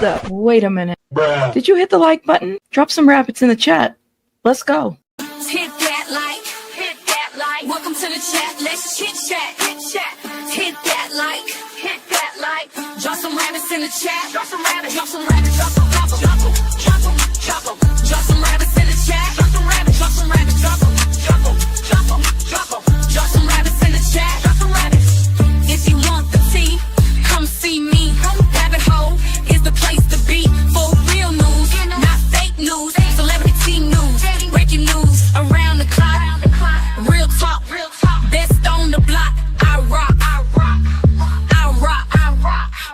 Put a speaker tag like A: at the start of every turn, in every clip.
A: Hold up. Wait a minute.
B: Bruh.
A: Did you hit the like button? Drop some rabbits in the chat. Let's go.
C: Hit that like. Welcome to the chat. Let's chit chat. Hit that like. Drop some rabbits in the chat. Drop some rabbits. Drop some rabbits. Drop some rabbits. Drop some rabbits in the chat. Drop some rabbits. Drop some rabbits. Drop some rabbits in the chat. Drop some rabbits. If you want the tea, come see me. Rabbit hole is the place to be for real news, not fake news. Celebrity news, breaking news around the clock. Real talk, best on the block. I rock.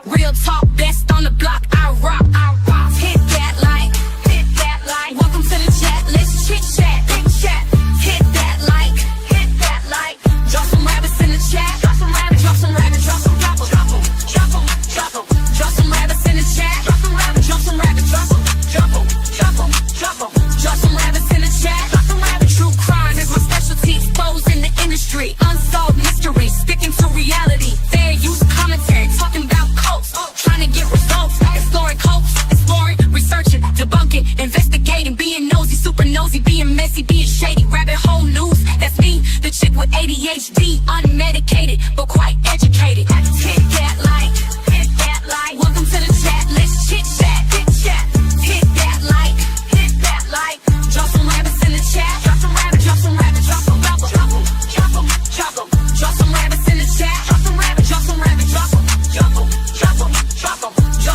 C: Real talk, best on the block. I rock. Hit that like. Welcome to the chat. Let's chit chat. Hit that like. Drop some rabbits in the chat. Drop some rabbits. Drop some rabbits. Drop some rabbits in the chat. Drop some rabbits. Drop some rabbits. Drop some rabbits in the chat. Drop some rabbits. True crime is my specialty. Exposing the industry. Unsolved mysteries. Sticking to reality. Fair use commentary. Talking about cults. Trying to get results. Exploring cults. Researching. Debunking. Investigating. Being nosy. Super nosy. Being messy. Being shady. Rabbit hole news. That's me. The chick with ADHD. Unmedicated. But quite educated. Hit that like. Welcome to the chat. Let's chit chat. Hit that like. Drop some rabbits in the chat. Drop some rabbits. Drop some rabbits. Drop some rabbits in the chat. Drop some rabbits. Drop some rabbits. Drop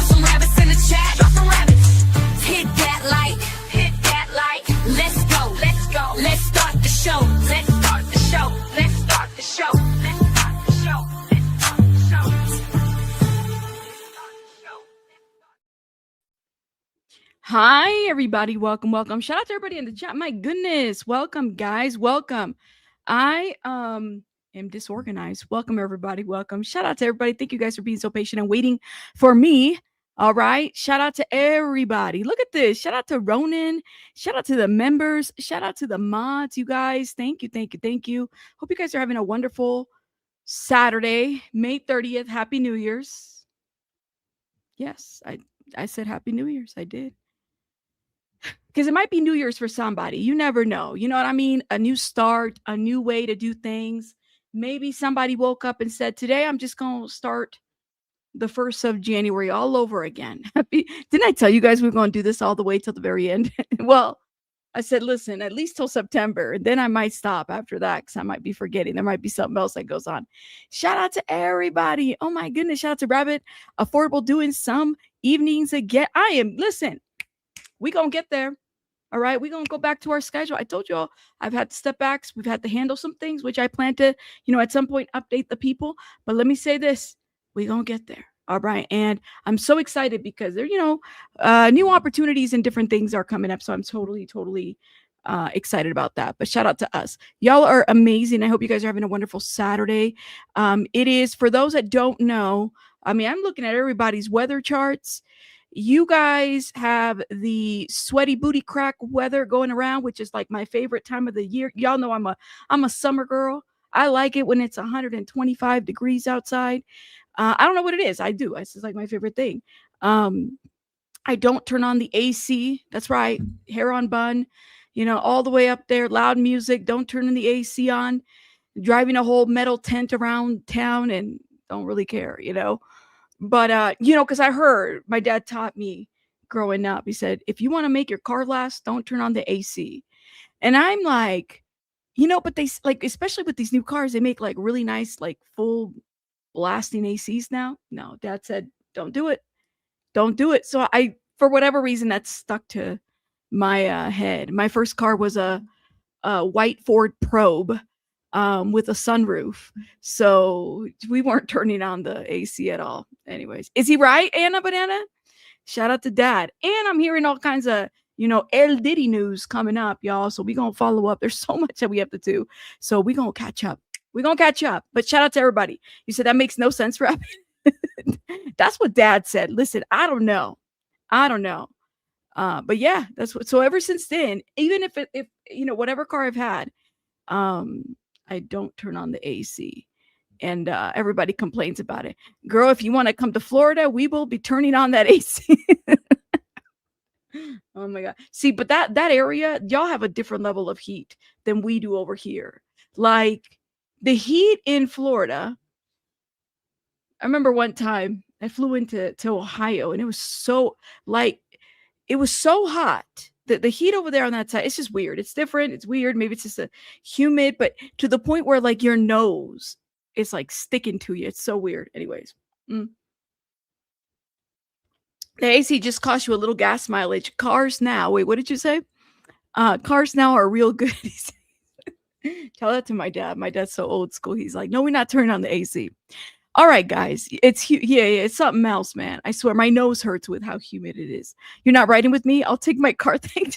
C: some rabbits in the chat. Drop some rabbits. Hit that like. Let's go. Let's start the show.
A: Hi, everybody. Welcome. Shout out to everybody in the chat. My goodness. Welcome, guys. Welcome. I am disorganized. Welcome, everybody. Welcome. Shout out to everybody. Thank you guys for being so patient and waiting for me. All right. Shout out to everybody. Look at this. Shout out to Ronan. Shout out to the members. Shout out to the mods, you guys. Thank you. Hope you guys are having a wonderful Saturday, May 30th. Happy New Year's. Yes, I said Happy New Year's. I did. Because it might be New Year's for somebody. You never know. You know what I mean? A new start, a new way to do things. Maybe somebody woke up and said, today I'm just going to start the 1st of January all over again. Didn't I tell you guys we were going to do this all the way till the very end? Well, I said, listen, at least till September. Then I might stop after that because I might be forgetting. There might be something else that goes on. Shout out to everybody. Oh, my goodness. Shout out to Rabbit Affordable doing some evenings again. Listen, we going to get there. All right, we're going to go back to our schedule. I told you all I've had to step back. We've had to handle some things, which I plan to, at some point update the people. But let me say this, we're going to get there. All right. And I'm so excited because there, new opportunities and different things are coming up. So I'm totally excited about that. But shout out to us. Y'all are amazing. I hope you guys are having a wonderful Saturday. It is, for those that don't know, I'm looking at everybody's weather charts. You guys have the sweaty booty crack weather going around, which is like my favorite time of the year. Y'all know I'm a summer girl. I like it when it's 125 degrees outside. I don't know what it is. I do. It's just like my favorite thing. I don't turn on the AC. That's right. Hair on bun, all the way up there. Loud music. Don't turn the AC on. Driving a whole metal tent around town and don't really care, But, because I heard my dad taught me growing up. He said, if you want to make your car last, don't turn on the AC. And I'm like, but they like, especially with these new cars, they make like really nice, like full blasting ACs now. No, Dad said, don't do it. So for whatever reason, that's stuck to my head. My first car was a white Ford Probe. With a sunroof. So we weren't turning on the AC at all. Anyways, is he right, Anna Banana? Shout out to Dad. And I'm hearing all kinds of, El Diddy news coming up, y'all. So we're going to follow up. There's so much that we have to do. So we're going to catch up. But shout out to everybody. You said that makes no sense, Rabbit. That's what Dad said. Listen, I don't know. But yeah, that's what. So ever since then, even if whatever car I've had, I don't turn on the AC. and everybody complains about it. Girl, if you want to come to Florida, we will be turning on that AC. Oh my god. See, but that area, y'all have a different level of heat than we do over here. Like the heat in Florida. I remember one time I flew into Ohio, and it was so like it was so hot. The heat over there on that side, it's just weird. It's different. It's weird. Maybe it's just a humid, but to the point where like your nose is like sticking to you. It's so weird. Anyways. Mm. The AC just cost you a little gas mileage. Cars now. Wait, what did you say? Cars now are real good. Tell that to my dad. My dad's so old school. He's like, no, we're not turning on the AC. All right, guys. Yeah, it's something else, man. I swear my nose hurts with how humid it is. You're not riding with me? I'll take my car thing.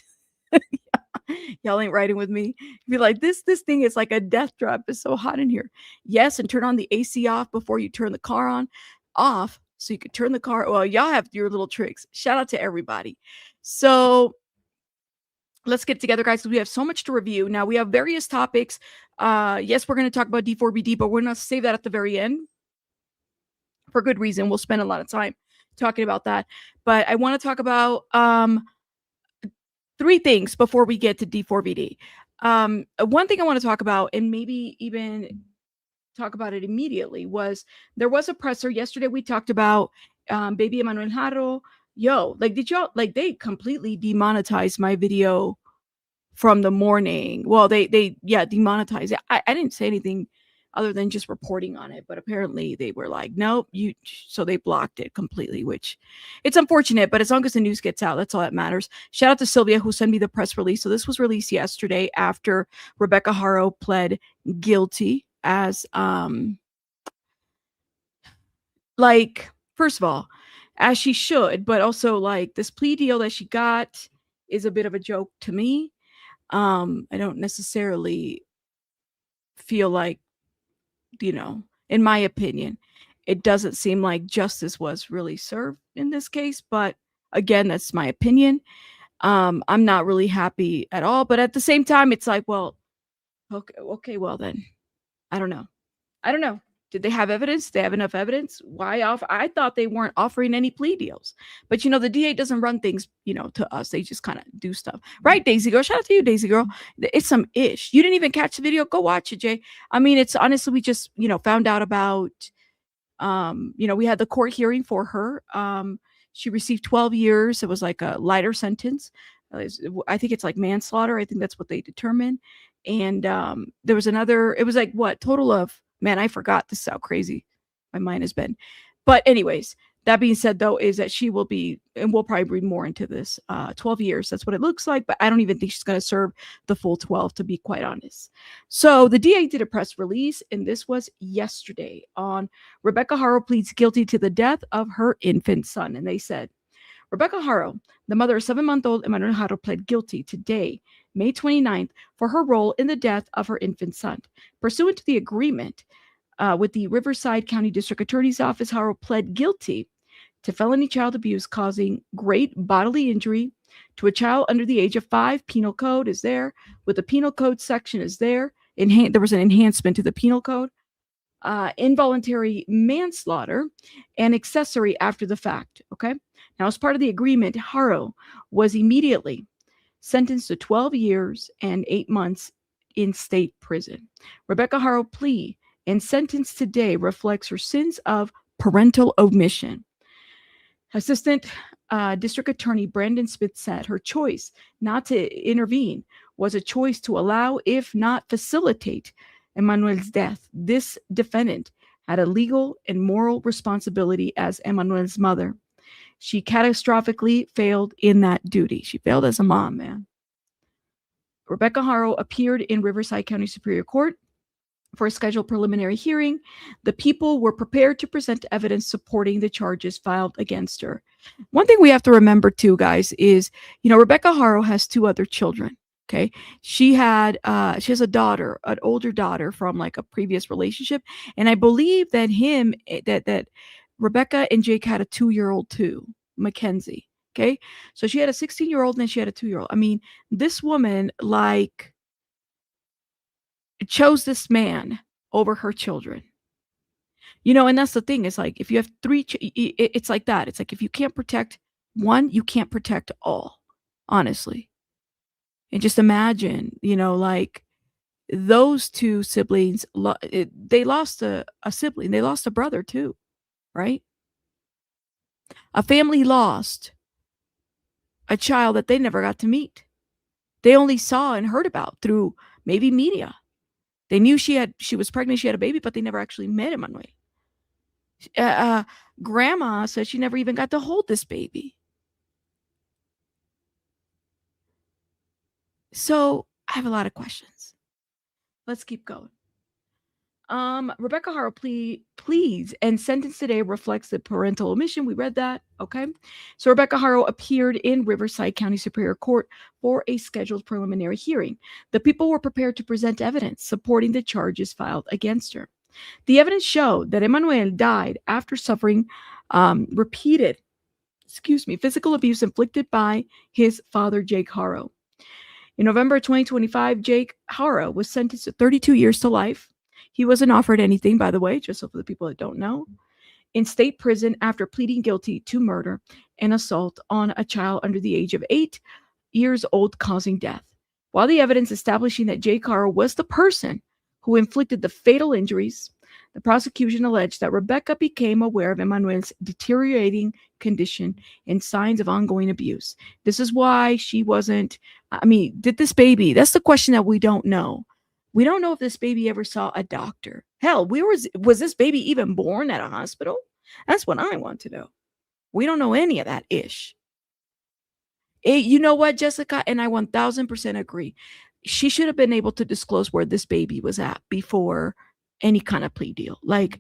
A: Y'all ain't riding with me. Be like, this thing is like a death drop. It's so hot in here. Yes, and turn on the AC off before you turn the car on. Off so you can turn the car. Well, y'all have your little tricks. Shout out to everybody. So let's get together, guys, because we have so much to review. Now, we have various topics. Yes, we're going to talk about D4VD, but we're going to save that at the very end for good reason. We'll spend a lot of time talking about that. But I want to talk about three things before we get to D4VD. One thing I want to talk about, and maybe even talk about it immediately, was there was a presser yesterday. We talked about baby Emmanuel Haro. Like, did y'all, like, they completely demonetized my video from the morning. Well, they demonetized it. I didn't say anything other than just reporting on it, but apparently they were like, nope, so they blocked it completely, which it's unfortunate, but as long as the news gets out, that's all that matters. Shout out to Sylvia who sent me the press release. So this was released yesterday after Rebecca Haro pled guilty as like, first of all, as she should, but also like this plea deal that she got is a bit of a joke to me. I don't necessarily feel like, in my opinion, it doesn't seem like justice was really served in this case. But again, that's my opinion. I'm not really happy at all. But at the same time, it's like, well, okay, well then, I don't know. Did they have evidence? They have enough evidence? Why offer? I thought they weren't offering any plea deals. But, the DA doesn't run things, to us. They just kind of do stuff. Right, Daisy Girl? Shout out to you, Daisy Girl. It's some ish. You didn't even catch the video? Go watch it, Jay. I mean, it's honestly, we just, found out about, we had the court hearing for her. She received 12 years. It was like a lighter sentence. I think it's like manslaughter. I think that's what they determined. And there was another, it was like what? Total of, man, I forgot. This is how crazy my mind has been. But anyways, that being said, though, is that she will be, and we'll probably read more into this, 12 years. That's what it looks like. But I don't even think she's going to serve the full 12, to be quite honest. So the DA did a press release, and this was yesterday on Rebecca Haro pleads guilty to the death of her infant son. And they said, Rebecca Haro, the mother of 7-month-old Emmanuel Haro, pled guilty today, May 29th, for her role in the death of her infant son. Pursuant to the agreement with the Riverside County District Attorney's Office, Haro pled guilty to felony child abuse causing great bodily injury to a child under the age of 5. Penal code is there. With the penal code section is there. There was an enhancement to the penal code. Involuntary manslaughter and accessory after the fact. Okay. Now, as part of the agreement, Haro was immediately sentenced to 12 years and 8 months in state prison. Rebecca Haro plea and sentence today reflects her sins of parental omission. Assistant District Attorney Brandon Smith said her choice not to intervene was a choice to allow, if not facilitate, Emmanuel's death. This defendant had a legal and moral responsibility as Emmanuel's mother. She catastrophically failed in that duty. She failed as a mom, man. Rebecca Haro appeared in Riverside County Superior Court for a scheduled preliminary hearing. The people were prepared to present evidence supporting the charges filed against her. One thing we have to remember too, guys, is, Rebecca Haro has 2 other children. Okay. She has a daughter, an older daughter from like a previous relationship. And I believe that that Rebecca and Jake had a 2-year-old too, Mackenzie. Okay. So she had a 16-year-old and then she had a 2-year-old. I mean, this woman like chose this man over her children. And that's the thing. It's like if you have three, it's like that. It's like if you can't protect one, you can't protect all, honestly. And just imagine, like those two siblings, they lost a sibling, they lost a brother too, right? A family lost a child that they never got to meet. They only saw and heard about through maybe media. They knew she was pregnant, she had a baby, but they never actually met Emmanuel. Grandma said she never even got to hold this baby. So I have a lot of questions. Let's keep going. Rebecca Haro pleads and sentence today reflects the parental omission. We read that. Okay. So Rebecca Haro appeared in Riverside County Superior Court for a scheduled preliminary hearing. The people were prepared to present evidence supporting the charges filed against her. The evidence showed that Emmanuel died after suffering repeated, physical abuse inflicted by his father, Jake Haro. In November 2025, Jake Haro was sentenced to 32 years to life. He wasn't offered anything, by the way, just so for the people that don't know, in state prison after pleading guilty to murder and assault on a child under the age of 8 years old, causing death. While the evidence establishing that Jake Haro was the person who inflicted the fatal injuries, the prosecution alleged that Rebecca became aware of Emmanuel's deteriorating condition and signs of ongoing abuse. This is why she wasn't, did this baby, that's the question that we don't know. We don't know if this baby ever saw a doctor. Hell, was this baby even born at a hospital? That's what I want to know. We don't know any of that ish. You know what, Jessica? And I 1000% agree. She should have been able to disclose where this baby was at before any kind of plea deal. Like,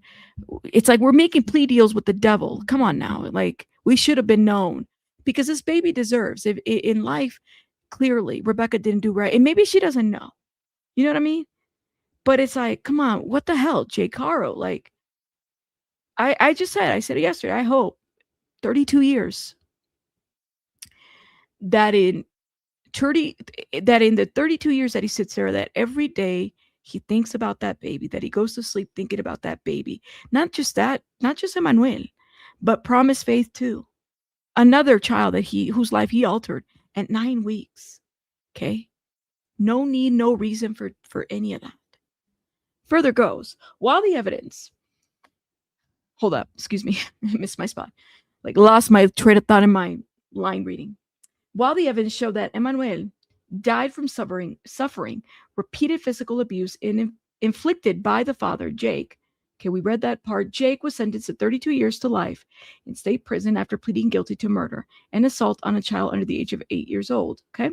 A: it's like we're making plea deals with the devil. Come on now. Like, we should have been known because this baby deserves, if in life, clearly Rebecca didn't do right. And maybe she doesn't know. You know what I mean? But it's like, come on, what the hell, Jake Haro? Like, I said it yesterday, I hope 32 years that in the 32 years that he sits there, that every day he thinks about that baby, that he goes to sleep thinking about that baby. Not just Emmanuel, but Promise Faith too. Another child whose life he altered at 9 weeks. Okay. No need, no reason for any of that. Further goes, while the evidence, hold up, excuse me, missed my spot. Like lost my train of thought in my line reading. While the evidence showed that Emmanuel died from suffering repeated physical abuse inflicted by the father, Jake. Okay, we read that part. Jake was sentenced to 32 years to life in state prison after pleading guilty to murder and assault on a child under the age of 8 years old. Okay.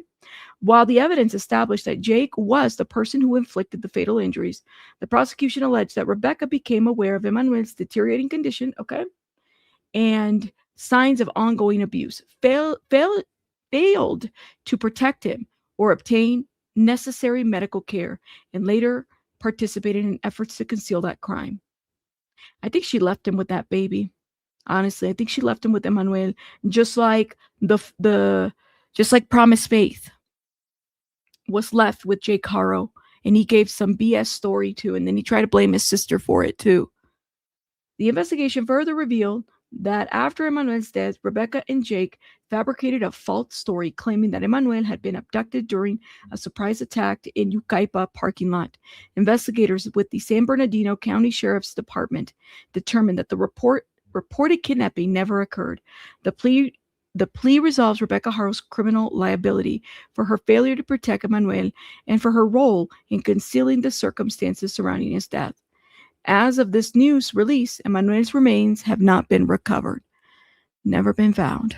A: While the evidence established that Jake was the person who inflicted the fatal injuries, the prosecution alleged that Rebecca became aware of Emmanuel's deteriorating condition, okay, and signs of ongoing abuse, failed to protect him or obtain necessary medical care, and later participated in efforts to conceal that crime. I think she left him with that baby. Honestly, I think she left him with Emmanuel, just like just like Promise Faith was left with Jake Haro, and he gave some BS story too, and then he tried to blame his sister for it too. The investigation further revealed that after Emmanuel's death, Rebecca and Jake fabricated a false story claiming that Emmanuel had been abducted during a surprise attack in Yucaipa parking lot. Investigators with the San Bernardino County Sheriff's Department determined that the reported kidnapping never occurred. The plea resolves Rebecca Haro's criminal liability for her failure to protect Emmanuel and for her role in concealing the circumstances surrounding his death. As of this news release, Emmanuel's remains have not been recovered. Never been found.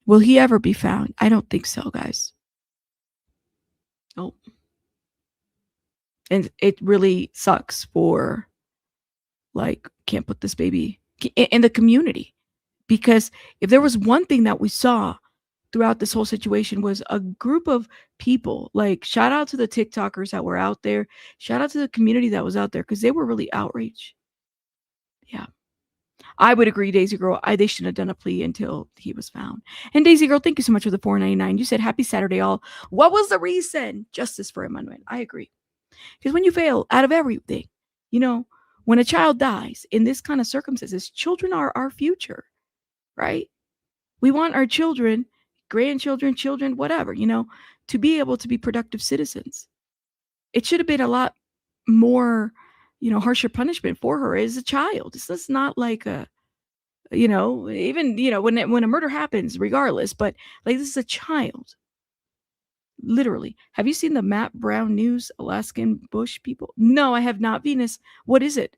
A: Will he ever be found? I don't think so, guys. Oh. And it really sucks for, like, can't put this baby in the community. Because if there was one thing that we saw throughout this whole situation was a group of people, like shout out to the TikTokers that were out there, shout out to the community that was out there, because they were really outraged. Yeah. I would agree, Daisy Girl. They shouldn't have done a plea until he was found. And Daisy Girl, thank you so much for the $4.99. You said happy Saturday, all. What was the reason? Justice for Emmanuel. I agree. Because when you fail out of everything, when a child dies in this kind of circumstances, children are our future, right? We want our children, grandchildren, children, whatever, to be able to be productive citizens. It should have been a lot more, harsher punishment for her as a child. This is not like even, when a murder happens, regardless, but like this is a child. Literally. Have you seen the Matt Brown News Alaskan Bush people? No, I have not. Venus, what is it?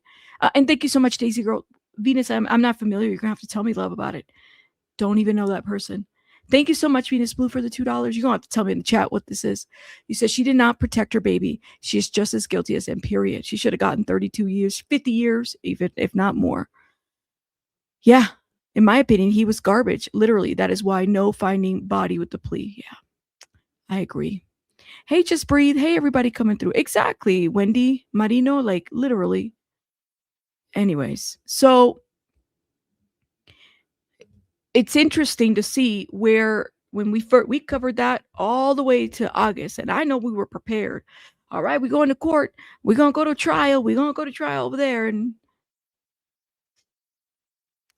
A: And thank you so much, Daisy Girl. Venus, I'm not familiar. You're going to have to tell me, love, about it. Don't even know that person. Thank you so much, Venus Blue, for the $2. You're going to have to tell me in the chat what this is. You said she did not protect her baby. She is just as guilty as him, period. She should have gotten 32 years, 50 years, even if not more. Yeah, in my opinion, he was garbage. Literally, that is why no finding body with the plea. Yeah, I agree. Hey, just breathe. Hey, everybody coming through. Exactly, Wendy Marino, like literally. Anyways, so it's interesting to see where when we covered that all the way to August, and I know we were prepared. All right, we're going to court. We're going to go to trial. We're going to go to trial over there. And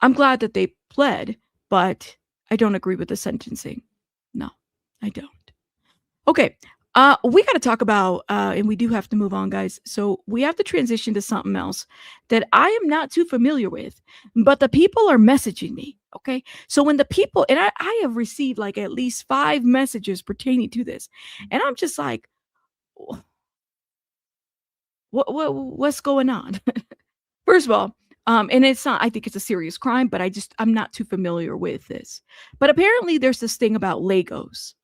A: I'm glad that they pled, but I don't agree with the sentencing. No, I don't. Okay, we got to talk about, and we do have to move on, guys. So we have to transition to something else that I am not too familiar with, but the people are messaging me. Okay, so when the people, and I have received like at least 5 messages pertaining to this, and I'm just like, what's going on? First of all, and it's not, I think it's a serious crime, but I'm not too familiar with this. But apparently there's this thing about Legos.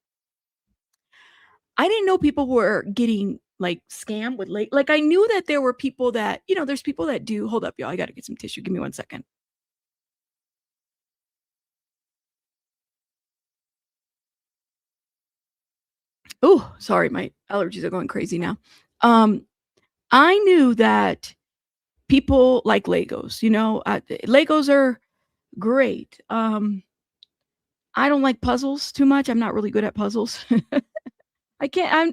A: I didn't know people were getting like scammed with like I knew that there were people that, there's people that do. Hold up, y'all. I got to get some tissue. Give me 1 second. Oh, sorry, my allergies are going crazy now. I knew that people like Legos, Legos are great. I don't like puzzles too much. I'm not really good at puzzles. I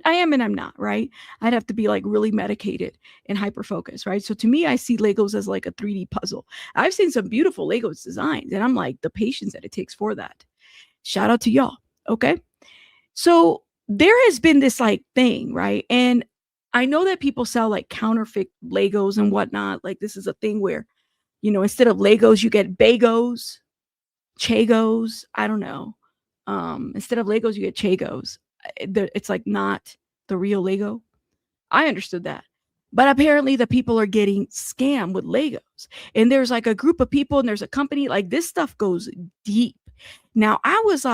A: am and I'm not, right? I'd have to be like really medicated and hyper focused, right? So to me, I see Legos as like a 3D puzzle. I've seen some beautiful Legos designs, and I'm like, the patience that it takes for that. Shout out to y'all. Okay. So there has been this like thing, right? And I know that people sell like counterfeit Legos and whatnot. Like this is a thing where, instead of Legos, you get Bagos, Chagos. I don't know. Instead of Legos, you get Chagos. It's like not the real Lego. I understood that. But apparently the people are getting scammed with Legos. And there's like a group of people and there's a company, like this stuff goes deep. Now I was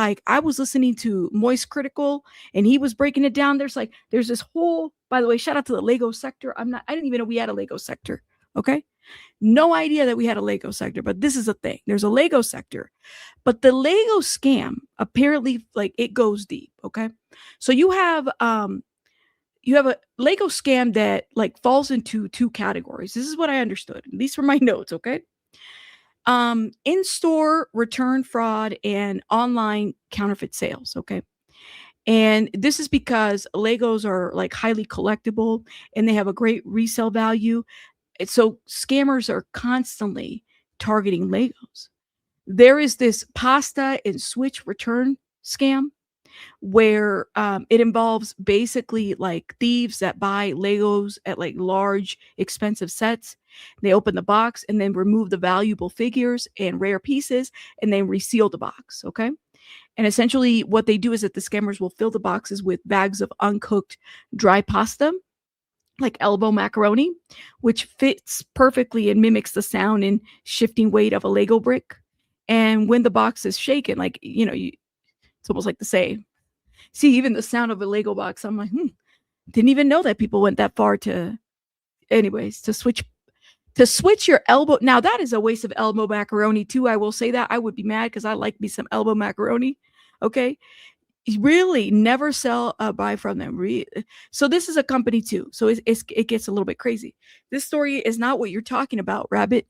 A: listening to Moist Critical and he was breaking it down. There's this whole, by the way, shout out to the Lego sector. I didn't even know we had a Lego sector. Okay. No idea that we had a Lego sector, but this is a thing. There's a Lego sector, but the Lego scam apparently like it goes deep. Okay. So you have a Lego scam that like falls into 2 categories. This is what I understood. These were my notes. Okay. In-store return fraud and online counterfeit sales. Okay. And this is because Legos are like highly collectible and they have a great resale value. So scammers are constantly targeting Legos. There is this pasta and switch return scam where it involves basically like thieves that buy Legos at like large, expensive sets. They open the box and then remove the valuable figures and rare pieces and then reseal the box. Okay. And essentially what they do is that the scammers will fill the boxes with bags of uncooked dry pasta, like elbow macaroni, which fits perfectly and mimics the sound and shifting weight of a Lego brick. And when the box is shaken, like, it's almost like the same. See, even the sound of a Lego box, I'm like, didn't even know that people went that far to switch your elbow. Now that is a waste of elbow macaroni too. I will say that. I would be mad because I like me some elbow macaroni. Okay. Really never sell buy from them. So this is a company too. So it gets a little bit crazy. This story is not what you're talking about, Rabbit.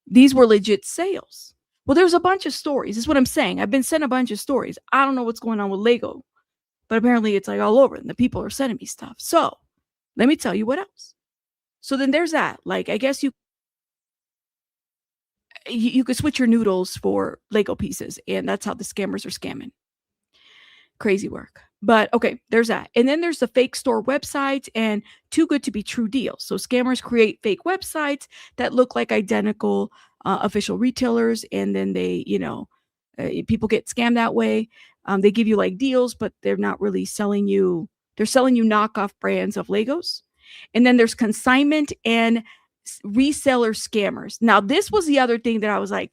A: These were legit sales. Well, there's a bunch of stories. This is what I'm saying. I've been sent a bunch of stories. I don't know what's going on with Lego, but apparently it's like all over and the people are sending me stuff. So let me tell you what else. So then there's that. Like, I guess you could switch your noodles for Lego pieces, and that's how the scammers are scamming. Crazy work. But okay, there's that. And then there's the fake store websites and too good to be true deals. So scammers create fake websites that look like identical official retailers, and then they, people get scammed that way. They give you like deals, but they're not really selling you. They're selling you knockoff brands of Legos. And then there's consignment and reseller scammers. Now, this was the other thing that I was like,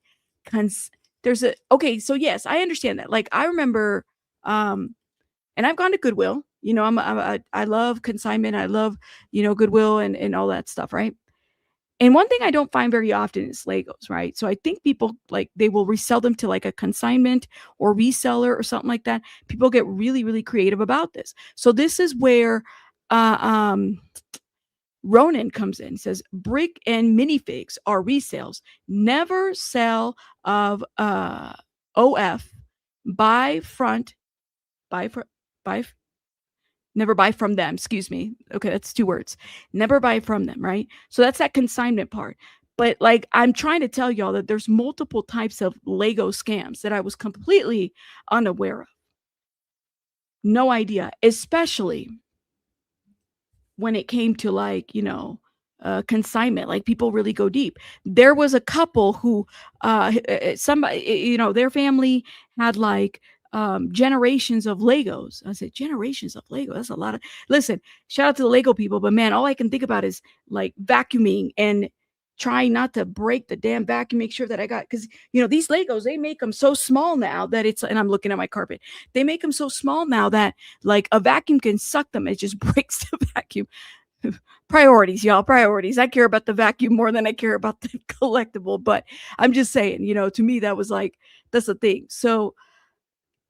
A: okay, so yes, I understand that. Like, I remember, and I've gone to Goodwill. I love consignment. I love, Goodwill and all that stuff, right? And one thing I don't find very often is Legos, right? So I think people like they will resell them to like a consignment or reseller or something like that. People get really, really creative about this. So this is where uh, um, Ronan comes in, says brick and minifigs are resales. Never sell of OF. Buy front, buy for buy. Never buy from them. Excuse me. Okay, that's 2 words. Never buy from them, right? So that's that consignment part. But like I'm trying to tell y'all that there's multiple types of Lego scams that I was completely unaware of. No idea, especially when it came to like, consignment, like people really go deep. There was a couple who somebody, their family had like generations of Legos. I said generations of Lego. That's a lot of listen, shout out to the Lego people, but man, all I can think about is like vacuuming and trying not to break the damn vacuum, make sure that I got because these Legos, they make them so small now that it's and I'm looking at my carpet. They make them so small now that like a vacuum can suck them. It just breaks the vacuum. Priorities, y'all, priorities. I care about the vacuum more than I care about the collectible, but I'm just saying, to me that was like that's the thing. So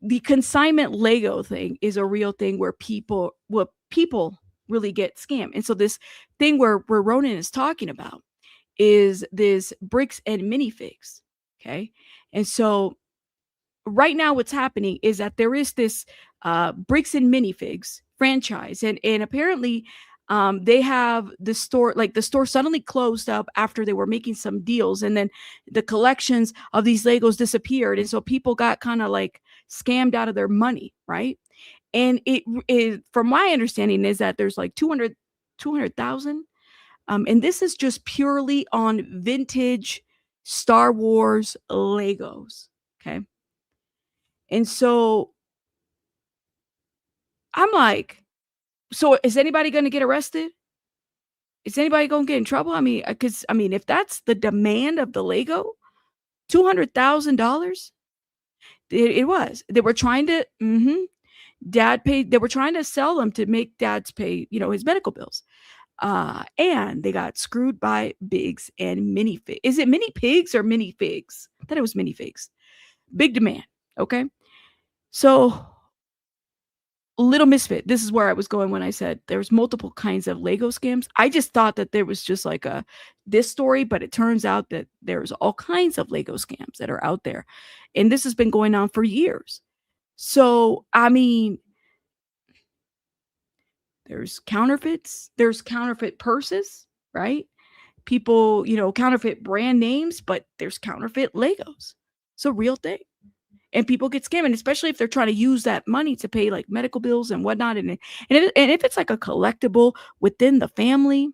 A: the consignment Lego thing is a real thing where people really get scammed. And so this thing where Ronan is talking about is this bricks and minifigs. Okay. And so right now what's happening is that there is this bricks and minifigs franchise. And apparently they have the store, like the store suddenly closed up after they were making some deals. And then the collections of these Legos disappeared. And so people got kind of like scammed out of their money. Right. And it from my understanding is that there's like 200,000. And this is just purely on vintage Star Wars Legos. Okay. And so I'm like, so is anybody going to get arrested? Is anybody going to get in trouble? I mean, because if that's the demand of the Lego, $200,000, it was. They were trying to, dad paid. They were trying to sell them to make dad's pay, his medical bills. And they got screwed by bigs and mini figs. Is it mini pigs or mini figs? I thought it was mini figs. Big demand. Okay. So little misfit. This is where I was going when I said there's multiple kinds of Lego scams. I just thought that there was just like this story, but it turns out that there's all kinds of Lego scams that are out there. And this has been going on for years. So, there's counterfeits, there's counterfeit purses, right? People, counterfeit brand names, but there's counterfeit Legos. It's a real thing. And people get scammed, especially if they're trying to use that money to pay like medical bills and whatnot. And if it's like a collectible within the family,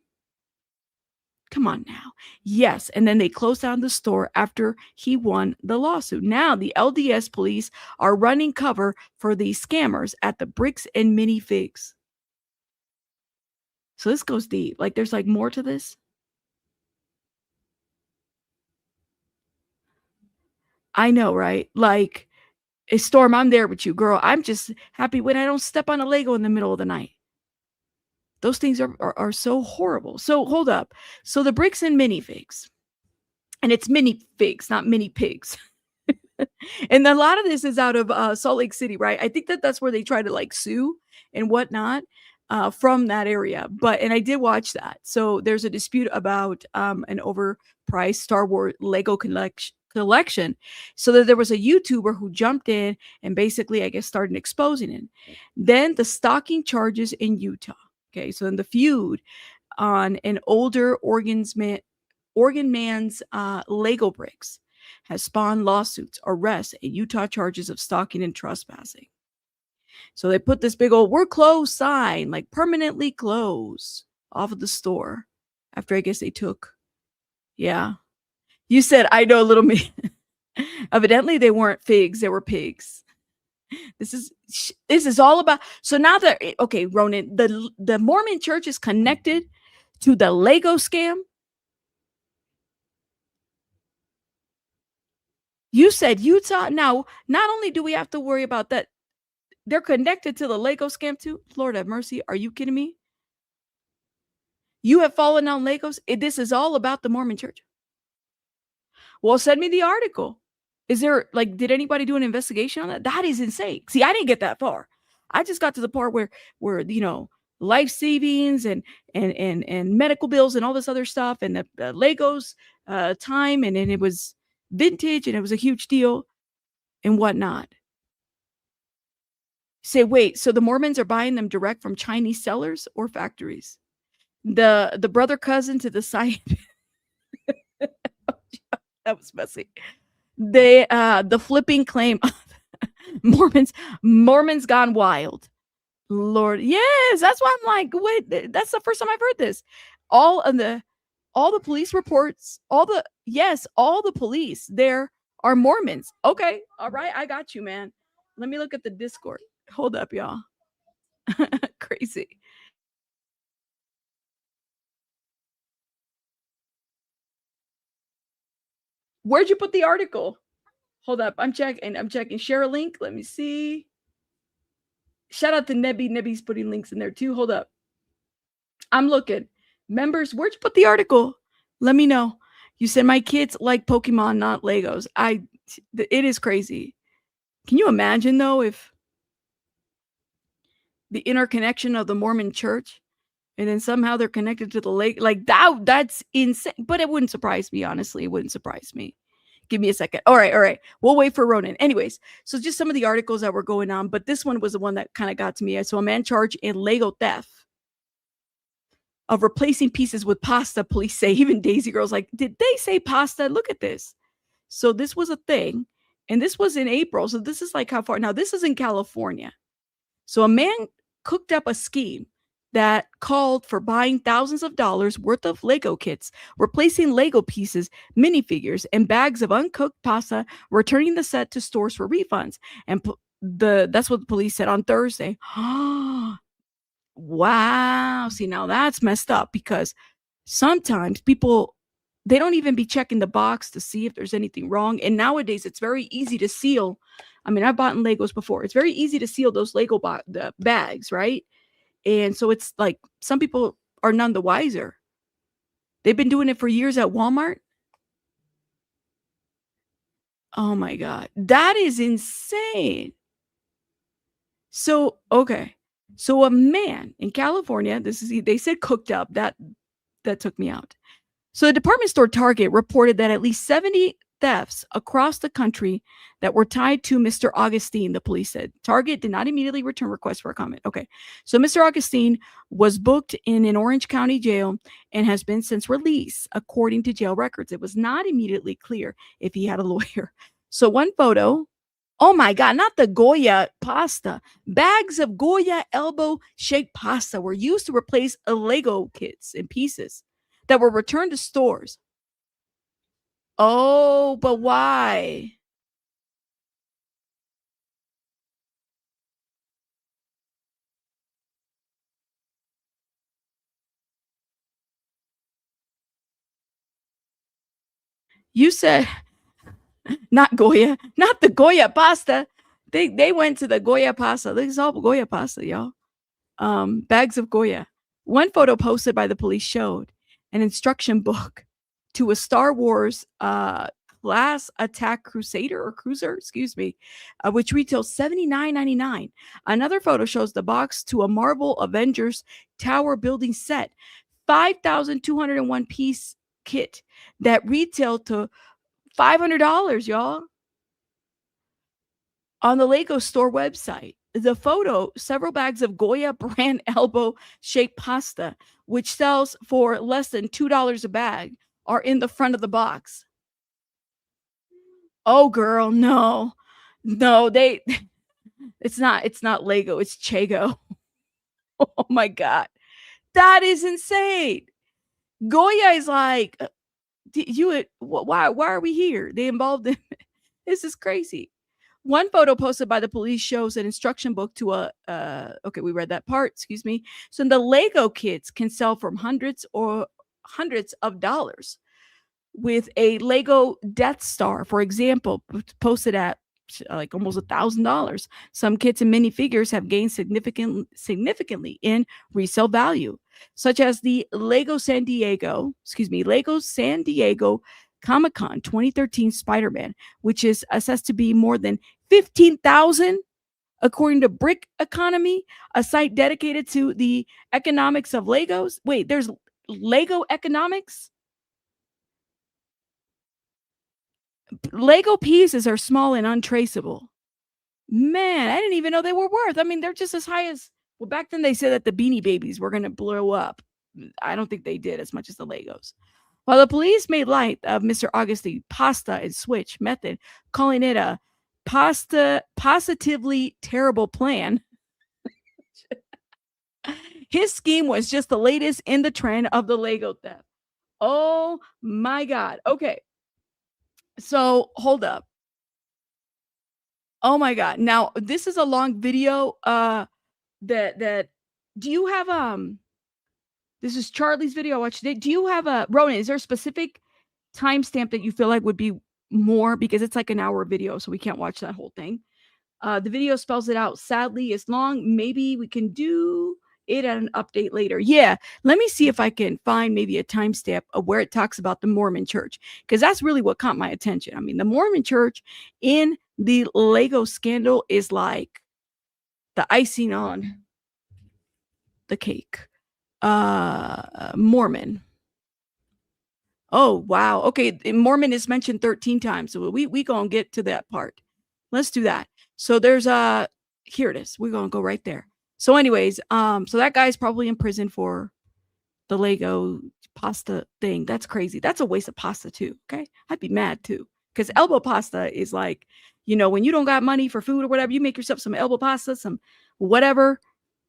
A: come on now. Yes. And then they closed down the store after he won the lawsuit. Now the LDS police are running cover for these scammers at the bricks and minifigs. So this goes deep. Like there's like more to this. I know, right? Like, Storm, I'm there with you, girl. I'm just happy when I don't step on a Lego in the middle of the night. Those things are so horrible. So hold up. So the bricks and minifigs. And it's minifigs, not mini pigs. And a lot of this is out of Salt Lake City, right? I think that's where they try to like sue and whatnot from that area. And I did watch that. So there's a dispute about an overpriced Star Wars Lego collection. So that there was a YouTuber who jumped in and basically, I guess, started exposing it. Then the stalking charges in Utah. Okay, so then the feud on an older Oregon man's Lego bricks has spawned lawsuits, arrests, and Utah charges of stalking and trespassing. So they put this big old "we're closed" sign, like permanently closed, off of the store after I guess they took. Yeah. You said, I know, little me. Evidently, they weren't figs, they were pigs. This is all about. So now that, okay, Ronan, the Mormon church is connected to the Lego scam. You said Utah. Now, not only do we have to worry about that, they're connected to the Lego scam too. Lord have mercy. Are you kidding me? You have fallen on Legos. This is all about the Mormon church. Well, send me the article. Is there, like, did anybody do an investigation on that? That is insane. See, I didn't get that far. I just got to the part where life savings and medical bills and all this other stuff, and the Legos time, and then it was vintage, and it was a huge deal and whatnot. Say, wait, so the Mormons are buying them direct from Chinese sellers or factories? The brother cousin to the site. That was messy. The flipping claim. Mormons gone wild. Lord, yes, that's why I'm like, wait, that's the first time I've heard this. All the police reports, all the police there are Mormons. Okay, all right, I got you, man. Let me look at the Discord. Hold up, y'all. Crazy. Where'd you put the article? Hold up, I'm checking. Share a link. Let me see. Shout out to Nebby. Nebby's putting links in there too. Hold up. I'm looking. Members, where'd you put the article? Let me know. You said my kids like Pokemon, not Legos. It is crazy. Can you imagine though if the interconnection of the Mormon church and then somehow they're connected to the lake? Like that's insane. But it wouldn't surprise me, honestly. It wouldn't surprise me. Give me a second. All right. We'll wait for Ronan. Anyways, so just some of the articles that were going on, but this one was the one that kind of got to me. So a man charged in Lego theft of replacing pieces with pasta, police say. Even Daisy Girl's like, did they say pasta? Look at this. So this was a thing, and this was in April. So this is like how far. Now, this is in California. So a man cooked up a scheme that called for buying thousands of dollars worth of Lego kits, replacing Lego pieces, minifigures, and bags of uncooked pasta, returning the set to stores for refunds. And that's what the police said on Thursday. Wow. See, now that's messed up, because sometimes people, they don't even be checking the box to see if there's anything wrong. And nowadays it's very easy to seal. I mean, I've bought in Legos before. It's very easy to seal those Lego the bags, right? And so it's like some people are none the wiser. They've been doing it for years at Walmart. Oh my God. That is insane. So, okay. So a man in California, they said cooked up. That took me out. So the department store Target reported that at least 70 thefts across the country that were tied to Mr. Augustine, the police said. Target did not immediately return requests for a comment. Okay. So Mr. Augustine was booked in an Orange County jail and has been since released, according to jail records. It was not immediately clear if he had a lawyer. So one photo, oh my God, not the Goya pasta. Bags of Goya elbow-shaped pasta were used to replace Lego kits and pieces that were returned to stores. Oh, but why? You said not Goya, not the Goya pasta. They went to the Goya pasta. This is all Goya pasta, y'all. Bags of Goya. One photo posted by the police showed an instruction book to a Star Wars class attack cruiser, which retails $79.99. Another photo shows the box to a Marvel Avengers tower building set, 5,201 piece kit that retailed to $500, y'all. On the Lego store website, the photo, several bags of Goya brand elbow-shaped pasta, which sells for less than $2 a bag, are in the front of the box. Oh, girl, no. No, it's not Lego, it's Chego. Oh my God. That is insane. Goya is like, why are we here? They involved in this is crazy. One photo posted by the police shows an instruction book to okay, we read that part, excuse me. So the Lego kits can sell from hundreds of dollars. With a Lego Death Star, for example, posted at like almost $1,000. Some kits and minifigures have gained significantly in resale value, such as the Lego San Diego Comic-Con 2013 Spider-Man, which is assessed to be more than 15,000 according to Brick Economy, a site dedicated to the economics of Legos. Wait, there's Lego economics? Lego pieces are small and untraceable. Man, I didn't even know they were worth. I mean, they're just as high as, well, back then they said that the Beanie Babies were going to blow up. I don't think they did as much as the Legos. While the police made light of Mr. August's pasta and switch method, calling it a positively terrible plan, his scheme was just the latest in the trend of the Lego theft. Oh my God. Okay. So hold up. Oh my God. Now, this is a long video. That do you have this is Charlie's video I watched today. Do you have a Ronan, is there a specific timestamp that you feel like would be more, because it's like an hour video, so we can't watch that whole thing. The video spells it out. Sadly, it's long. Maybe we can do it at an update later. Yeah, let me see if I can find maybe a timestamp of where it talks about the Mormon church, because that's really what caught my attention. I mean, the Mormon church in the Lego scandal is like the icing on the cake. Mormon. Oh, wow. Okay, Mormon is mentioned 13 times, so we gonna get to that part. Let's do that. So there's here it is. We're gonna go right there. So anyways, so that guy's probably in prison for the Lego pasta thing. That's crazy. That's a waste of pasta too. Okay, I'd be mad too, because elbow pasta is like, when you don't got money for food or whatever, you make yourself some elbow pasta, some whatever.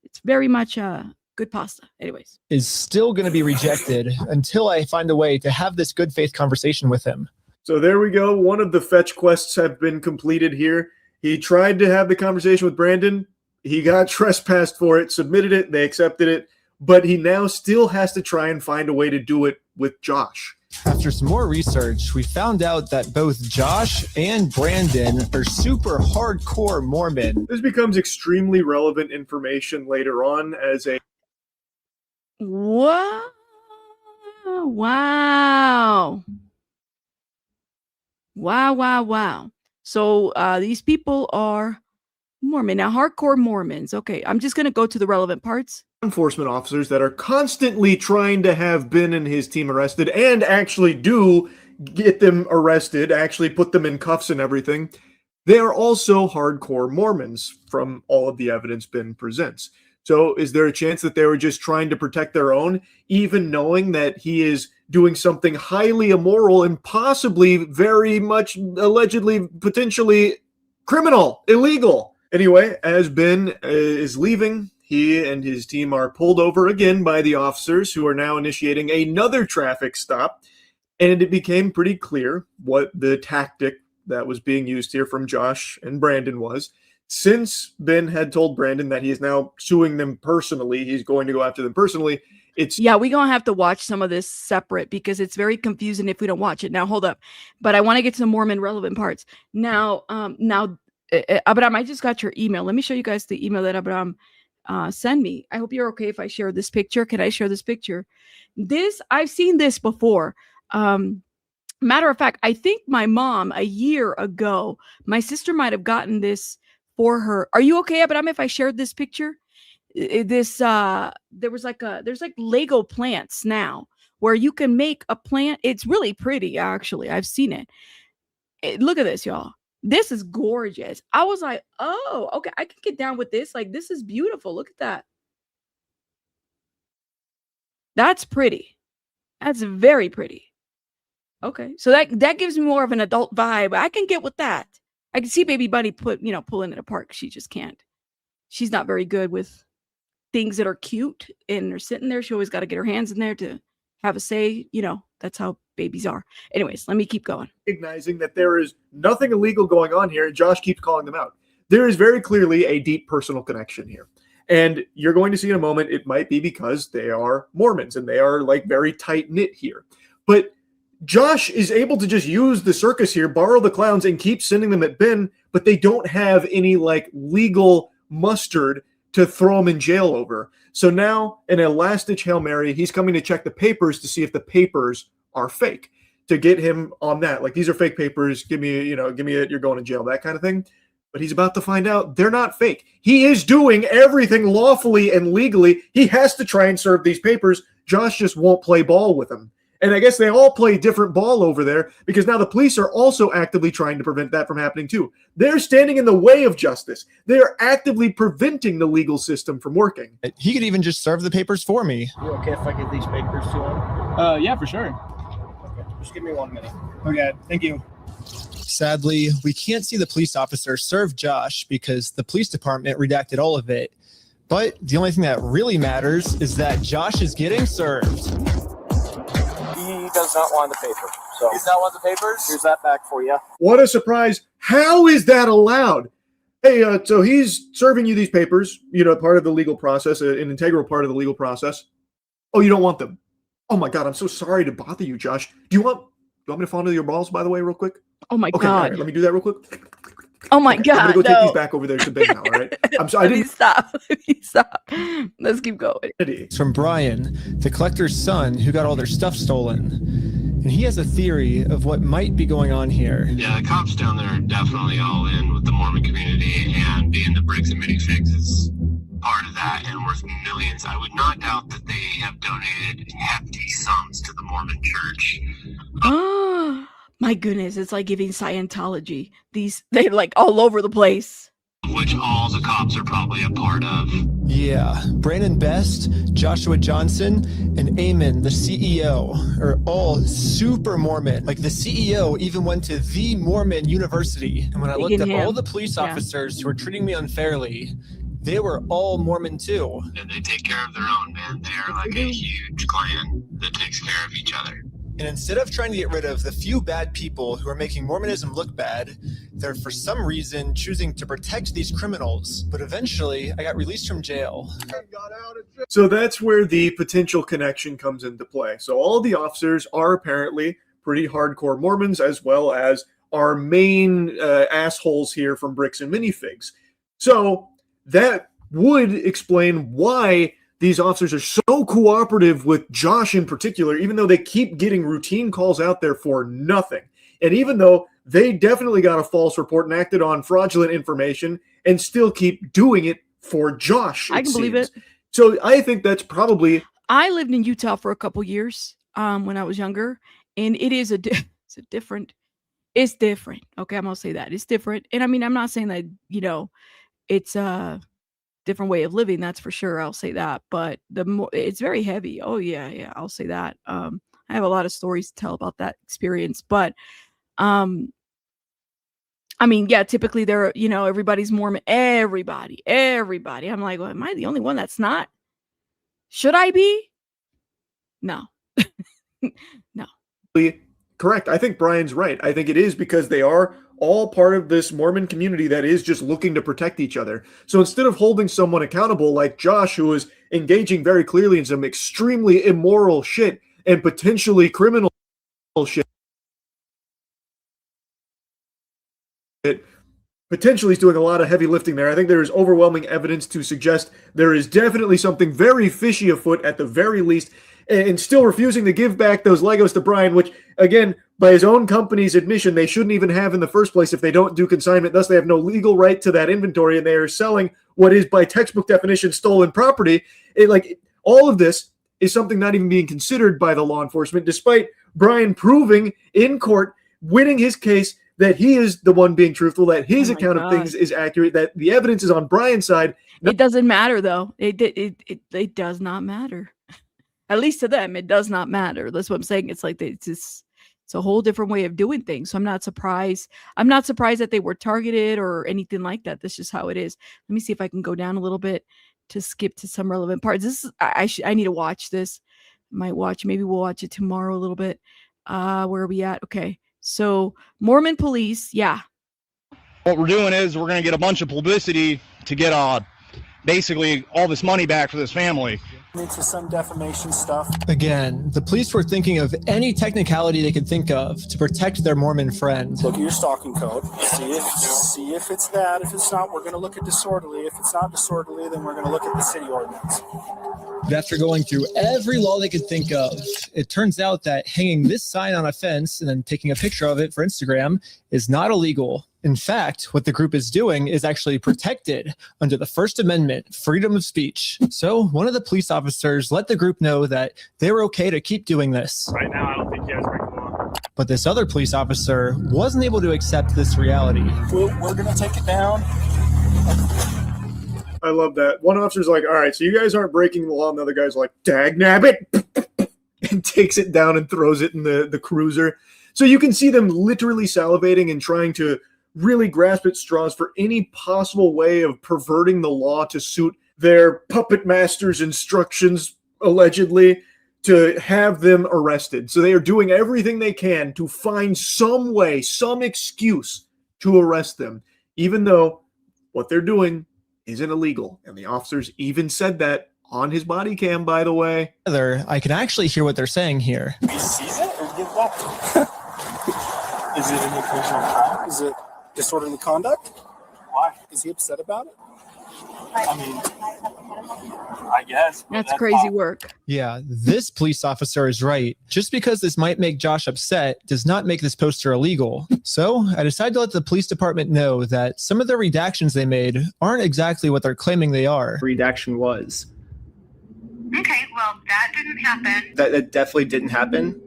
A: It's very much good pasta. Anyways,
B: is still going to be rejected until I find a way to have this good faith conversation with him.
D: So there we go. One of the fetch quests have been completed here. He tried to have the conversation with Brandon. He got trespassed for it, submitted it, they accepted it, but he now still has to try and find a way to do it with Josh.
B: After some more research, we found out that both Josh and Brandon are super hardcore Mormon.
D: This becomes extremely relevant information later on as a...
A: Wow. Wow. So these people are Mormon. Now, hardcore Mormons. Okay, I'm just going to go to the relevant parts.
D: Enforcement officers that are constantly trying to have Ben and his team arrested, and actually do get them arrested, actually put them in cuffs and everything. They are also hardcore Mormons from all of the evidence Ben presents. So is there a chance that they were just trying to protect their own, even knowing that he is doing something highly immoral and possibly very much allegedly, potentially criminal, illegal? Anyway, as Ben is leaving, he and his team are pulled over again by the officers, who are now initiating another traffic stop. And it became pretty clear what the tactic that was being used here from Josh and Brandon was. Since Ben had told Brandon that he is now suing them personally, he's going to go after them personally.
A: Yeah, we're going to have to watch some of this separate, because it's very confusing if we don't watch it. Now, hold up. But I want to get to the Mormon relevant parts. Now, Abraham, I just got your email. Let me show you guys the email that Abraham send me. I hope you're okay if I share this picture. Can I share this picture? I've seen this before. Matter of fact, I think my mom a year ago, my sister might have gotten this for her. Are you okay, Abraham, if I shared this picture? There's like Lego plants now where you can make a plant. It's really pretty, actually. I've seen it. Look at this, y'all. This is gorgeous. I was like, oh, okay, I can get down with this. Like, this is beautiful. Look at that. That's pretty. That's very pretty. Okay. So that gives me more of an adult vibe. I can get with that. I can see baby bunny pulling it apart. She just can't. She's not very good with things that are cute and they're sitting there. She always got to get her hands in there to have a say. That's how babies are. Anyways, let me keep going.
D: Recognizing that there is nothing illegal going on here, and Josh keeps calling them out. There is very clearly a deep personal connection here. And you're going to see in a moment, it might be because they are Mormons and they are like very tight knit here. But Josh is able to just use the circus here, borrow the clowns, and keep sending them at Ben, but they don't have any like legal mustard to throw him in jail over. So now, in a last-ditch Hail Mary, he's coming to check the papers to see if the papers are fake, to get him on that. Like, these are fake papers. Give me it. You're going to jail, that kind of thing. But he's about to find out they're not fake. He is doing everything lawfully and legally. He has to try and serve these papers. Josh just won't play ball with them. And I guess they all play different ball over there because now the police are also actively trying to prevent that from happening too. They're standing in the way of justice. They're actively preventing the legal system from working.
B: He could even just serve the papers for me.
E: You okay if I give these papers to him?
F: Yeah, for sure.
E: Okay, just give me 1 minute.
F: Okay, thank you.
B: Sadly, we can't see the police officer serve Josh because the police department redacted all of it. But the only thing that really matters is that Josh is getting served.
E: He does not want the paper. So
F: He's not one of the papers?
E: here's that back for you.
D: What a surprise. How is that allowed? Hey, so he's serving you these papers, part of the legal process, an integral part of the legal process. Oh, you don't want them? Oh my God, I'm so sorry to bother you, Josh. Do you want me to fondle your balls, by the way, real quick?
A: Oh my
D: Okay, all
A: God.
D: right, let me do that real quick.
A: Oh my God.
D: I'm gonna go take
A: no.
D: these back over there to Ben now, all right? I'm sorry, I
A: Let me
D: didn't.
A: stop. Let me stop. Let's keep going.
B: It's from Brian, the collector's son, who got all their stuff stolen. And he has a theory of what might be going on here.
G: Yeah, the cops down there are definitely all in with the Mormon community, and being the bricks and minifigs is part of that and worth millions. I would not doubt that they have donated hefty sums to the Mormon church.
A: Oh my goodness. It's like giving Scientology. They're like all over the place.
G: Which all the cops are probably a part of.
B: Yeah, Brandon Best, Joshua Johnson, and Eamon, the CEO, are all super Mormon. Like, the CEO even went to the Mormon University. And when I looked up all the police officers who were treating me unfairly, they were all Mormon too.
G: And they take care of their own, man. They are like a huge clan that takes care of each other.
B: And instead of trying to get rid of the few bad people who are making Mormonism look bad, they're for some reason choosing to protect these criminals. But eventually, I got released from jail.
D: So that's where the potential connection comes into play. So all the officers are apparently pretty hardcore Mormons, as well as our main assholes here from Bricks and Minifigs. So that would explain why these officers are so cooperative with Josh in particular, even though they keep getting routine calls out there for nothing. And even though they definitely got a false report and acted on fraudulent information and still keep doing it for Josh.
A: I can believe it.
D: So I think that's probably...
A: I lived in Utah for a couple years when I was younger, and it is it's different. Okay, I'm going to say that. It's different. And I mean, I'm not saying that, it's a different way of living, that's for sure. I'll say that. But it's very heavy. Oh yeah, I'll say that. I have a lot of stories to tell about that experience. But I mean, yeah, typically they're, everybody's Mormon. Everybody. I'm like, well, am I the only one that's not? Should I be? No. No.
D: Correct. I think Brian's right. I think it is because they are all part of this Mormon community that is just looking to protect each other. So instead of holding someone accountable like Josh, who is engaging very clearly in some extremely immoral shit and potentially criminal shit, potentially is doing a lot of heavy lifting there. I think there is overwhelming evidence to suggest there is definitely something very fishy afoot at the very least, and still refusing to give back those Legos to Brian, which, again, by his own company's admission, they shouldn't even have in the first place if they don't do consignment. Thus, they have no legal right to that inventory, and they are selling what is, by textbook definition, stolen property. All of this is something not even being considered by the law enforcement, despite Brian proving in court, winning his case, that he is the one being truthful, that his account of things is accurate, that the evidence is on Brian's side.
A: It doesn't matter, though. It does not matter. At least to them, it does not matter. That's what I'm saying. It's like it's just It's a whole different way of doing things. So I'm not surprised. I'm not surprised that they were targeted or anything like that. That's just how it is. Let me see if I can go down a little bit to skip to some relevant parts. This is I need to watch this. Might watch. Maybe we'll watch it tomorrow a little bit. Where are we at? Okay. So Mormon police. Yeah.
H: What we're doing is we're going to get a bunch of publicity to get basically all this money back for this family.
F: Into some defamation stuff.
B: Again, the police were thinking of any technicality they could think of to protect their Mormon friend.
F: Look at your stalking code. See if it's that. If it's not, we're going to look at disorderly. If it's not disorderly, then we're going to look at the city ordinance.
B: But after going through every law they could think of, it turns out that hanging this sign on a fence and then taking a picture of it for Instagram is not illegal. In fact, what the group is doing is actually protected under the First Amendment, freedom of speech. So one of the police officers let the group know that they were okay to keep doing this.
E: Right now, I don't think you guys break the law.
B: But this other police officer wasn't able to accept this reality.
F: We're going to take it down.
D: I love that. One officer's like, all right, so you guys aren't breaking the law. And the other guy's like, dag nabbit, and takes it down and throws it in the cruiser. So you can see them literally salivating and trying to really grasp at straws for any possible way of perverting the law to suit their puppet master's instructions, allegedly, to have them arrested. So they are doing everything they can to find some way, some excuse to arrest them, even though what they're doing isn't illegal. And the officers even said that on his body cam, by the way.
B: I can actually hear what they're saying here.
F: He sees it or give back to him? Is it an occasional crime? Is it disorderly conduct? Why? Is he upset about it? I mean,
E: I guess.
A: That's crazy work.
B: Yeah, this police officer is right. Just because this might make Josh upset does not make this poster illegal. So I decided to let the police department know that some of the redactions they made aren't exactly what they're claiming they are.
I: Redaction was.
J: Okay, well, that didn't happen.
I: That definitely didn't happen.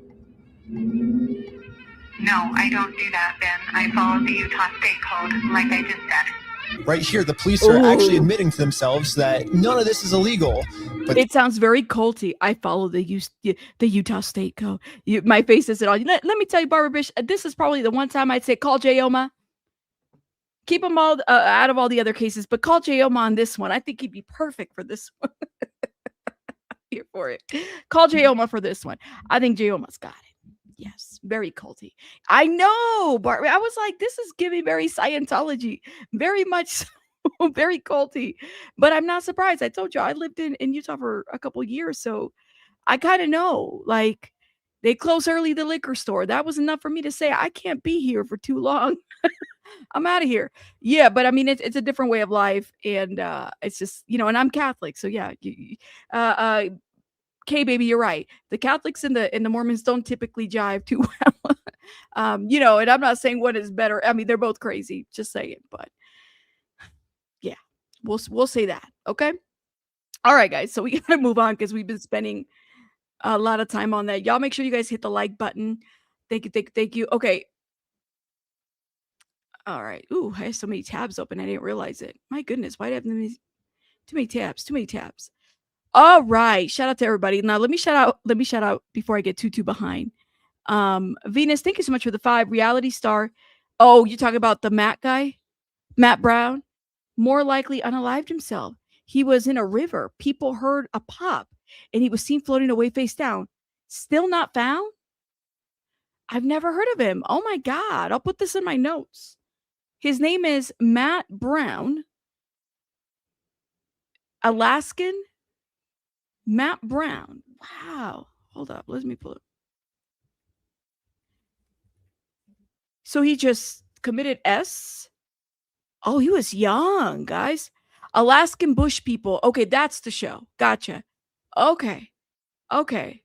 J: No, I don't do that, Ben. I follow the Utah State Code, like I just said.
B: Right here, the police are actually admitting to themselves that none of this is illegal. But
A: It sounds very culty. I follow the Utah State Code. My face says it all. Let me tell you, Barbara Bish, this is probably the one time I'd say call Jayoma. Keep him all out of all the other cases, but call Jayoma on this one. I think he'd be perfect for this one. Here for it. Call Jayoma for this one. I think Jayoma's got it. Yes, very culty. I know, Barbara. I was like, this is giving very Scientology, very much so, very culty. But I'm not surprised. I told you I lived in Utah for a couple years, so I kind of know. Like, they close early the liquor store. That was enough for me to say I can't be here for too long. I'm out of here. Yeah, but I mean, it's a different way of life, and it's just, and I'm Catholic, so yeah. Okay, baby, you're right. The Catholics and the Mormons don't typically jive too well. And I'm not saying one is better. I mean, they're both crazy, just saying. But yeah, we'll say that. Okay. All right, guys. So we gotta move on because we've been spending a lot of time on that. Y'all make sure you guys hit the like button. Thank you. Okay. All right. Ooh, I have so many tabs open. I didn't realize it. My goodness, why do I have too many tabs? Too many tabs. All right. Shout out to everybody. Now let me shout out before I get too behind. Venus, thank you so much for the 5. Reality star. Oh, you're talking about the Matt guy? Matt Brown? More likely unalived himself. He was in a river. People heard a pop and he was seen floating away face down. Still not found? I've never heard of him. Oh my God. I'll put this in my notes. His name is Matt Brown. Alaskan Matt Brown. Wow. Hold up. Let me pull it. So he just committed S. Oh, he was young, guys. Alaskan Bush people. Okay, that's the show. Gotcha. Okay. Okay.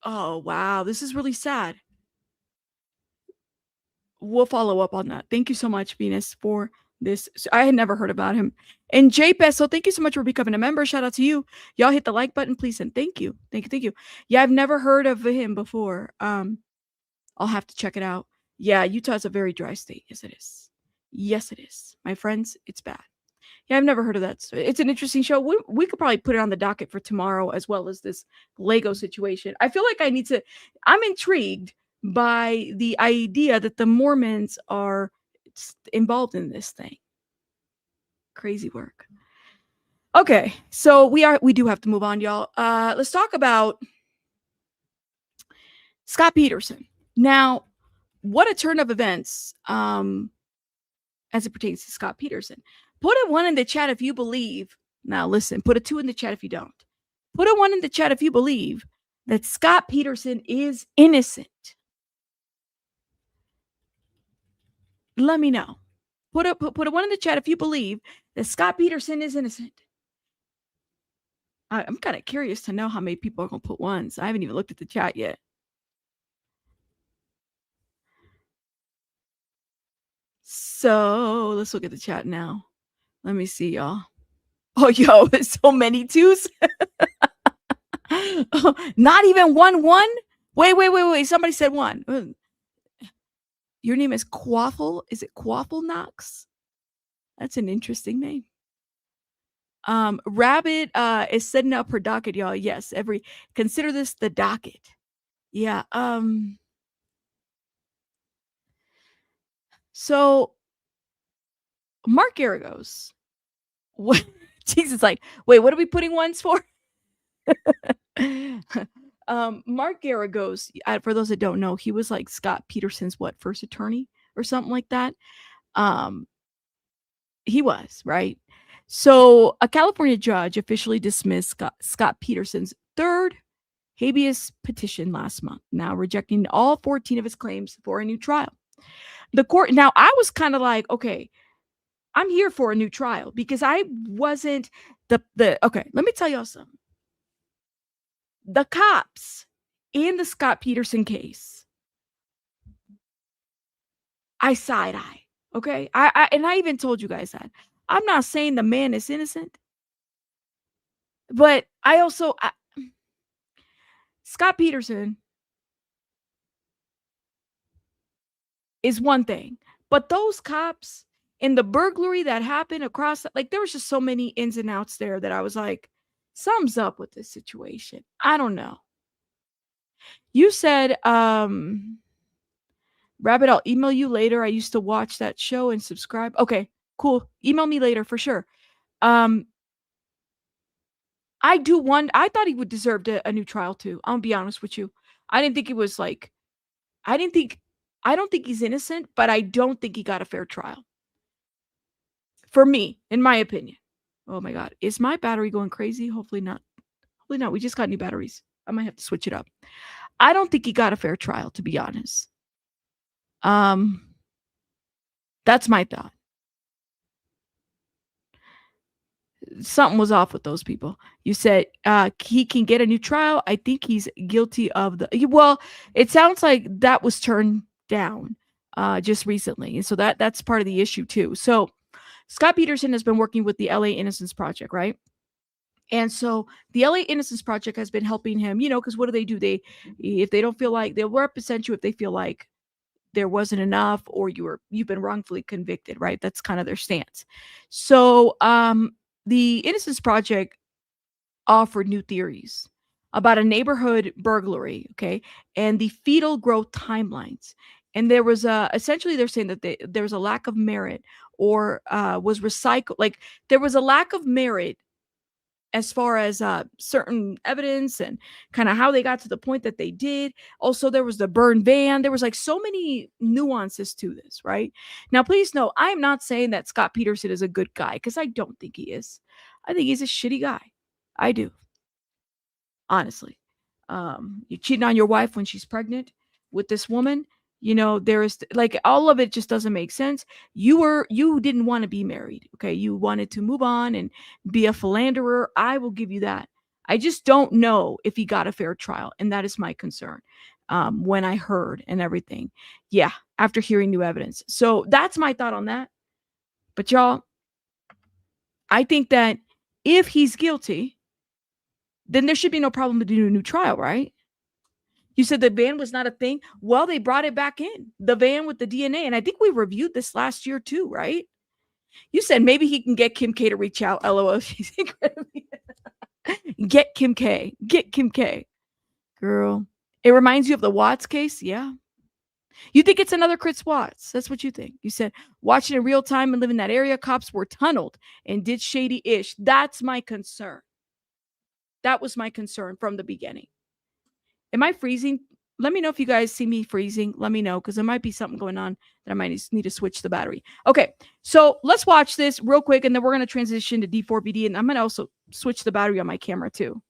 A: Oh, wow. This is really sad. We'll follow up on that. Thank you so much, Venus, for this. I had never heard about him. And JPES, so thank you so much for becoming a member. Shout out to you. Y'all hit the like button, please, and thank you. Thank you. Yeah, I've never heard of him before. I'll have to check it out. Yeah, Utah's a very dry state. Yes, it is. Yes, it is. My friends, it's bad. Yeah, I've never heard of that. It's an interesting show. We could probably put it on the docket for tomorrow, as well as this Lego situation. I feel like I'm intrigued by the idea that the Mormons are involved in this thing. Crazy work. Okay, so we do have to move on, y'all. Let's talk about Scott Peterson. Now, what a turn of events as it pertains to Scott Peterson. Put a 1 in the chat if you believe. Now, listen, put a 2 in the chat if you don't. Put a 1 in the chat if you believe that Scott Peterson is innocent. Let me know. Put a 1 in the chat if you believe that Scott Peterson is innocent. I'm kind of curious to know how many people are going to put 1s. I haven't even looked at the chat yet. So let's look at the chat now. Let me see, y'all. Oh, yo, so many 2s. Not even 1. Wait. Somebody said 1. Your name is Quaffle. Is it Quaffle Knox? That's an interesting name. Rabbit is setting up her docket, y'all. Yes, consider this the docket. Yeah. So Mark Garagos. What? Jesus, like, wait, what are we putting 1s for? Mark Garagos, for those that don't know, he was like Scott Peterson's first attorney or something like that. He was, right? So a California judge officially dismissed Scott Peterson's 3rd habeas petition last month, now rejecting all 14 of his claims for a new trial. The court, now I was kind of like, okay, I'm here for a new trial because I wasn't okay, let me tell y'all something. The cops in the Scott Peterson case, I side-eye, okay? I even told you guys that. I'm not saying the man is innocent, but Scott Peterson is one thing, but those cops in the burglary that happened across, like, there was just so many ins and outs there that I was like, something's up with this situation. I don't know. You said, Rabbit, I'll email you later. I used to watch that show and subscribe. Okay, cool. Email me later for sure. I thought he would deserve a new trial too. I'll be honest with you. I didn't think it was like, I don't think he's innocent, but I don't think he got a fair trial. For me, in my opinion. Oh my God. Is my battery going crazy? Hopefully not. Hopefully not. We just got new batteries. I might have to switch it up. I don't think he got a fair trial, to be honest. That's my thought. Something was off with those people. You said he can get a new trial. I think he's guilty of well, it sounds like that was turned down just recently. And so that's part of the issue too. So Scott Peterson has been working with the LA Innocence Project, right? And so the LA Innocence Project has been helping him, because what do? If they don't feel like, they'll represent you if they feel like there wasn't enough or you've been wrongfully convicted, right? That's kind of their stance. So the Innocence Project offered new theories about a neighborhood burglary, okay, and the fetal growth timelines. And there was essentially they're saying that there was a lack of merit or was recycled. Like there was a lack of merit as far as certain evidence and kind of how they got to the point that they did. Also, there was the burn van. There was like so many nuances to this, right? Now, please know, I am not saying that Scott Peterson is a good guy because I don't think he is. I think he's a shitty guy. I do. Honestly. You cheating on your wife when she's pregnant with this woman. There is like all of it just doesn't make sense. You didn't want to be married. Okay. You wanted to move on and be a philanderer. I will give you that. I just don't know if he got a fair trial. And that is my concern. When I heard and everything. Yeah. After hearing new evidence. So that's my thought on that. But y'all, I think that if he's guilty, then there should be no problem to do a new trial, right? You said the van was not a thing. Well, they brought it back in. The van with the DNA. And I think we reviewed this last year too, right? You said maybe he can get Kim K to reach out. LOL. She's incredibly. Get Kim K. Get Kim K. Girl. It reminds you of the Watts case? Yeah. You think it's another Chris Watts. That's what you think. You said, watching in real time and living in that area, cops were tunneled and did shady-ish. That's my concern. That was my concern from the beginning. Am I freezing? Let me know if you guys see me freezing. Let me know, because there might be something going on that I might need to switch the battery. Okay, so let's watch this real quick, and then we're going to transition to D4VD, and I'm going to also switch the battery on my camera too.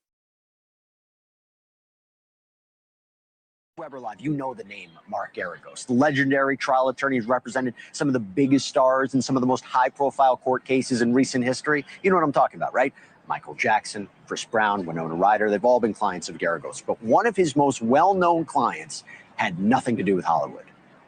K: Weber Live, you know the name Mark Garagos. The legendary trial attorney who's represented some of the biggest stars in some of the most high-profile court cases in recent history. You know what I'm talking about, right? Michael Jackson, Chris Brown, Winona Ryder, they've all been clients of Garagos. But one of his most well-known clients had nothing to do with Hollywood.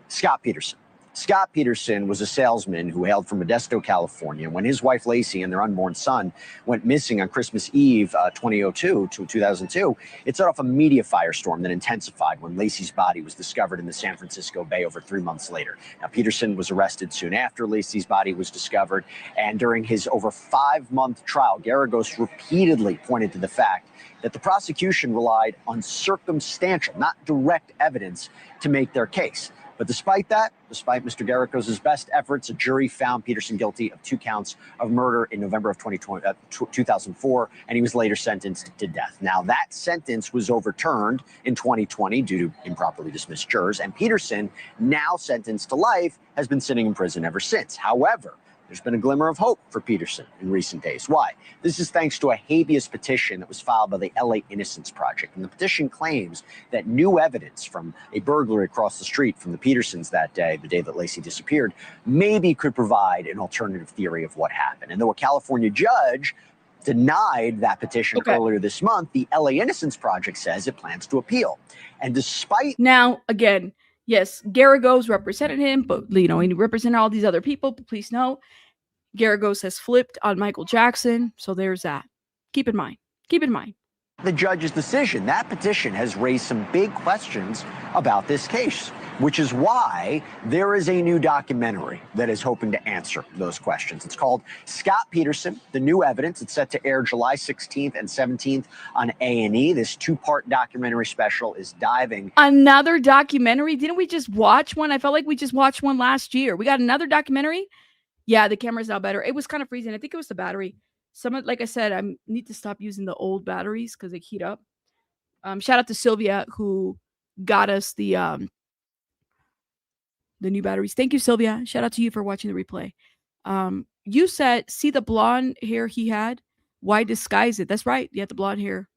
K: Scott Peterson. Scott Peterson was a salesman who hailed from Modesto, California. When his wife Lacey and their unborn son went missing on Christmas Eve 2002, it set off a media firestorm that intensified when Lacey's body was discovered in the San Francisco Bay over 3 months later. Now, Peterson was arrested soon after Lacey's body was discovered, and during his over 5-month trial, Garagos repeatedly pointed to the fact that the prosecution relied on circumstantial, not direct evidence to make their case. But despite that, despite Mr. Garagos' best efforts, a jury found Peterson guilty of 2 counts of murder in November of 2004, and he was later sentenced to death. Now, that sentence was overturned in 2020 due to improperly dismissed jurors, and Peterson, now sentenced to life, has been sitting in prison ever since. However, there's been a glimmer of hope for Peterson in recent days. Why? This is thanks to a habeas petition that was filed by the LA Innocence Project. And the petition claims that new evidence from a burglary across the street from the Petersons that day, the day that Lacey disappeared, maybe could provide an alternative theory of what happened. And though a California judge denied that petition earlier this month, the LA Innocence Project says it plans to appeal. And despite...
A: Now, again, yes, Garagos represented him, but, you know, he represented all these other people. But please know, Garagos has flipped on Michael Jackson. So there's that. Keep in mind. Keep in mind.
K: The judge's decision, that petition has raised some big questions about this case, which is why there is a new documentary that is hoping to answer those questions. It's called Scott Peterson, The New Evidence. It's set to air July 16th and 17th on A&E. This 2-part documentary special is diving.
A: Another documentary? Didn't we just watch one? I felt like we just watched one last year. We got another documentary? Yeah, the camera's now better. It was kind of freezing. I think it was the battery. Like I said, I need to stop using the old batteries because they heat up. Shout out to Sylvia who got us the new batteries. Thank you, Sylvia. Shout out to you for watching the replay. You said, see the blonde hair he had? Why disguise it? That's right. You had the blonde hair.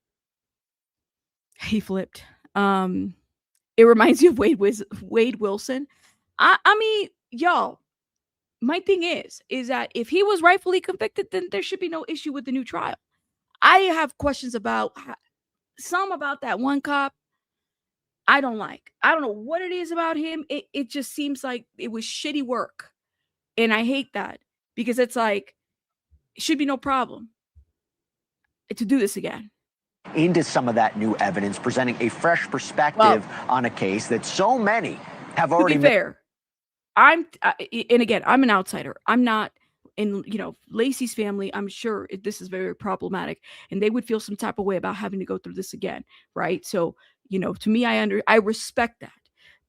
A: He flipped. It reminds you of Wade Wilson. I mean, y'all, my thing is that if he was rightfully convicted, then there should be no issue with the new trial. I have questions about some about that one cop. I don't like. I don't know what it is about him. It just seems like it was shitty work. And I hate that because it's like, it should be no problem to do this again.
K: Into some of that new evidence, presenting a fresh perspective on a case that so many have already...
A: To be fair, and again, I'm an outsider. I'm not in, Lacey's family. I'm sure this is very problematic and they would feel some type of way about having to go through this again. Right. So, to me, I respect that.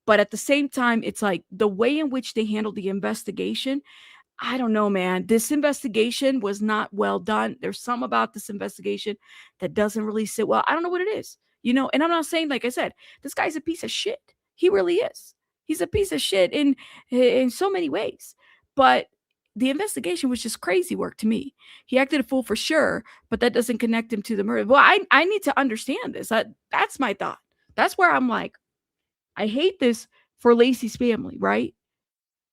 A: But at the same time, it's like the way in which they handled the investigation. I don't know, man. This investigation was not well done. There's some about this investigation that doesn't really sit well. I don't know what it is, and I'm not saying, like I said, this guy's a piece of shit. He really is. He's a piece of shit in so many ways. But the investigation was just crazy work to me. He acted a fool for sure, but that doesn't connect him to the murder. Well, I need to understand this. That's my thought. That's where I'm like, I hate this for Lacey's family, right?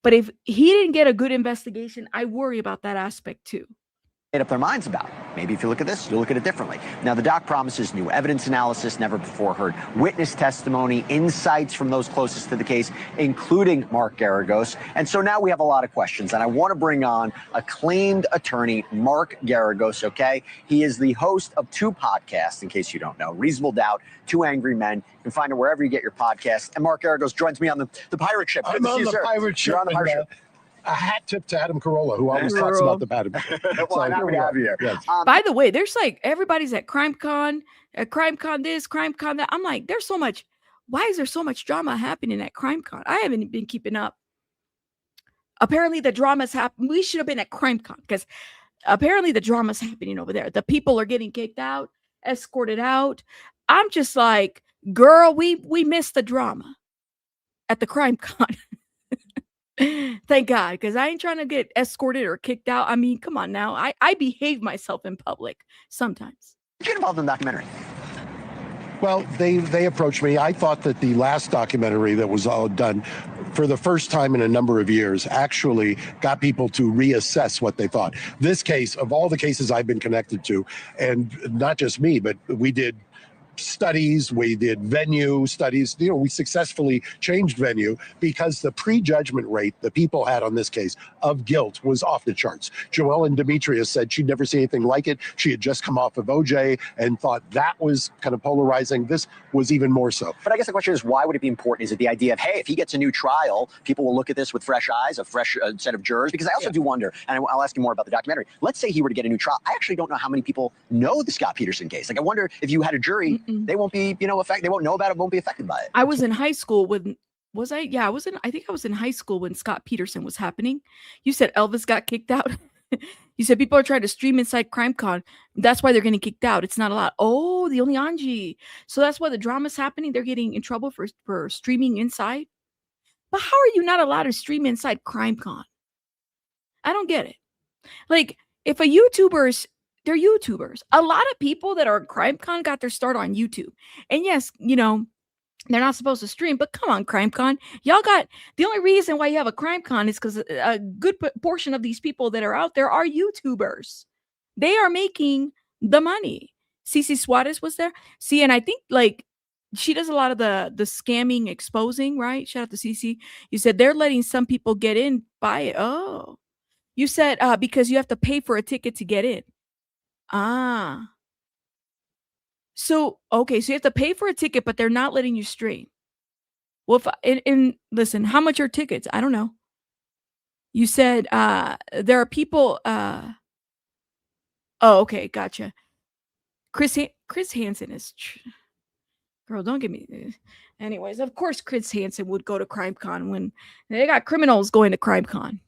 A: But if he didn't get a good investigation, I worry about that aspect too.
K: Made up their minds about. Maybe if you look at this, you'll look at it differently. Now, the doc promises new evidence analysis, never before heard witness testimony, insights from those closest to the case, including Mark Garagos. And so now we have a lot of questions, and I want to bring on acclaimed attorney Mark Garagos, okay? He is the host of 2 podcasts, in case you don't know, Reasonable Doubt, 2 Angry Men. You can find it wherever you get your podcasts. And Mark Garagos joins me on the pirate ship.
L: I'm on the pirate ship.
K: You're on the pirate ship.
L: A hat tip to Adam Carolla, who always talks about the bad.
K: Well, I'm happy to have you here.
L: Yes.
A: By the way, there's like everybody's at CrimeCon this, CrimeCon that. I'm like, there's so much. Why is there so much drama happening at CrimeCon? I haven't been keeping up. Apparently, the drama's happening. We should have been at CrimeCon because apparently the drama's happening over there. The people are getting kicked out, escorted out. I'm just like, girl, we missed the drama at the CrimeCon. Thank God, because I ain't trying to get escorted or kicked out. I mean, come on now. I behave myself in public sometimes.
K: Did you get involved in the documentary?
L: Well, they approached me. I thought that the last documentary that was all done for the first time in a number of years actually got people to reassess what they thought. This case, of all the cases I've been connected to, and not just me, but we did studies, we did venue studies, we successfully changed venue because the prejudgment rate that people had on this case of guilt was off the charts. Joelle and Demetrius said she'd never seen anything like it. She had just come off of OJ and thought that was kind of polarizing. This was even more so.
K: But I guess the question is, why would it be important? Is it the idea of, hey, if he gets a new trial, people will look at this with fresh eyes, a fresh set of jurors? Because I also do wonder, and I'll ask you more about the documentary. Let's say he were to get a new trial. I actually don't know how many people know the Scott Peterson case. Like, I wonder if you had a jury, they won't be, they won't know about it, won't be affected by it.
A: I was in high school when, was I? Yeah, I think I was in high school when Scott Peterson was happening. You said Elvis got kicked out. You said people are trying to stream inside CrimeCon. That's why they're getting kicked out. It's not allowed. Oh, the only Angie. So that's why the drama's happening. They're getting in trouble for streaming inside. But how are you not allowed to stream inside CrimeCon? I don't get it. Like, if a YouTuber's, they're YouTubers. A lot of people that are at CrimeCon got their start on YouTube. And yes, they're not supposed to stream, but come on, CrimeCon. Y'all got, the only reason why you have a CrimeCon is because a good portion of these people that are out there are YouTubers. They are making the money. Cece Suarez was there. See, and I think like she does a lot of the scamming exposing, right? Shout out to Cece. You said they're letting some people get in by it. Oh, you said because you have to pay for a ticket to get in. So, okay, so you have to pay for a ticket, but they're not letting you stream. Well, if listen, how much are tickets? I don't know. You said there are people. Oh, okay, gotcha. Chris Hansen is. Girl, don't give me. Anyways, of course, Chris Hansen would go to CrimeCon when they got criminals going to CrimeCon.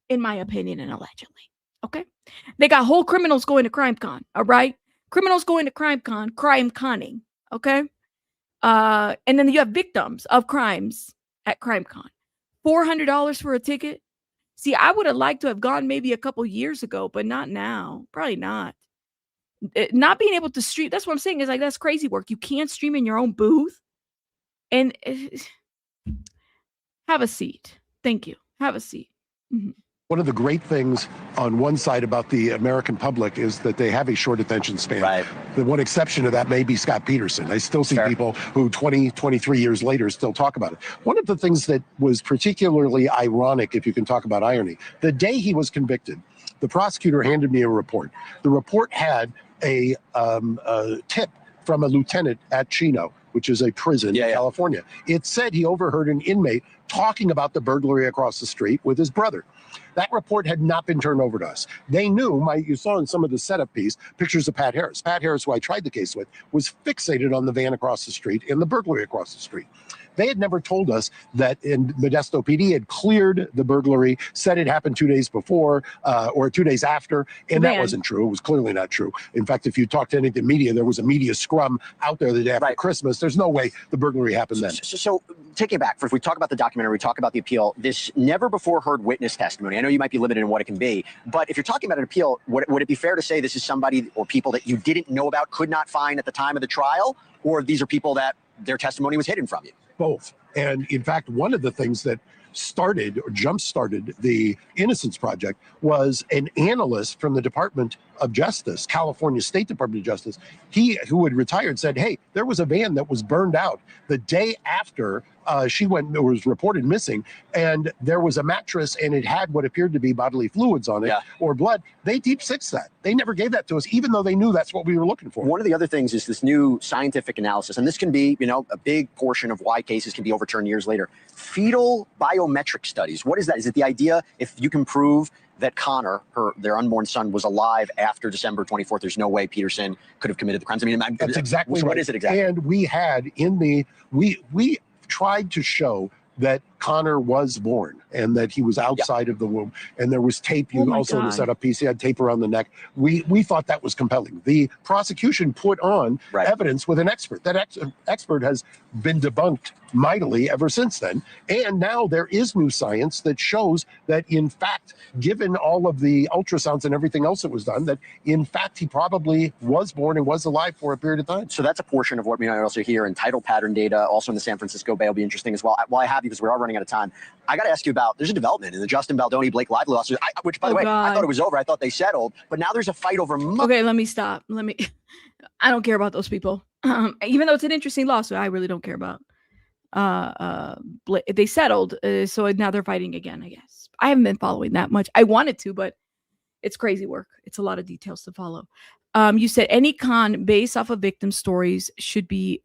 A: In my opinion, and allegedly. Okay, they got whole criminals going to CrimeCon. All right. Criminals going to CrimeCon, crime-conning, okay? And then you have victims of crimes at CrimeCon. $400 for a ticket? See, I would have liked to have gone maybe a couple years ago, but not now. Probably not. Not being able to stream, that's what I'm saying, is like, that's crazy work. You can't stream in your own booth. And have a seat. Thank you. Have a seat. Mm-hmm.
L: One of the great things on one side about the American public is that they have a short attention span. Right. The one exception to that may be Scott Peterson. I still see people who 20, 23 years later still talk about it. One of the things that was particularly ironic, if you can talk about irony, the day he was convicted, the prosecutor handed me a report. The report had a tip from a lieutenant at Chino, which is a prison in California. It said he overheard an inmate talking about the burglary across the street with his brother. That report had not been turned over to us. They knew, you saw in some of the setup piece, pictures of Pat Harris. Pat Harris, who I tried the case with, was fixated on the van across the street and the burglary across the street. They had never told us that in Modesto PD had cleared the burglary, said it happened 2 days before or 2 days after, and that wasn't true. It was clearly not true. In fact, if you talk to any of the media, there was a media scrum out there the day after Christmas. There's no way the burglary happened then.
K: So taking it back, if we talk about the documentary, we talk about the appeal, this never before heard witness testimony. I know you might be limited in what it can be, but if you're talking about an appeal, would it be fair to say this is somebody or people that you didn't know about, could not find at the time of the trial, or these are people that their testimony was hidden from you?
L: Both. And in fact, one of the things that started or jump-started the Innocence Project was an analyst from the Department of Justice, California State Department of Justice. He, who had retired, said, hey, there was a van that was burned out the day after she was reported missing, and there was a mattress and it had what appeared to be bodily fluids on it or blood. They deep sixed that. They never gave that to us, even though they knew that's what we were looking for.
K: One of the other things is this new scientific analysis, and this can be, a big portion of why cases can be overturned years later. Fetal biometric studies. What is that? Is it the idea if you can prove that Connor, their unborn son, was alive after December 24th, there's no way Peterson could have committed the crimes? I mean,
L: that's exactly
K: what
L: right.
K: is it exactly?
L: And we had we tried to show that Connor was born and that he was outside of the womb, and there was tape. You also in the setup piece, he had tape around the neck. We thought that was compelling. The prosecution put on evidence with an expert. That expert has been debunked mightily ever since then, and now there is new science that shows that, in fact, given all of the ultrasounds and everything else that was done, that in fact he probably was born and was alive for a period of time.
K: So that's a portion of what we also hear in tidal pattern data, also in the San Francisco Bay will be interesting as well. While I have you, because we are running out of time, I got to ask you about, there's a development in the Justin Baldoni Blake Lively lawsuit, which, by the way, I thought it was over. I thought they settled, but now there's a fight over money.
A: Okay, let me stop. I don't care about those people. Even though it's an interesting lawsuit, I really don't care about. They settled, so now they're fighting again, I guess. I haven't been following that much. I wanted to, but it's crazy work. It's a lot of details to follow. You said any con based off of victim stories should be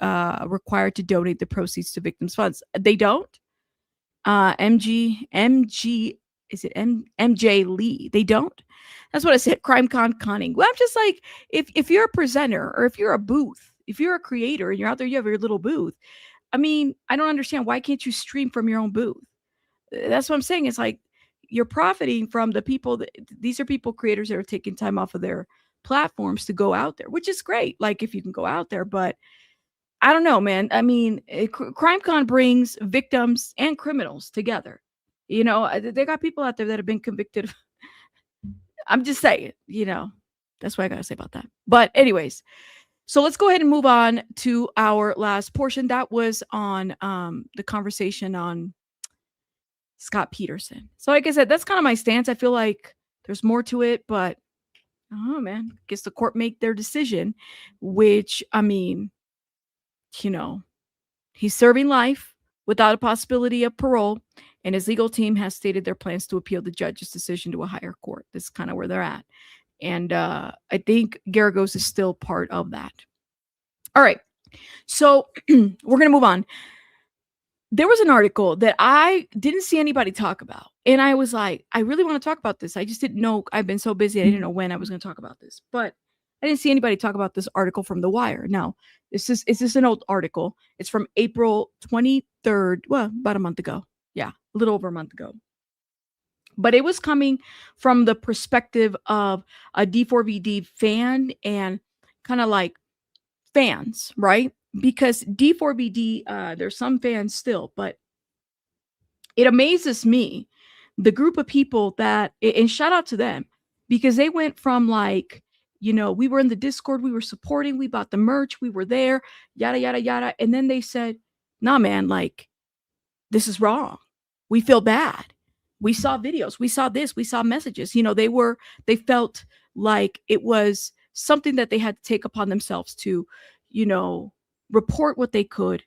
A: required to donate the proceeds to victims' funds. They don't. MJ Lee. They don't. That's what I said. Crime conning. Well, I'm just like, if you're a presenter or if you're a booth, if you're a creator and you're out there, you have your little booth. I mean, I don't understand. Why can't you stream from your own booth? That's what I'm saying. It's like you're profiting from the people. These are people, creators that are taking time off of their platforms to go out there, which is great. Like if you can go out there, but I don't know, man. I mean, CrimeCon brings victims and criminals together. They got people out there that have been convicted. I'm just saying, that's what I got to say about that. But anyways, so let's go ahead and move on to our last portion. That was on the conversation on Scott Peterson. So like I said, that's kind of my stance. I feel like there's more to it, but oh man, guess the court make their decision, which, I mean, he's serving life without a possibility of parole, and his legal team has stated their plans to appeal the judge's decision to a higher court. This is kind of where they're at. And I think Garagos is still part of that. All right. So we're going to move on. There was an article that I didn't see anybody talk about. And I was like, I really want to talk about this. I just didn't know. I've been so busy. I didn't know when I was going to talk about this. But I didn't see anybody talk about this article from The Wire. Now, is this an old article? It's from April 23rd. Well, about a month ago. Yeah, a little over a month ago. But it was coming from the perspective of a D4VD fan and kind of like fans, right? Because D4VD, there's some fans still, but it amazes me, the group of people that, and shout out to them, because they went from like, we were in the Discord, we were supporting, we bought the merch, we were there, yada, yada, yada. And then they said, nah, man, like, this is wrong. We feel bad. We saw videos, we saw this, we saw messages. They felt like it was something that they had to take upon themselves to, report what they could,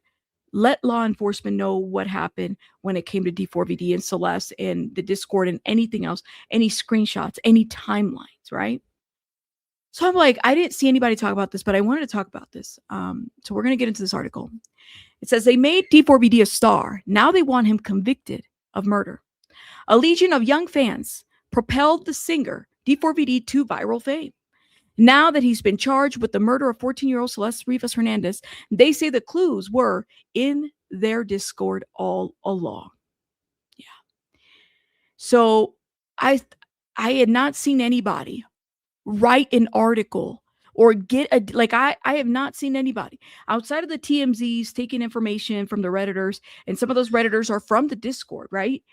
A: let law enforcement know what happened when it came to D4VD and Celeste and the Discord and anything else, any screenshots, any timelines, right? So I'm like, I didn't see anybody talk about this, but I wanted to talk about this. So we're going to get into this article. It says they made D4VD a star. Now they want him convicted of murder. A legion of young fans propelled the singer D4VD to viral fame. Now that he's been charged with the murder of 14-year-old Celeste Rivas Hernandez, they say the clues were in their Discord all along. Yeah. So I had not seen anybody write an article or get I have not seen anybody outside of the TMZs taking information from the Redditors, and some of those Redditors are from the Discord, right?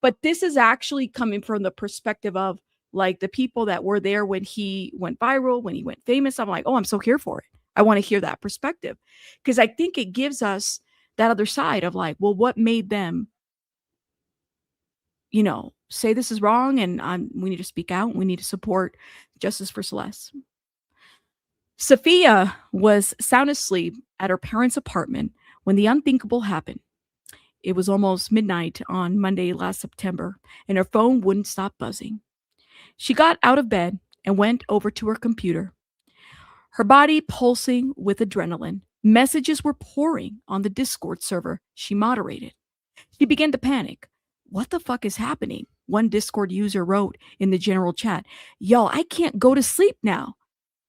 A: But this is actually coming from the perspective of like the people that were there when he went viral, when he went famous. I'm like, oh, I'm so here for it. I want to hear that perspective, because I think it gives us that other side of like, well, what made them, say this is wrong, and we need to speak out. We need to support justice for Celeste. Sophia was sound asleep at her parents' apartment when the unthinkable happened. It was almost midnight on Monday last September, and her phone wouldn't stop buzzing. She got out of bed and went over to her computer. Her body pulsing with adrenaline, messages were pouring on the Discord server she moderated. She began to panic. What the fuck is happening? One Discord user wrote in the general chat. Yo, I can't go to sleep now,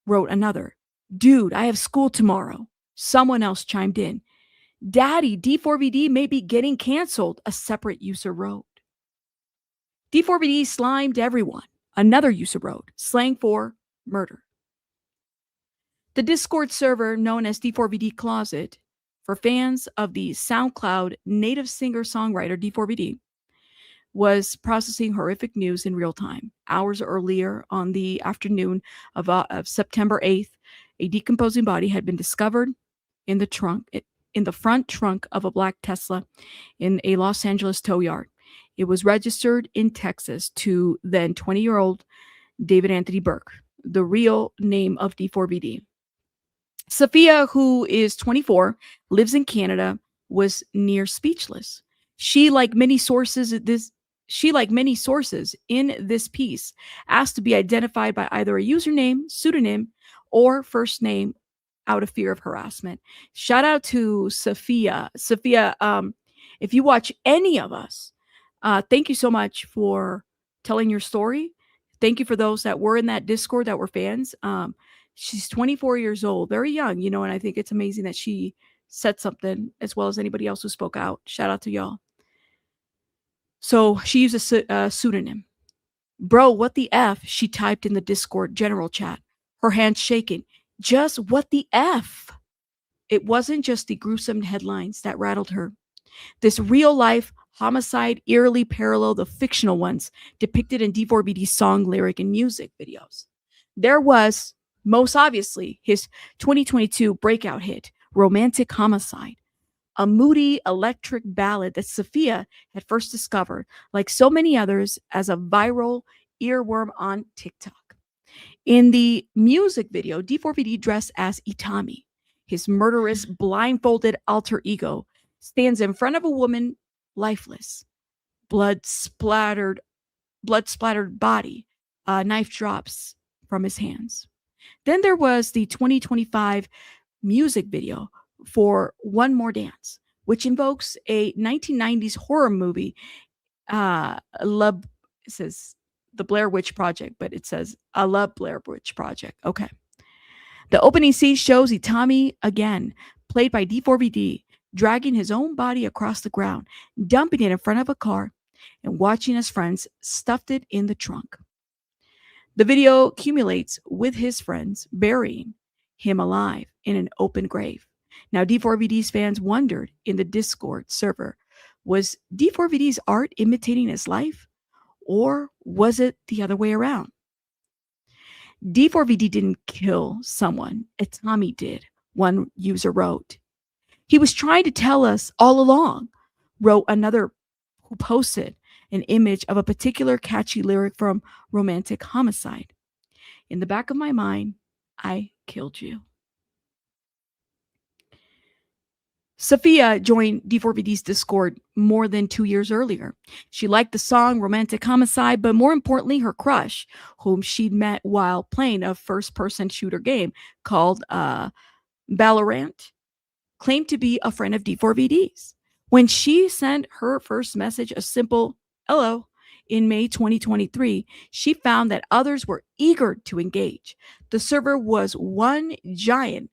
A: wrote another. Dude, I have school tomorrow. Someone else chimed in. Daddy, D4VD may be getting canceled, a separate user wrote. D4VD slimed everyone, another user wrote, slang for murder. The Discord server known as D4VD Closet, for fans of the SoundCloud native singer-songwriter D4VD, was processing horrific news in real time. Hours earlier, on the afternoon of September 8th, a decomposing body had been discovered in the front trunk of a black Tesla in a Los Angeles tow yard. It was registered in Texas to then 20-year-old David Anthony Burke, the real name of D4VD. Sophia, who is 24, lives in Canada, was near speechless. She, like many sources in this piece, asked to be identified by either a username, pseudonym, or first name out of fear of harassment. Shout out to Sophia. Sophia, if you watch any of us, thank you so much for telling your story. Thank you for those that were in that Discord that were fans. She's 24 years old, very young, and I think it's amazing that she said something as well as anybody else who spoke out. Shout out to y'all. So she used a pseudonym. Bro, what the F? She typed in the Discord general chat, her hands shaking. Just what the F? It wasn't just the gruesome headlines that rattled her. This real-life homicide eerily paralleled the fictional ones depicted in D4VD's song, lyric, and music videos. There was, most obviously, his 2022 breakout hit, Romantic Homicide, a moody electric ballad that Sophia had first discovered, like so many others, as a viral earworm on TikTok. In the music video, D4VD dressed as Itami, his murderous, blindfolded alter ego, stands in front of a woman, lifeless, blood-splattered body. Knife drops from his hands. Then there was the 2025 music video for One More Dance, which invokes a 1990s horror movie. It says the Blair Witch Project, but it says I love Blair Witch Project. Okay. The opening scene shows Itami again, played by D4VD, dragging his own body across the ground, dumping it in front of a car, and watching his friends stuffed it in the trunk. The video accumulates with his friends burying him alive in an open grave. Now, D4VD's fans wondered in the Discord server, was D4VD's art imitating his life, or was it the other way around? D4VD didn't kill someone. Itami did, one user wrote. He was trying to tell us all along, wrote another who posted an image of a particular catchy lyric from Romantic Homicide. In the back of my mind, I killed you. Sophia joined D4VD's Discord more than 2 years earlier. She liked the song Romantic Homicide, but more importantly, her crush, whom she'd met while playing a first-person shooter game called Valorant, claimed to be a friend of D4VD's. When she sent her first message, a simple hello, in May 2023, she found that others were eager to engage. The server was one giant,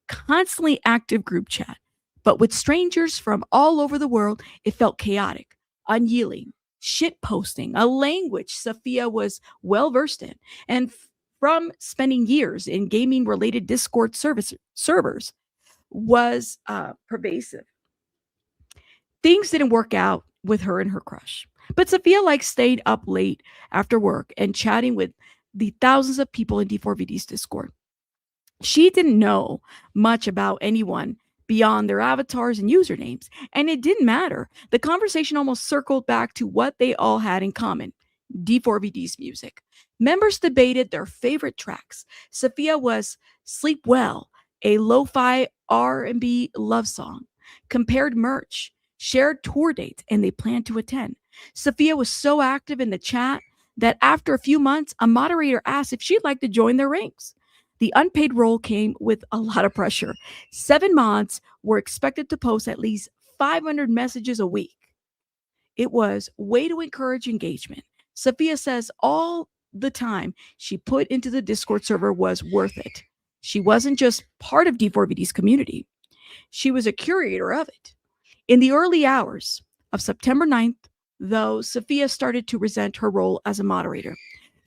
A: constantly active group chat, but with strangers from all over the world, it felt chaotic, unyielding, shitposting, a language Sophia was well versed in, and from spending years in gaming-related Discord servers, was pervasive. Things didn't work out with her and her crush, but Sophia stayed up late after work and chatting with the thousands of people in D4VD's Discord. She didn't know much about anyone beyond their avatars and usernames, and it didn't matter. The conversation almost circled back to what they all had in common: D4VD's music. Members debated their favorite tracks. Sophia was Sleep Well, a lo-fi R&B love song, compared merch shared tour dates, and they planned to attend. Sophia was so active in the chat that after a few months, a moderator asked if she'd like to join their ranks. The unpaid role came with a lot of pressure. 7 mods were expected to post at least 500 messages a week. It was way to encourage engagement. Sophia says all the time she put into the Discord server was worth it. She wasn't just part of D4VD's community. She was a curator of it. In the early hours of September 9th, though, Sophia started to resent her role as a moderator.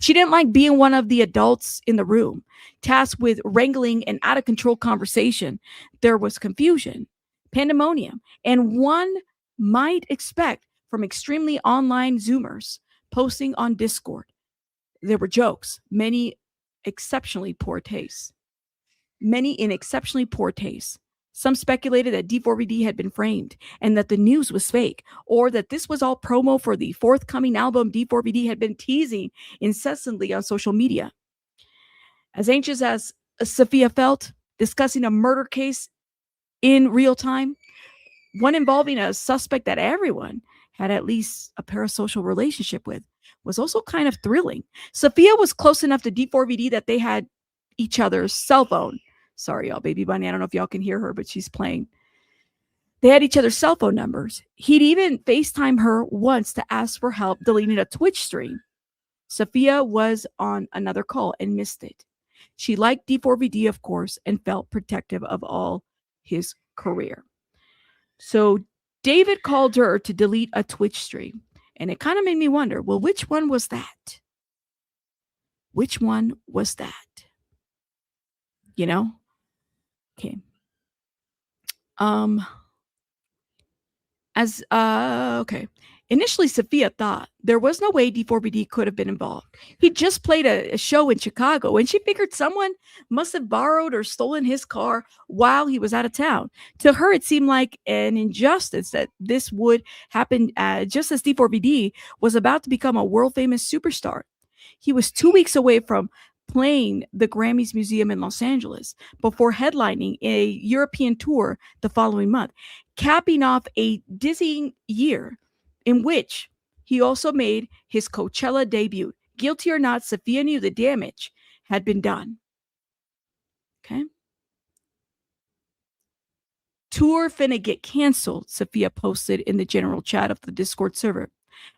A: She didn't like being one of the adults in the room, tasked with wrangling an out-of-control conversation. There was confusion, pandemonium, and one might expect from extremely online Zoomers posting on Discord. There were jokes, many in exceptionally poor taste. Some speculated that D4VD had been framed and that the news was fake, or that this was all promo for the forthcoming album D4VD had been teasing incessantly on social media. As anxious as Sophia felt discussing a murder case in real time, one involving a suspect that everyone had at least a parasocial relationship with, was also kind of thrilling. Sophia was close enough to D4VD that they had each other's cell phone. Sorry, y'all, baby bunny. I don't know if y'all can hear her, but she's playing. They had each other's cell phone numbers. He'd even FaceTime her once to ask for help deleting a Twitch stream. Sophia was on another call and missed it. She liked D4VD, of course, and felt protective of all his career. So David called her to delete a Twitch stream. And it kind of made me wonder, well, which one was that? Which one was that? You know? Okay. Okay. Initially, Sophia thought there was no way D4VD could have been involved. He just played a show in Chicago, and she figured someone must have borrowed or stolen his car while he was out of town. To her, it seemed like an injustice that this would happen just as D4VD was about to become a world-famous superstar. He was 2 weeks away from playing the Grammys Museum in Los Angeles before headlining a European tour the following month, capping off a dizzying year in which he also made his Coachella debut. Guilty or not, Sophia knew the damage had been done. Okay. Tour finna get canceled, Sophia posted in the general chat of the Discord server.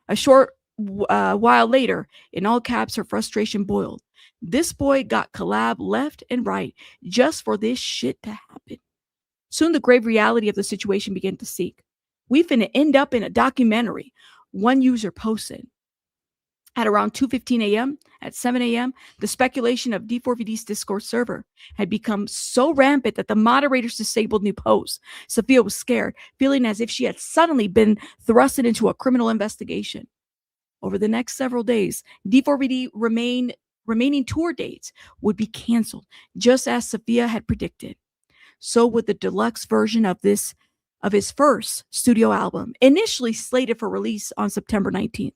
A: A short while later, in all caps, her frustration boiled. This boy got collab left and right just for this shit to happen. Soon the grave reality of the situation began to sink. We finna end up in a documentary, one user posted. At around 2:15 a.m., at 7 a.m., the speculation of D4VD's Discord server had become so rampant that the moderators disabled new posts. Sophia was scared, feeling as if she had suddenly been thrusted into a criminal investigation. Over the next several days, D4VD remaining tour dates would be canceled, just as Sophia had predicted. So would the deluxe version of his first studio album, initially slated for release on September 19th.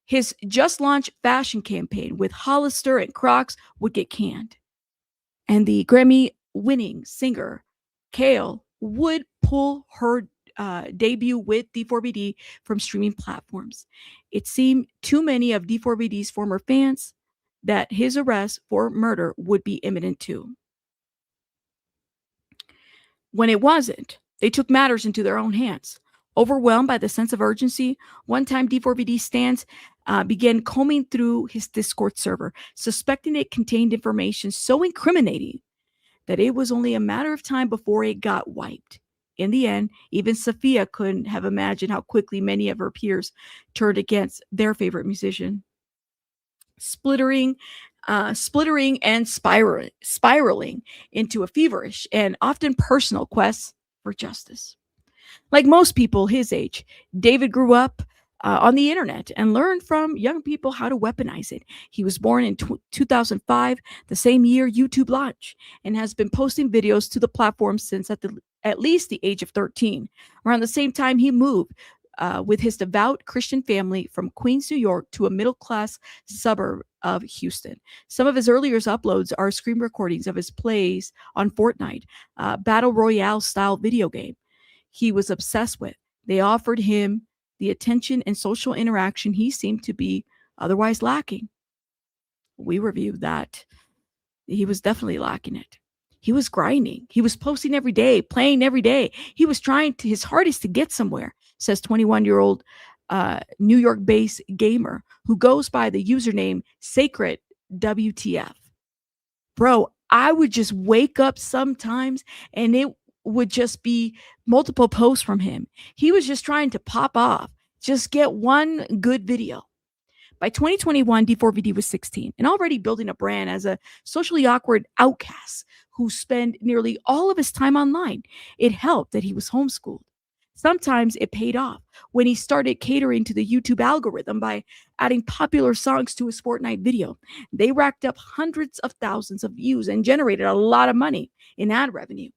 A: His just-launched fashion campaign with Hollister and Crocs would get canned. And the Grammy-winning singer, Kale, would pull her debut with D4VD from streaming platforms. It seemed too many of D4VD's former fans that his arrest for murder would be imminent too. When it wasn't, they took matters into their own hands. Overwhelmed by the sense of urgency, one-time D4VD stans began combing through his Discord server, suspecting it contained information so incriminating that it was only a matter of time before it got wiped. In the end, even Sophia couldn't have imagined how quickly many of her peers turned against their favorite musician. Splittering and spiraling into a feverish and often personal quest for justice. Like most people his age, David grew up on the internet and learned from young people how to weaponize it. He was born in 2005, the same year YouTube launched, and has been posting videos to the platform since at least the age of 13. Around the same time, he moved with his devout Christian family from Queens, New York to a middle-class suburb of Houston. Some of his earlier uploads are screen recordings of his plays on Fortnite, battle royale style video game. he was obsessed with. They offered him the attention and social interaction he seemed to be otherwise lacking. We reviewed that. He was definitely lacking it. He was grinding. He was posting every day, playing every day. He was trying his hardest to get somewhere, says 21-year-old New York-based gamer who goes by the username Sacred WTF. Bro, I would just wake up sometimes and it would just be multiple posts from him. He was just trying to pop off, just get one good video. By 2021, D4VD was 16 and already building a brand as a socially awkward outcast who spent nearly all of his time online. It helped that he was homeschooled. Sometimes it paid off when he started catering to the YouTube algorithm by adding popular songs to his Fortnite video. They racked up hundreds of thousands of views and generated a lot of money in ad revenue.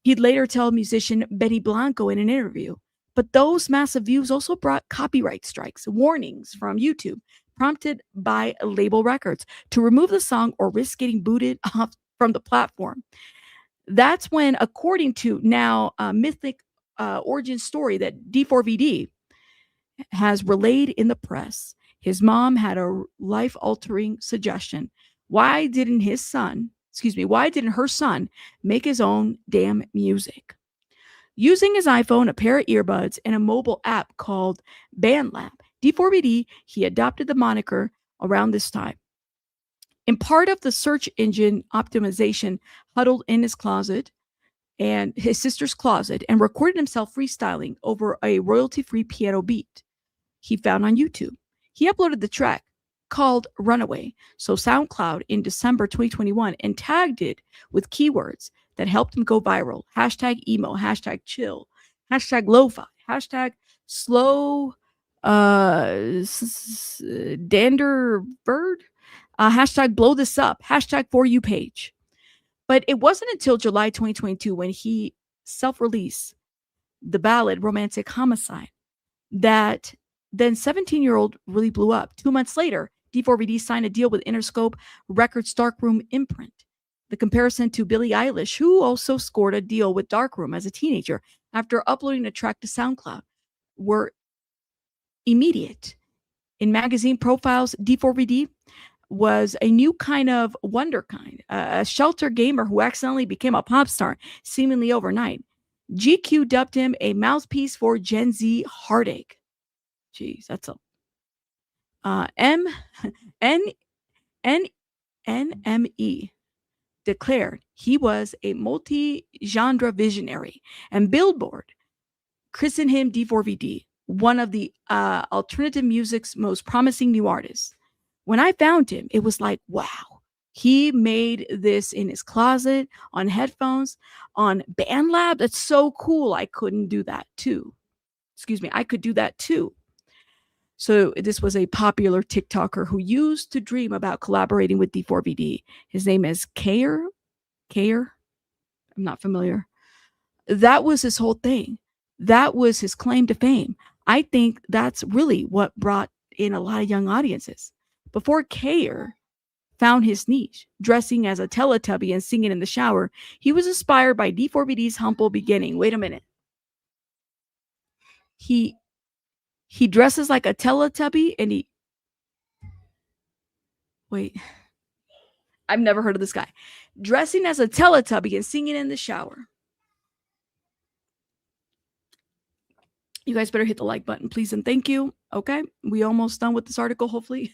A: He'd later tell musician Benny Blanco in an interview, but those massive views also brought copyright strikes, warnings from YouTube, prompted by label records to remove the song or risk getting booted off from the platform. That's when, according to now mythic origin story that D4VD has relayed in the press, his mom had a life-altering suggestion. Why didn't her son make his own damn music? Using his iPhone, a pair of earbuds, and a mobile app called BandLab, D4VD, he adopted the moniker around this time. In part of the search engine optimization, huddled in his closet and his sister's closet and recorded himself freestyling over a royalty-free piano beat he found on YouTube. He uploaded the track called Runaway, so SoundCloud in December 2021 and tagged it with keywords that helped him go viral. Hashtag emo, hashtag chill, hashtag lo-fi, hashtag slow dander bird, hashtag blow this up, hashtag for you page. But it wasn't until July 2022 when he self-released the ballad Romantic Homicide that then 17-year-old really blew up. 2 months later, D4VD signed a deal with Interscope Records Darkroom imprint. The comparison to Billie Eilish, who also scored a deal with Darkroom as a teenager after uploading a track to SoundCloud, were immediate. In magazine profiles, D4VD was a new kind of wonderkind, a shelter gamer who accidentally became a pop star seemingly overnight. GQ dubbed him a mouthpiece for Gen Z heartache. Jeez, that's a NME declared he was a multi-genre visionary, and Billboard christened him D4VD, one of the alternative music's most promising new artists. When I found him, it was like, wow, he made this in his closet, on headphones, on BandLab. That's so cool. I couldn't do that too. I could do that too. So this was a popular TikToker who used to dream about collaborating with D4VD. His name is Kayer. I'm not familiar. That was his whole thing. That was his claim to fame. I think that's really what brought in a lot of young audiences. Before Kayer found his niche, dressing as a Teletubby and singing in the shower, he was inspired by D4VD's humble beginning. Wait a minute. He dresses like a Teletubby and I've never heard of this guy. Dressing as a Teletubby and singing in the shower. You guys better hit the like button, please, and thank you. Okay, we almost done with this article, hopefully.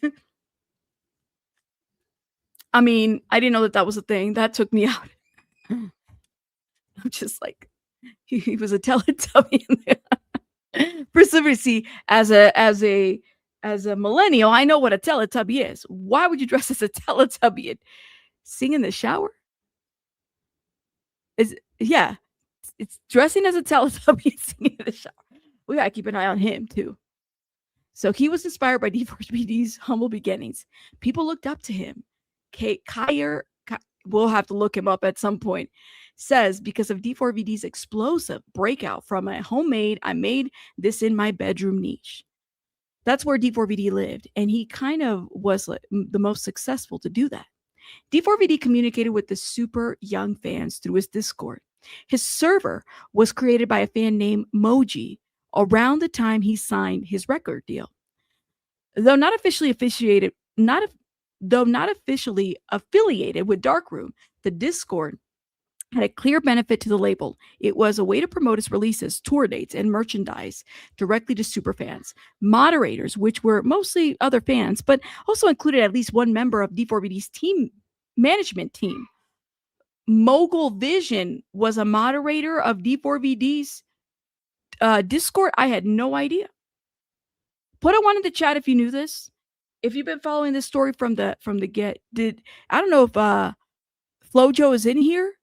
A: I mean, I didn't know that was a thing. That took me out. I'm just like, he was a Teletubby in there. Precipitancy as a millennial, I know what a Teletubby is. Why would you dress as a Teletubby and sing in the shower? It's dressing as a Teletubby and singing in the shower. We gotta keep an eye on him too. So he was inspired by D4VD's humble beginnings. People looked up to him. Kayer, we'll have to look him up at some point, says because of D4VD's explosive breakout from a homemade, I made this in my bedroom niche. That's where D4VD lived, and he kind of was the most successful to do that. D4VD communicated with the super young fans through his Discord. His server was created by a fan named Moji around the time he signed his record deal. Though not officially affiliated with Darkroom, the Discord had a clear benefit to the label. It was a way to promote its releases, tour dates, and merchandise directly to superfans. Moderators, which were mostly other fans, but also included at least one member of D4VD's management team. Mogul Vision was a moderator of D4VD's Discord. I had no idea. Put a one in the chat if you knew this. If you've been following this story from the get, I don't know if Flojo is in here.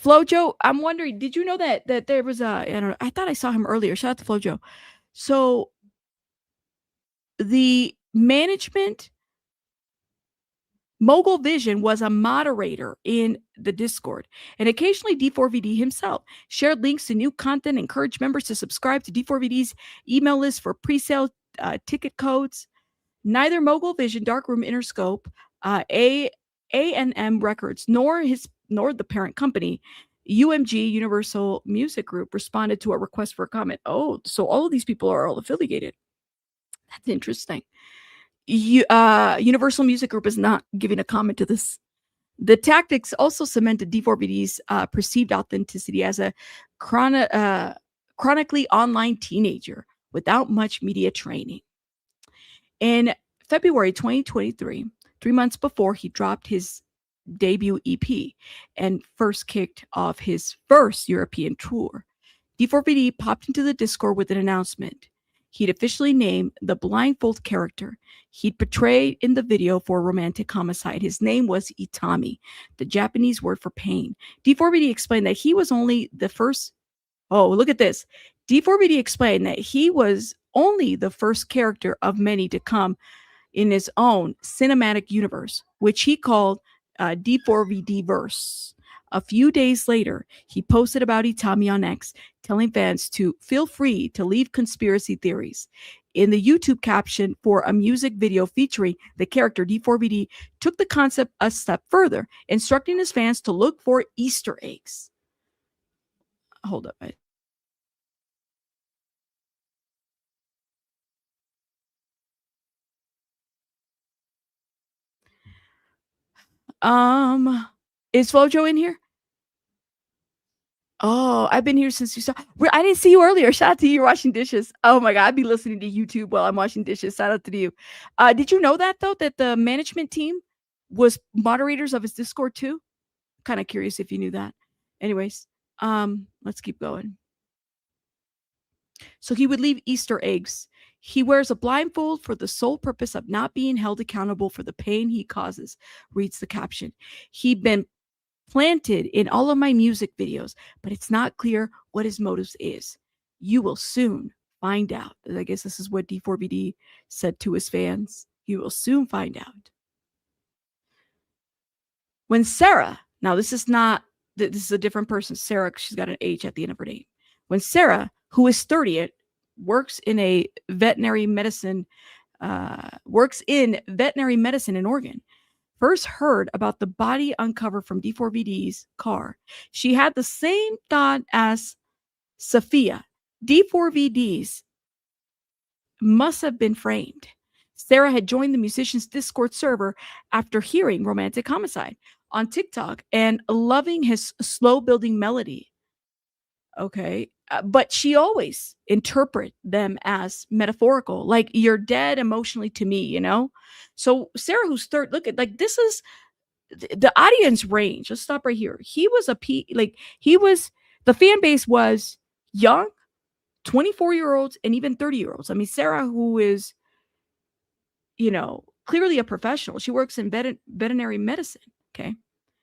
A: Flojo, I'm wondering, did you know that there was I thought I saw him earlier. Shout out to Flojo. So the management, Mogul Vision was a moderator in the Discord, and occasionally D4VD himself shared links to new content, encouraged members to subscribe to D4VD's email list for pre-sale ticket codes. Neither Mogul Vision, Darkroom, Interscope, A&M Records, nor the parent company, UMG, Universal Music Group, responded to a request for a comment. Oh, so all of these people are all affiliated. That's interesting. Universal Music Group is not giving a comment to this. The tactics also cemented D4VD's perceived authenticity as a chronically online teenager without much media training. In February 2023, 3 months before he dropped his debut EP and first kicked off his first European tour, D4VD popped into the Discord with an announcement. He'd officially named the blindfold character he'd portrayed in the video for Romantic Homicide. His name was Itami, the Japanese word for pain. D4VD explained that he was only the first. Oh, look at this. D4VD explained that he was only the first character of many to come in his own cinematic universe, which he called D4VD verse. A few days later, he posted about Itami on X, telling fans to feel free to leave conspiracy theories. In the YouTube caption for a music video featuring the character, D4VD took the concept a step further, instructing his fans to look for Easter eggs. Hold up. Is Flojo in here? Oh, I've been here since you saw. I didn't see you earlier. Shout out to you washing dishes. Oh my God, I'd be listening to YouTube while I'm washing dishes. Shout out to you. Did you know that though, that the management team was moderators of his Discord too? Kind of curious if you knew that. Anyways, let's keep going. So he would leave Easter eggs. He wears a blindfold for the sole purpose of not being held accountable for the pain he causes, reads the caption. He'd been planted in all of my music videos, but it's not clear what his motives is. You will soon find out. I guess this is what D4VD said to his fans. You will soon find out. When Sarah, now this is a different person. Sarah, she's got an H at the end of her name. When Sarah, who is 30, works in veterinary medicine in Oregon, first heard about the body uncovered from D4VD's car, she had the same thought as Sophia. D4VD's must have been framed. Sarah had joined the musician's Discord server after hearing Romantic Homicide on TikTok and loving his slow building melody. Okay. But she always interpret them as metaphorical, like you're dead emotionally to me, you know? So Sarah, who's third, look at, like, this is the audience range. Let's stop right here. The fan base was young, 24-year-olds and even 30-year-olds. I mean, Sarah, who is, clearly a professional. She works in veterinary medicine. Okay.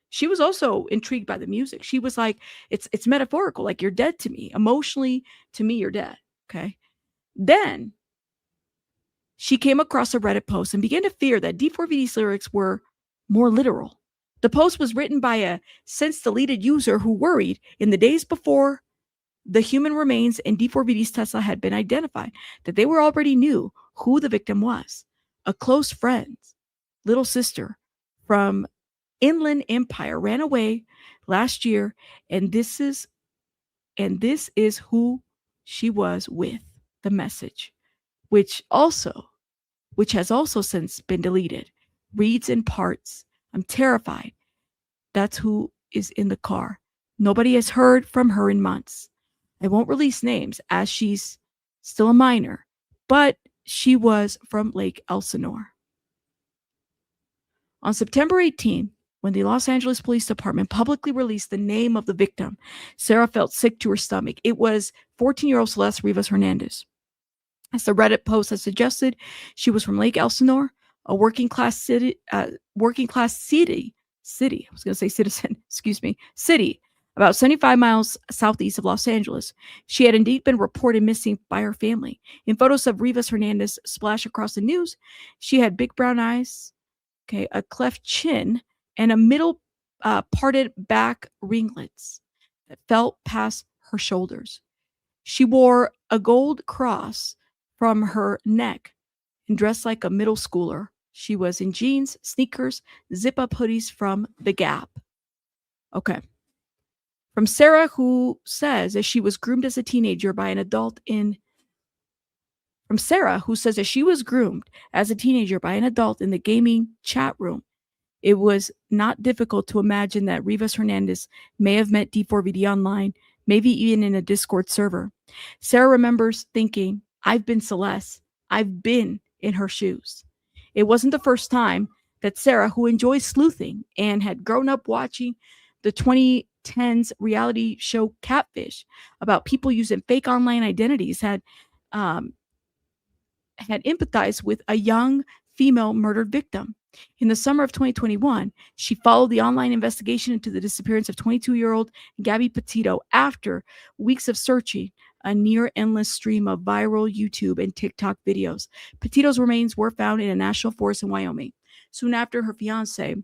A: She was also intrigued by the music. She was like, it's metaphorical. Like, you're dead to me. Emotionally, to me, you're dead. Okay. Then she came across a Reddit post and began to fear that D4VD's lyrics were more literal. The post was written by a since deleted user who worried in the days before the human remains in D4VD's Tesla had been identified that they were already knew who the victim was. A close friend, little sister from Inland Empire ran away last year, and this is who she was with. The message, which has also since been deleted, reads in parts, "I'm terrified. That's who is in the car. Nobody has heard from her in months. I won't release names as she's still a minor, but she was from Lake Elsinore." On September 18, when the Los Angeles Police Department publicly released the name of the victim, Sarah felt sick to her stomach. It was 14-year-old Celeste Rivas Hernandez. As the Reddit post had suggested, she was from Lake Elsinore, a working class city. I was going to say citizen, city, about 75 miles southeast of Los Angeles. She had indeed been reported missing by her family. In photos of Rivas Hernandez splash across the news, she had big brown eyes, a cleft chin, and a middle parted back ringlets that fell past her shoulders. She wore a gold cross from her neck and dressed like a middle schooler. She was in jeans, sneakers, zip-up hoodies from The Gap. Okay. From Sarah, who says that she was groomed as a teenager by an adult in the gaming chat room. It was not difficult to imagine that Rivas Hernandez may have met D4VD online, maybe even in a Discord server. Sarah remembers thinking, "I've been Celeste. I've been in her shoes." It wasn't the first time that Sarah, who enjoys sleuthing and had grown up watching the 2010s reality show Catfish about people using fake online identities, had empathized with a young female murdered victim. In the summer of 2021, she followed the online investigation into the disappearance of 22-year-old Gabby Petito after weeks of searching a near endless stream of viral YouTube and TikTok videos. Petito's remains were found in a national forest in Wyoming, soon after her fiance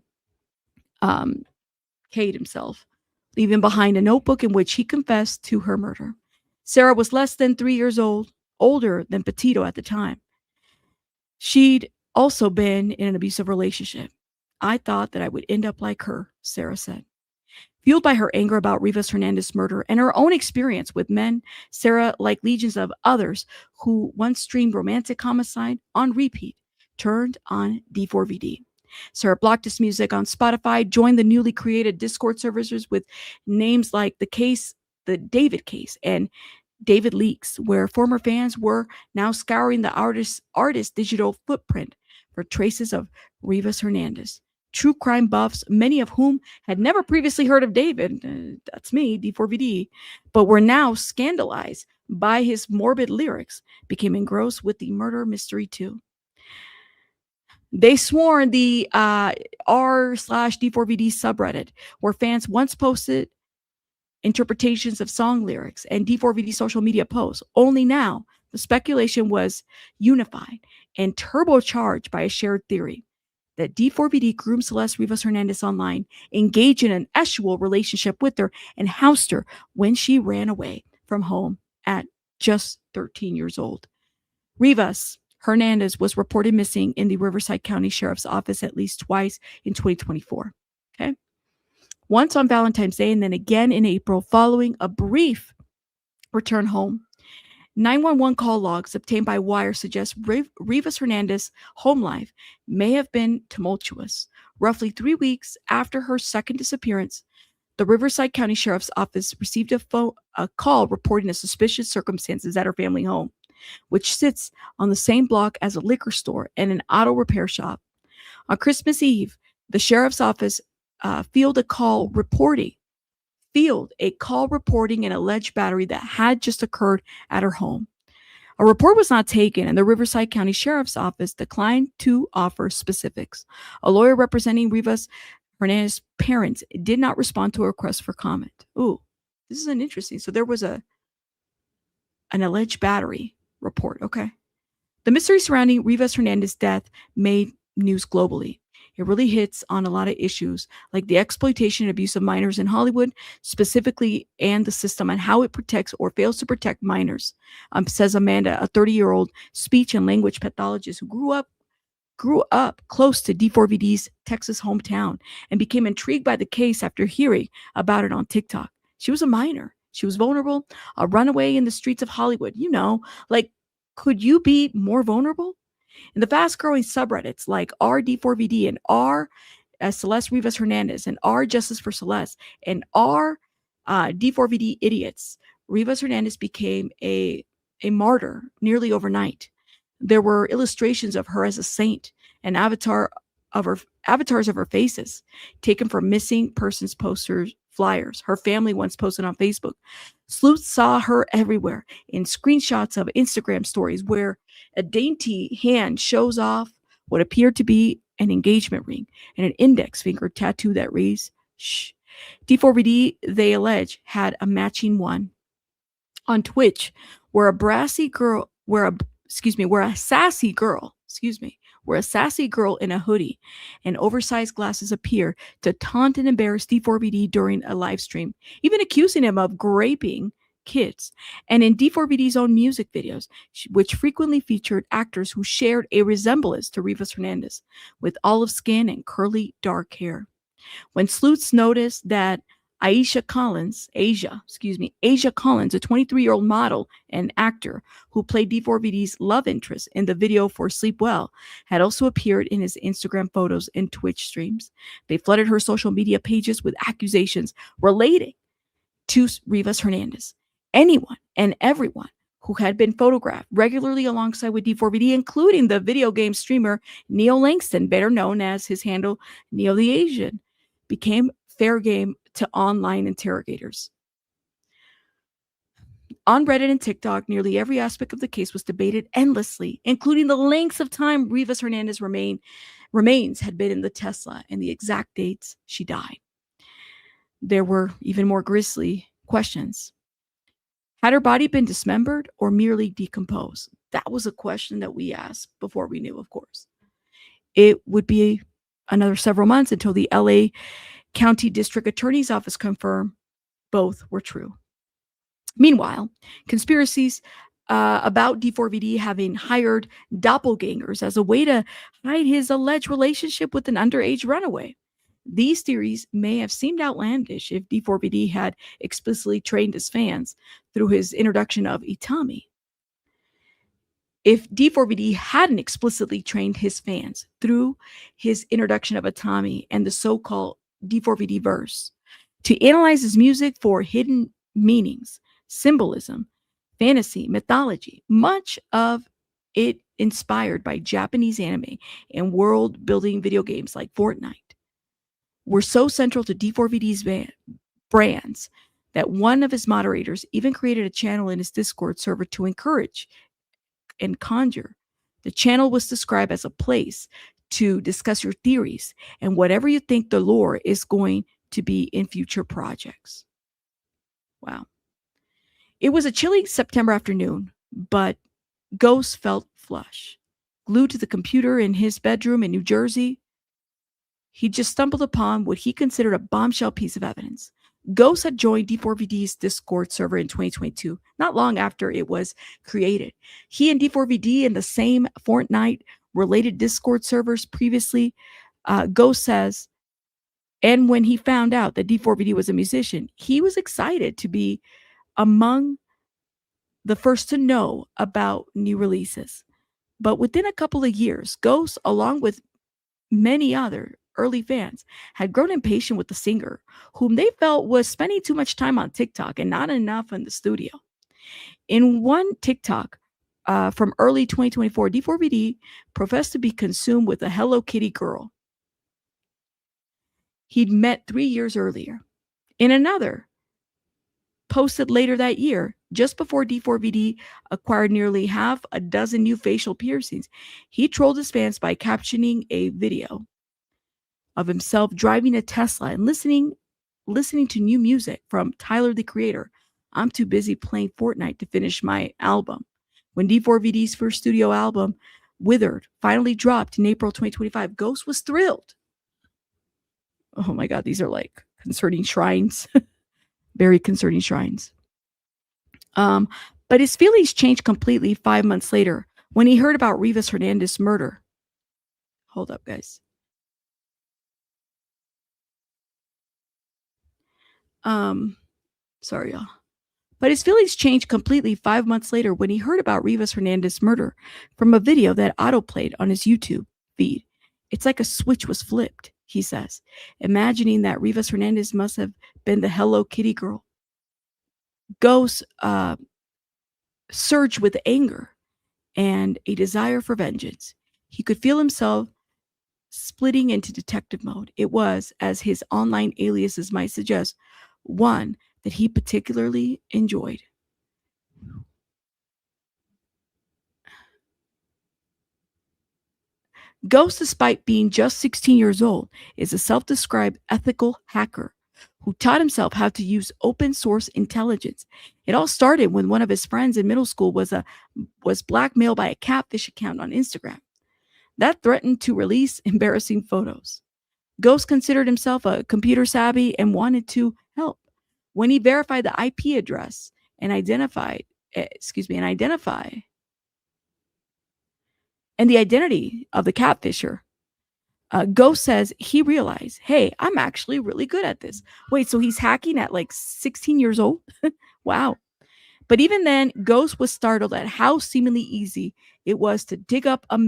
A: Cade himself, leaving behind a notebook in which he confessed to her murder. Sarah was less than 3 years older than Petito at the time. She'd also been in an abusive relationship. "I thought that I would end up like her," Sarah said. Fueled by her anger about Rivas Hernandez's murder and her own experience with men, Sarah, like legions of others who once streamed romantic homicide on repeat, turned on D4VD. Sarah blocked his music on Spotify, joined the newly created Discord servers with names like the David Case, and David Leaks, where former fans were now scouring the artist's digital footprint for traces of Rivas Hernandez. True crime buffs, many of whom had never previously heard of David, that's me, D4VD, but were now scandalized by his morbid lyrics, became engrossed with the murder mystery too. They swarmed the r/D4VD subreddit, where fans once posted interpretations of song lyrics and D4VD social media posts. Only now, the speculation was unified and turbocharged by a shared theory that D4VD groomed Celeste Rivas Hernandez online, engaged in an sexual relationship with her, and housed her when she ran away from home at just 13 years old. Rivas Hernandez was reported missing in the Riverside County Sheriff's Office at least twice in 2024. Okay. Once on Valentine's Day and then again in April following a brief return home. 911 call logs obtained by Wire suggest Rivas Hernandez's home life may have been tumultuous. Roughly 3 weeks after her second disappearance, the Riverside County Sheriff's Office received a call reporting the suspicious circumstances at her family home, which sits on the same block as a liquor store and an auto repair shop. On Christmas Eve, the Sheriff's Office fielded a call reporting an alleged battery that had just occurred at her home. A report was not taken, and the Riverside County Sheriff's Office declined to offer specifics. A lawyer representing Rivas Hernandez's parents did not respond to a request for comment. Ooh, this is an interesting. So there was an alleged battery report. Okay. The mystery surrounding Rivas Hernandez's death made news globally. It really hits on a lot of issues like the exploitation and abuse of minors in Hollywood, specifically, and the system and how it protects or fails to protect minors, says Amanda, a 30-year-old speech and language pathologist who grew up grew up close to D4VD's Texas hometown and became intrigued by the case after hearing about it on TikTok. She was a minor. She was vulnerable, a runaway in the streets of Hollywood. You know, like, could you be more vulnerable? In the fast-growing subreddits like R D4VD and R Celeste Rivas Hernandez and R Justice for Celeste and R D4VD Idiots, Rivas Hernandez became a martyr nearly overnight. There were illustrations of her as a saint and avatars of her faces taken from missing persons posters, flyers. Her family once posted on Facebook. Sleuths saw her everywhere in screenshots of Instagram stories where a dainty hand shows off what appeared to be an engagement ring and an index finger tattoo that reads, "Shh." D4VD, they allege, had a matching one. On Twitch, where a sassy girl in a hoodie and oversized glasses appear to taunt and embarrass D4VD during a live stream, even accusing him of raping kids. And in D4VD's own music videos, which frequently featured actors who shared a resemblance to Rivas Hernandez, with olive skin and curly dark hair. When sleuths noticed that Asia Collins, a 23-year-old model and actor who played D4VD's love interest in the video for Sleep Well, had also appeared in his Instagram photos and Twitch streams. They flooded her social media pages with accusations relating to Rivas Hernandez. Anyone and everyone who had been photographed regularly alongside with D4VD, including the video game streamer Neo Langston, better known as his handle Neo the Asian, became fair game to online interrogators. On Reddit and TikTok, nearly every aspect of the case was debated endlessly, including the lengths of time Rivas Hernandez remains had been in the Tesla and the exact dates she died. There were even more grisly questions. Had her body been dismembered or merely decomposed? That was a question that we asked before we knew, of course. It would be another several months until the LA County District Attorney's Office confirmed both were true. Meanwhile, conspiracies about D4VD having hired doppelgangers as a way to hide his alleged relationship with an underage runaway. These theories may have seemed outlandish if D4VD had explicitly trained his fans through his introduction of Itami. If D4VD hadn't explicitly trained his fans through his introduction of Itami and the so-called D4VD verse to analyze his music for hidden meanings, symbolism, fantasy, mythology, much of it inspired by Japanese anime and world-building video games like Fortnite, were so central to D4VD's brands that one of his moderators even created a channel in his Discord server to encourage and conjure. The channel was described as a place to discuss your theories and whatever you think the lore is going to be in future projects. Wow. It was a chilly September afternoon, but Ghost felt flush. Glued to the computer in his bedroom in New Jersey, he just stumbled upon what he considered a bombshell piece of evidence. Ghost had joined D4VD's Discord server in 2022, not long after it was created. He and D4VD in the same Fortnite-related Discord servers previously, Ghost says, and when he found out that D4VD was a musician, he was excited to be among the first to know about new releases. But within a couple of years, Ghost, along with many other early fans, had grown impatient with the singer, whom they felt was spending too much time on TikTok and not enough in the studio. In one TikTok from early 2024, D4VD professed to be consumed with a Hello Kitty girl he'd met 3 years earlier. In another, posted later that year, just before D4VD acquired nearly half a dozen new facial piercings, he trolled his fans by captioning a video of himself driving a Tesla and listening to new music from Tyler, the Creator. I'm too busy playing Fortnite to finish my album. When D4VD's first studio album, Withered, finally dropped in April 2025, Ghost was thrilled. Oh my God, these are like concerning shrines. Very concerning shrines. But his feelings changed completely 5 months later when he heard about Rivas Hernandez's murder. Hold up, guys. Sorry, y'all. But his feelings changed completely 5 months later when he heard about Rivas Hernandez's murder from a video that autoplayed on his YouTube feed. It's like a switch was flipped, he says, imagining that Rivas Hernandez must have been the Hello Kitty girl. Ghost surged with anger and a desire for vengeance. He could feel himself splitting into detective mode. It was, as his online aliases might suggest, one that he particularly enjoyed. Ghost, despite being just 16 years old, is a self-described ethical hacker who taught himself how to use open source intelligence. It all started when one of his friends in middle school was blackmailed by a catfish account on Instagram that threatened to release embarrassing photos. Ghost considered himself a computer savvy and wanted to help. When he verified the IP address and the identity of the catfisher, Ghost says he realized, hey, I'm actually really good at this. Wait, so he's hacking at like 16 years old? Wow. But even then, Ghost was startled at how seemingly easy it was to dig up a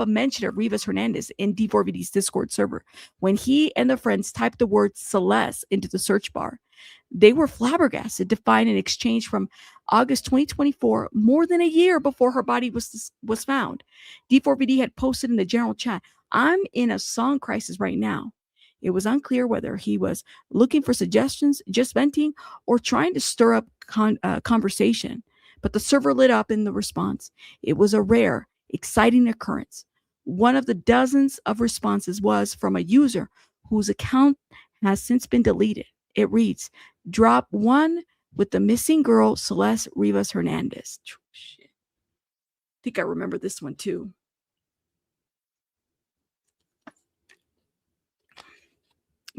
A: mention of Rivas Hernandez in D4VD's Discord server. When he and the friends typed the word Celeste into the search bar, they were flabbergasted to find an exchange from August 2024, more than a year before her body was found. D4VD had posted in the general chat, I'm in a song crisis right now. It was unclear whether he was looking for suggestions, just venting, or trying to stir up conversation. But the server lit up in the response. It was a rare, exciting occurrence. One of the dozens of responses was from a user whose account has since been deleted. It reads, drop one with the missing girl, Celeste Rivas Hernandez. Shit. I think I remember this one too.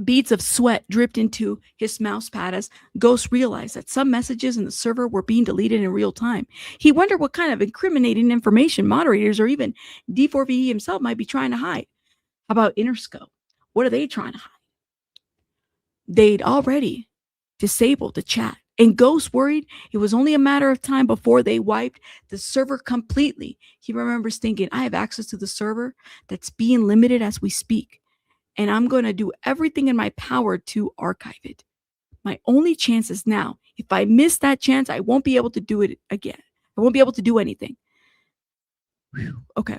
A: Beads of sweat dripped into his mouse pad as Ghost realized that some messages in the server were being deleted in real time. He wondered what kind of incriminating information moderators or even D4VD himself might be trying to hide. How about Interscope? What are they trying to hide? They'd already disabled the chat, and Ghost worried it was only a matter of time before they wiped the server completely. He remembers thinking, I have access to the server that's being limited as we speak, and I'm going to do everything in my power to archive it. My only chance is now. If I miss that chance, I won't be able to do it again. I won't be able to do anything. Whew. Okay.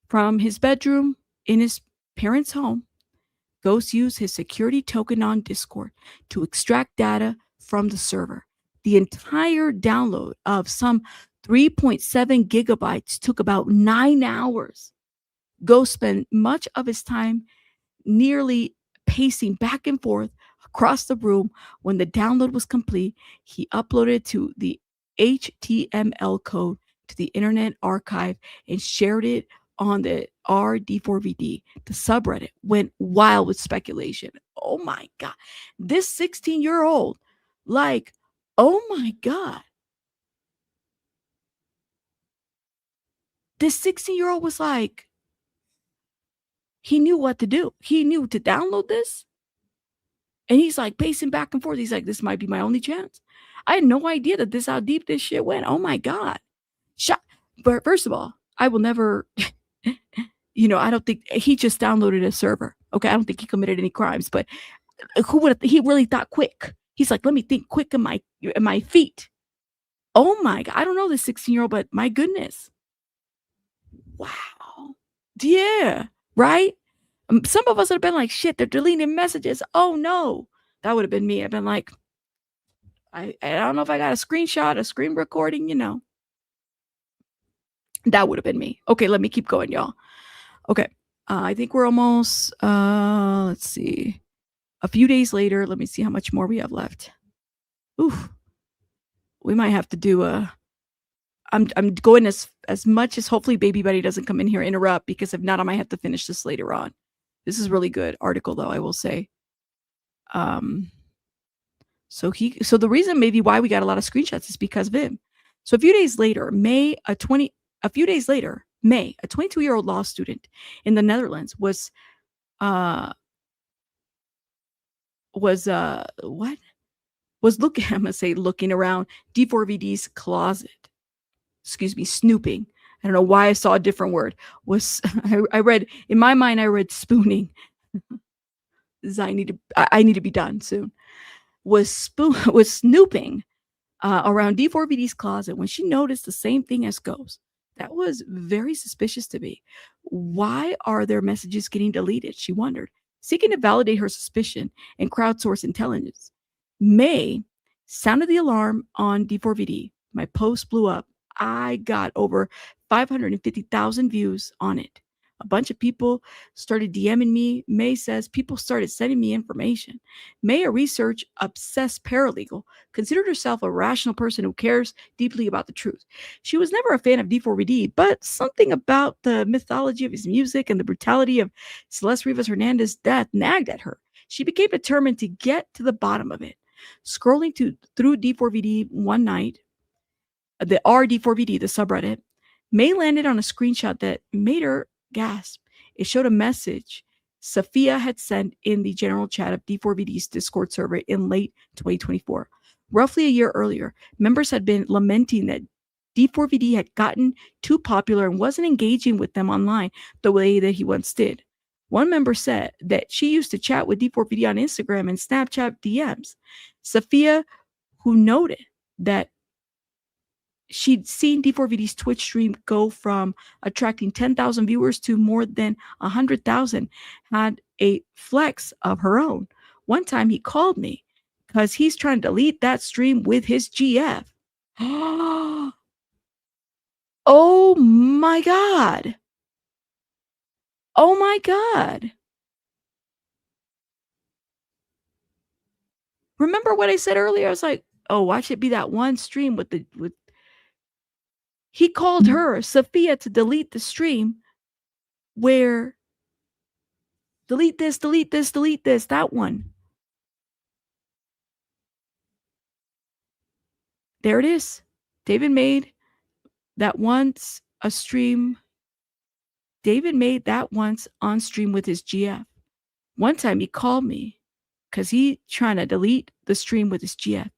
A: From his bedroom in his parents' home, Ghost used his security token on Discord to extract data from the server. The entire download of some 3.7 gigabytes took about 9 hours. Ghost spent much of his time nearly pacing back and forth across the room. When the download was complete, he uploaded to the HTML code to the Internet Archive and shared it on the D4VD. The subreddit went wild with speculation. Oh my God. This 16-year-old, like, oh my God. This 16-year-old was like, he knew what to do. He knew to download this. And he's like pacing back and forth. He's like, this might be my only chance. I had no idea that this how deep this shit went. Oh my God. But first of all, I will never, I don't think he just downloaded a server. Okay. I don't think he committed any crimes, but he really thought quick. He's like, let me think quick in my feet. Oh my God. I don't know this 16-year-old, but my goodness. Wow. Yeah. Right? Some of us would have been like, shit, they're deleting messages. Oh no. That would have been me. I've been like, I don't know if I got a screenshot, a screen recording, That would have been me. Okay, let me keep going, y'all. Okay. I think we're almost, let's see. A few days later, let me see how much more we have left. Oof. We might have to do I'm going as much as hopefully Baby Buddy doesn't come in here and interrupt, because if not, I might have to finish this later on. This is a really good article, though, I will say. So the reason maybe why we got a lot of screenshots is because of him. So a few days later, May, a 22-year-old law student in the Netherlands, was looking, I'm gonna say looking around D4VD's closet. Excuse me, snooping. I don't know why I saw a different word. I read in my mind, I read spooning. I need to be done soon. Was snooping around D4VD's closet when she noticed the same thing as Ghost. That was very suspicious to me. Why are their messages getting deleted? She wondered, seeking to validate her suspicion and crowdsource intelligence. May sounded the alarm on D4VD. My post blew up. I got over 550,000 views on it. A bunch of people started DMing me. May says people started sending me information. May, a research obsessed paralegal, considered herself a rational person who cares deeply about the truth. She was never a fan of D4VD, but something about the mythology of his music and the brutality of Celeste Rivas Hernandez's death nagged at her. She became determined to get to the bottom of it. Scrolling through D4VD one night, the RD4VD, the subreddit, May landed on a screenshot that made her gasp. It showed a message Sophia had sent in the general chat of D4VD's Discord server in late 2024. Roughly a year earlier, members had been lamenting that D4VD had gotten too popular and wasn't engaging with them online the way that he once did. One member said that she used to chat with D4VD on Instagram and Snapchat DMs. Sophia, who noted that she'd seen D4VD's Twitch stream go from attracting 10,000 viewers to more than 100,000, had a flex of her own. One time he called me because he's trying to delete that stream with his GF. Oh my God. Oh my God. Remember what I said earlier? I was like, oh, why should it be that one stream with he called her, Sophia, to delete the stream where delete this, that one. There it is. David made that once a stream. David made that once on stream with his GF. One time he called me because he trying to delete the stream with his GF.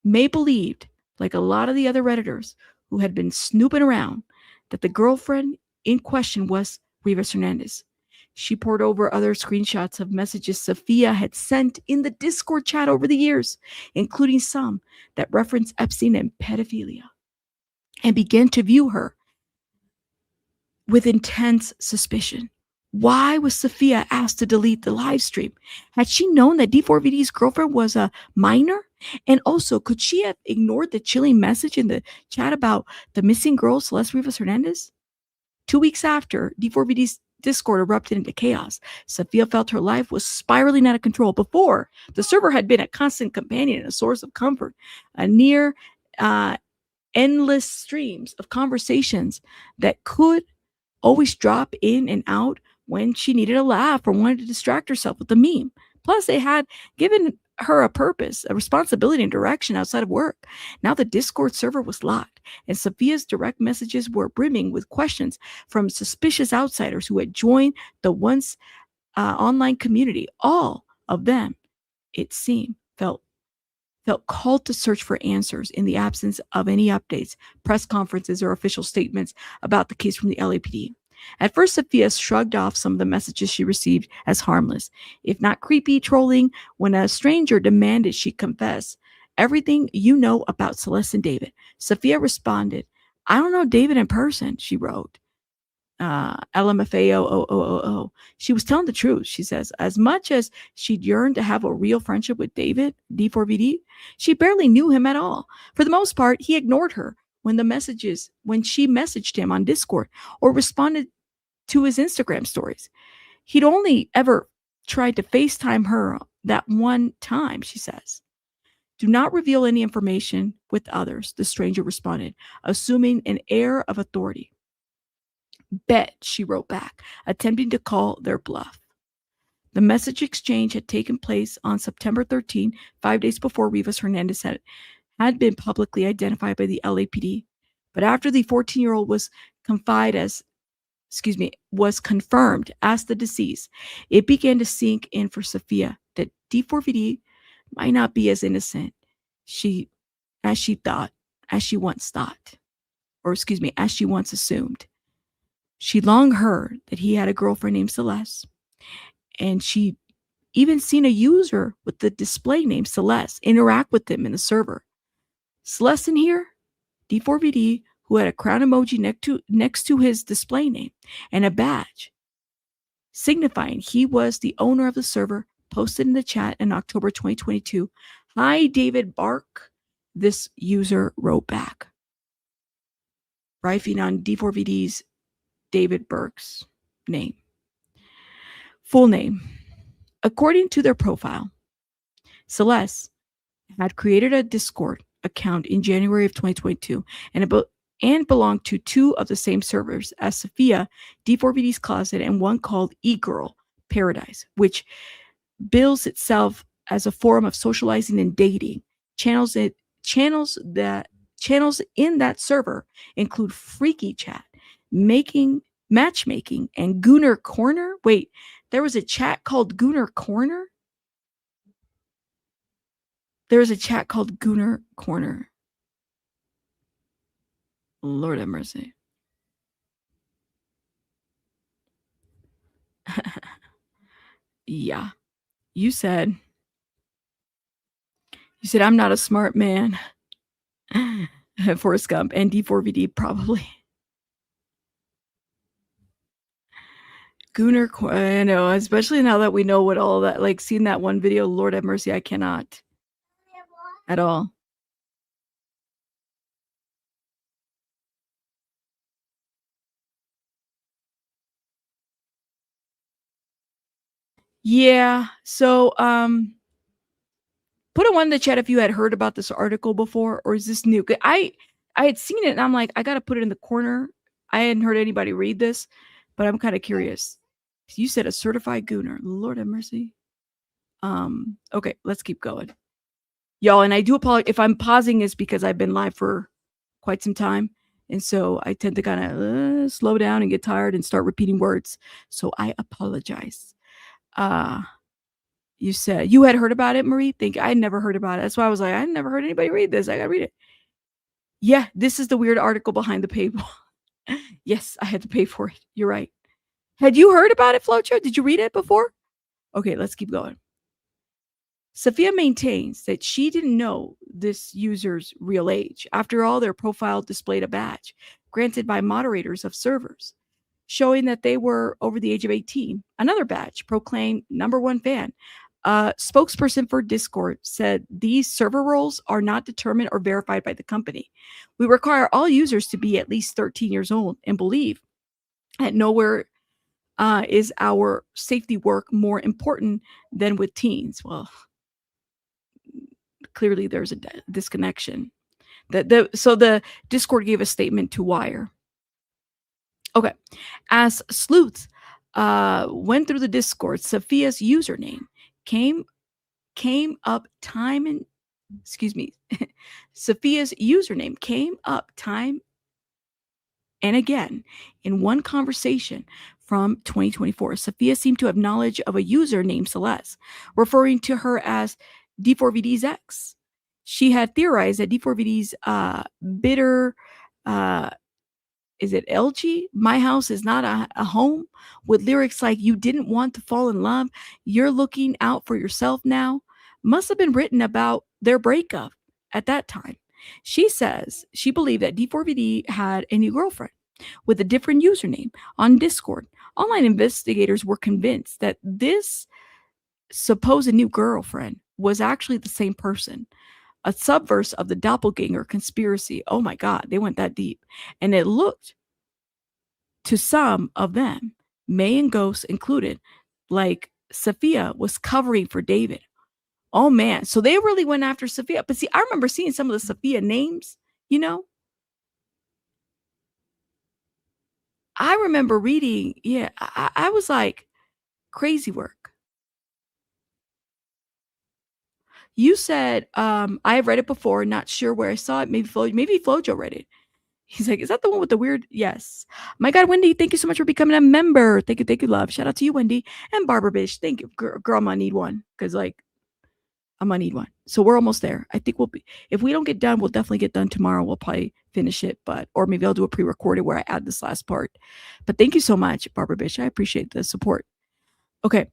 A: May believed, like a lot of the other Redditors who had been snooping around, that the girlfriend in question was Rivas Hernandez. She poured over other screenshots of messages Sophia had sent in the Discord chat over the years, including some that referenced Epstein and pedophilia, and began to view her with intense suspicion. Why was Sophia asked to delete the live stream? Had she known that D4VD's girlfriend was a minor? And also, could she have ignored the chilling message in the chat about the missing girl, Celeste Rivas Hernandez? 2 weeks after D4VD's Discord erupted into chaos, Sophia felt her life was spiraling out of control. Before, the server had been a constant companion and a source of comfort, a near endless streams of conversations that could always drop in and out when she needed a laugh or wanted to distract herself with a meme. Plus, they had given her a purpose, a responsibility, and direction outside of work. Now the Discord server was locked, and Sophia's direct messages were brimming with questions from suspicious outsiders who had joined the once online community. All of them, it seemed, felt called to search for answers in the absence of any updates, press conferences, or official statements about the case from the LAPD. At first, Sophia shrugged off some of the messages she received as harmless, if not creepy, trolling. When a stranger demanded she confess everything you know about Celeste and David, Sophia responded, "I don't know David in person," she wrote. LMFAO. She was telling the truth, she says. As much as she'd yearned to have a real friendship with David, D4VD, she barely knew him at all. For the most part, he ignored her when she messaged him on Discord or responded to his Instagram stories. He'd only ever tried to FaceTime her that one time, she says. Do not reveal any information with others, the stranger responded, assuming an air of authority. Bet, she wrote back, attempting to call their bluff. The message exchange had taken place on September 13, 5 days before Rivas Hernandez had been publicly identified by the LAPD. But after the 14-year-old was confirmed as the deceased, it began to sink in for Sophia that D4VD might not be as innocent as she once assumed. She long heard that he had a girlfriend named Celeste, and she even seen a user with the display name Celeste interact with him in the server. Celeste in here, D4VD, who had a crown emoji next to his display name and a badge signifying he was the owner of the server, posted in the chat in October 2022. Hi, David Burke. This user wrote back, rifing on D4VD's David Burke's name. Full name. According to their profile, Celeste had created a Discord account in January of 2022 and belonged to two of the same servers as Sophia, D4VD's Closet, and one called eGirl Paradise, which bills itself as a forum of socializing and dating. Channels in that server include Freaky Chat, matchmaking, and Gooner Corner. Wait, there was a chat called Gooner Corner? There was a chat called Gooner Corner. Lord have mercy. Yeah. You said, I'm not a smart man. Forrest Gump and D4VD probably. Gooner, I know, especially now that we know what all that, like, seeing that one video, Lord have mercy, I cannot at all. Yeah, so put a one in the chat if you had heard about this article before, or is this new? I had seen it and I'm like, I gotta put it in the corner. I hadn't heard anybody read this, but I'm kind of curious. You said a certified gooner. Lord have mercy. Okay, let's keep going. Y'all, and I do apologize if I'm pausing is because I've been live for quite some time. And so I tend to kind of slow down and get tired and start repeating words. So I apologize. You said you had heard about it, Marie? I had never heard about it. That's why I was like, I never heard anybody read this. I gotta read it. Yeah, this is the weird article behind the paywall. Yes, I had to pay for it. You're right. Had you heard about it, Flocho? Did you read it before? Okay, let's keep going. Sophia maintains that she didn't know this user's real age. After all, their profile displayed a badge granted by moderators of servers, showing that they were over the age of 18. Another badge proclaimed #1 fan. A spokesperson for Discord said these server roles are not determined or verified by the company. We require all users to be at least 13 years old and believe that nowhere is our safety work more important than with teens. Well, clearly there's a disconnection. So the Discord gave a statement to Wire. Okay. As sleuths went through the Discord, Sophia's username came up time Sophia's username came up time and again in one conversation from 2024. Sophia seemed to have knowledge of a user named Celeste, referring to her as D4VD's ex. She had theorized that D4VD's bitter is it LG? My house is not a home, with lyrics like, you didn't want to fall in love, you're looking out for yourself now, must have been written about their breakup at that time. She says she believed that D4VD had a new girlfriend with a different username on Discord. Online investigators were convinced that this supposed new girlfriend was actually the same person, a subverse of the doppelganger conspiracy. Oh my God, they went that deep. And it looked to some of them, May and Ghost included, like Sophia was covering for David. Oh man, so they really went after Sophia. But see, I remember seeing some of the Sophia names, I remember reading, I was like, crazy work. You said, I have read it before, not sure where I saw it. Maybe Flojo read it. He's like, is that the one with the weird? Yes. My God, Wendy, thank you so much for becoming a member. Thank you, love. Shout out to you, Wendy. And Barbara Bish, thank you. Girl, I'm gonna need one. Because, like, I'm gonna need one. So we're almost there. I think we'll be, if we don't get done, we'll definitely get done tomorrow. We'll probably finish it, or maybe I'll do a pre-recorded where I add this last part. But thank you so much, Barbara Bish. I appreciate the support. Okay,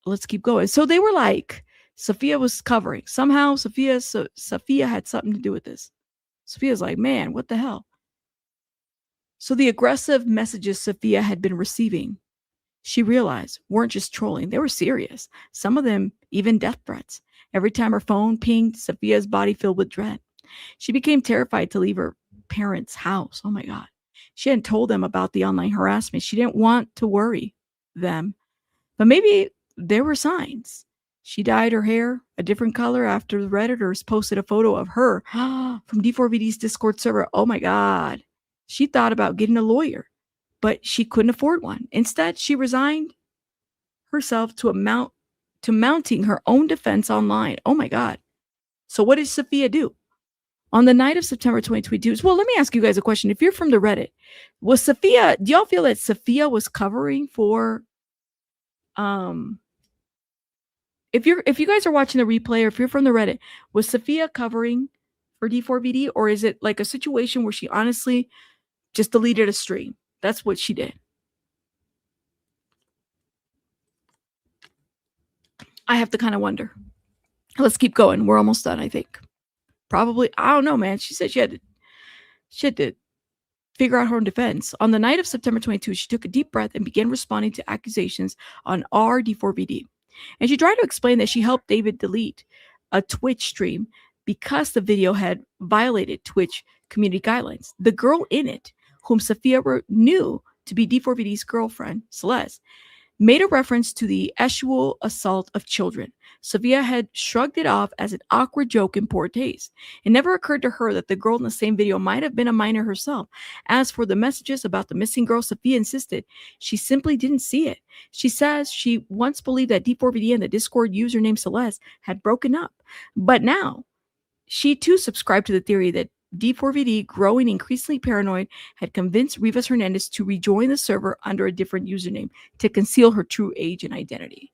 A: let's keep going. So they were like, Sophia was covering. Somehow Sophia had something to do with this. Sophia's like, man, what the hell? So the aggressive messages Sophia had been receiving, she realized, weren't just trolling. They were serious. Some of them even death threats. Every time her phone pinged, Sophia's body filled with dread. She became terrified to leave her parents' house. Oh my God. She hadn't told them about the online harassment. She didn't want to worry them. But maybe there were signs. She dyed her hair a different color after the Redditors posted a photo of her from D4VD's Discord server. Oh my God. She thought about getting a lawyer, but she couldn't afford one. Instead, she resigned herself to mounting her own defense online. Oh my God. So what did Sophia do? On the night of September 2022, well, let me ask you guys a question. If you're from the Reddit, do y'all feel that Sophia was covering for, if you guys are watching the replay, or if you're from the Reddit, was Sophia covering for D4VD, or is it like a situation where she honestly just deleted a stream? That's what she did. I have to kind of wonder. Let's keep going. We're almost done, I think. Probably, I don't know, man. She said she had to figure out her own defense. On the night of September 22, she took a deep breath and began responding to accusations on D4VD. And she tried to explain that she helped David delete a Twitch stream because the video had violated Twitch community guidelines. The girl in it, whom Sophia knew to be D4VD's girlfriend, Celeste, made a reference to the sexual assault of children. Sophia had shrugged it off as an awkward joke in poor taste. It never occurred to her that the girl in the same video might have been a minor herself. As for the messages about the missing girl, Sophia insisted she simply didn't see it. She says she once believed that D4VD and the Discord username Celeste had broken up. But now, she too subscribed to the theory that D4VD, growing increasingly paranoid, had convinced Rivas Hernandez to rejoin the server under a different username to conceal her true age and identity.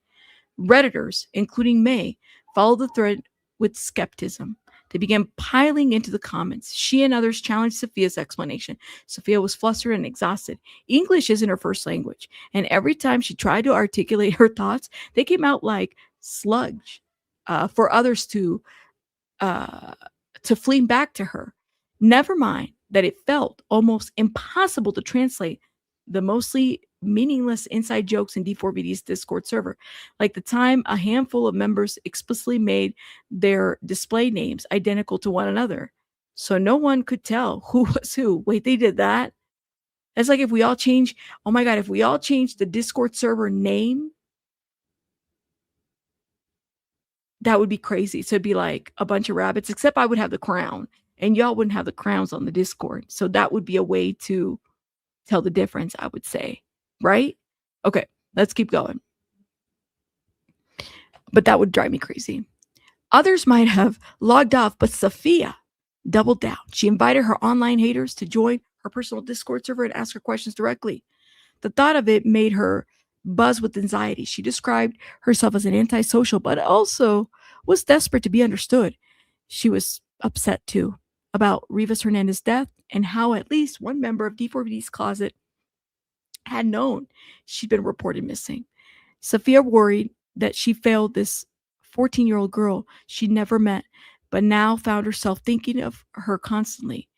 A: Redditors, including May, followed the thread with skepticism. They began piling into the comments. She and others challenged Sophia's explanation. Sophia was flustered and exhausted. English isn't her first language, and every time she tried to articulate her thoughts, they came out like sludge for others to flee back to her. Never mind that it felt almost impossible to translate the mostly meaningless inside jokes in D4VD's Discord server, like the time a handful of members explicitly made their display names identical to one another, so no one could tell who was who. Wait, they did that? That's like if we all change, oh my God, if we all change the Discord server name, that would be crazy. So it'd be like a bunch of rabbits, except I would have the crown and y'all wouldn't have the crowns on the Discord. So that would be a way to tell the difference, I would say. Right? Okay, let's keep going. But that would drive me crazy. Others might have logged off, but Sophia doubled down. She invited her online haters to join her personal Discord server and ask her questions directly. The thought of it made her buzz with anxiety. She described herself as an antisocial, but also was desperate to be understood. She was upset too about Rivas Hernandez's death and how at least one member of D4VD's closet had known she'd been reported missing. Sophia worried that she failed this 14-year-old girl she'd never met, but now found herself thinking of her constantly.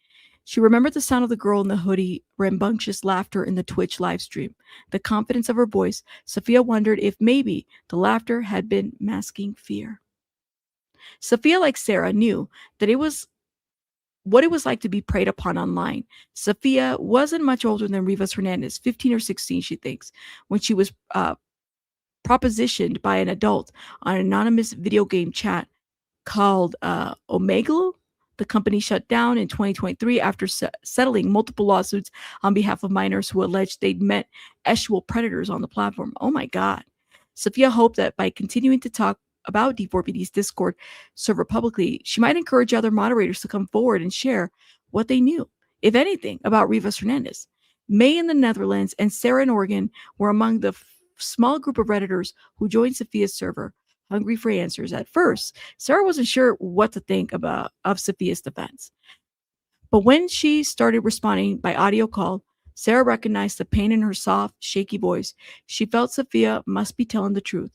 A: She remembered the sound of the girl in the hoodie, rambunctious laughter in the Twitch livestream, the confidence of her voice. Sophia wondered if maybe the laughter had been masking fear. Sophia, like Sarah, knew that it was what it was like to be preyed upon online. Sophia wasn't much older than Rivas Hernandez, 15 or 16, she thinks, when she was propositioned by an adult on an anonymous video game chat called Omegle. The company shut down in 2023 after settling multiple lawsuits on behalf of minors who alleged they'd met sexual predators on the platform. Oh my God. Sophia hoped that by continuing to talk about D4VD's Discord server publicly, she might encourage other moderators to come forward and share what they knew. if anything, about Rivas Hernandez. May in the Netherlands and Sarah in Oregon were among the small group of Redditors who joined Sophia's server, hungry for answers. At first, Sarah wasn't sure what to think of Sophia's defense. But when she started responding by audio call, Sarah recognized the pain in her soft, shaky voice. She felt Sophia must be telling the truth.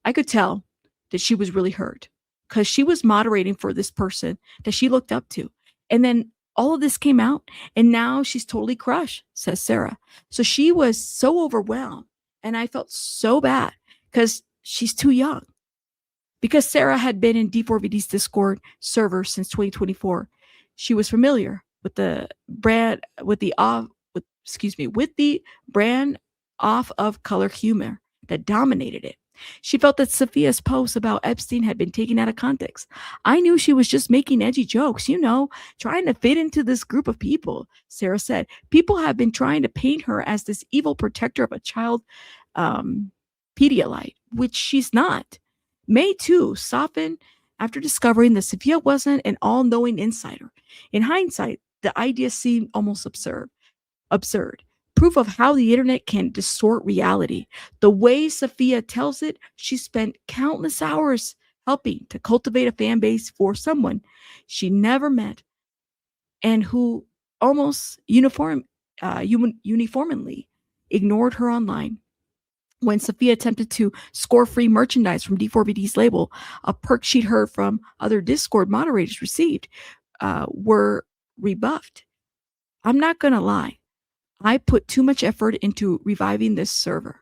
A: I could tell that she was really hurt because she was moderating for this person that she looked up to. And then all of this came out, and now she's totally crushed, says Sarah. So she was so overwhelmed, and I felt so bad because she's too young. Because Sarah had been in D4VD's Discord server since 2024, she was familiar with the brand off of color humor that dominated it. She felt that Sophia's posts about Epstein had been taken out of context. I knew she was just making edgy jokes, trying to fit into this group of people, Sarah said. People have been trying to paint her as this evil protector of a child Pedialyte, which she's not. May, too, softened after discovering that Sophia wasn't an all-knowing insider. In hindsight, the idea seemed almost absurd. Proof of how the internet can distort reality. The way Sophia tells it, she spent countless hours helping to cultivate a fan base for someone she never met and who almost uniformly ignored her online. When Sophia attempted to score free merchandise from D4VD's label, a perk she'd heard from other Discord moderators received were rebuffed. I'm not going to lie. I put too much effort into reviving his server,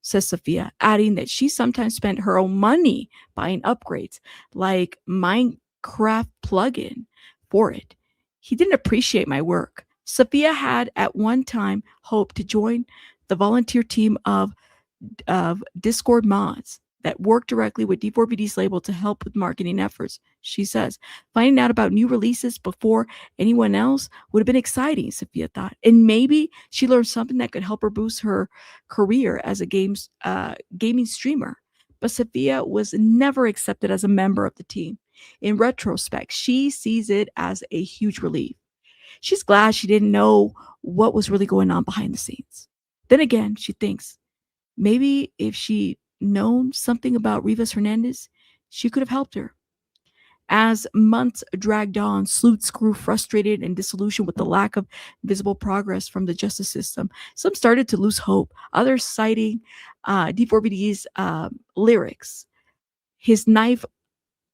A: says Sophia, adding that she sometimes spent her own money buying upgrades like Minecraft plugin for it. He didn't appreciate my work. Sophia had at one time hoped to join the volunteer team of Discord mods that work directly with D4VD's label to help with marketing efforts. She says, finding out about new releases before anyone else would have been exciting, Sophia thought. And maybe she learned something that could help her boost her career as a gaming streamer. But Sophia was never accepted as a member of the team. In retrospect, she sees it as a huge relief. She's glad she didn't know what was really going on behind the scenes. Then again, she thinks, maybe if she'd known something about Rivas Hernandez, she could have helped her. As months dragged on, sleuths grew frustrated and disillusioned with the lack of visible progress from the justice system. Some started to lose hope, others citing D4VD's lyrics. His knife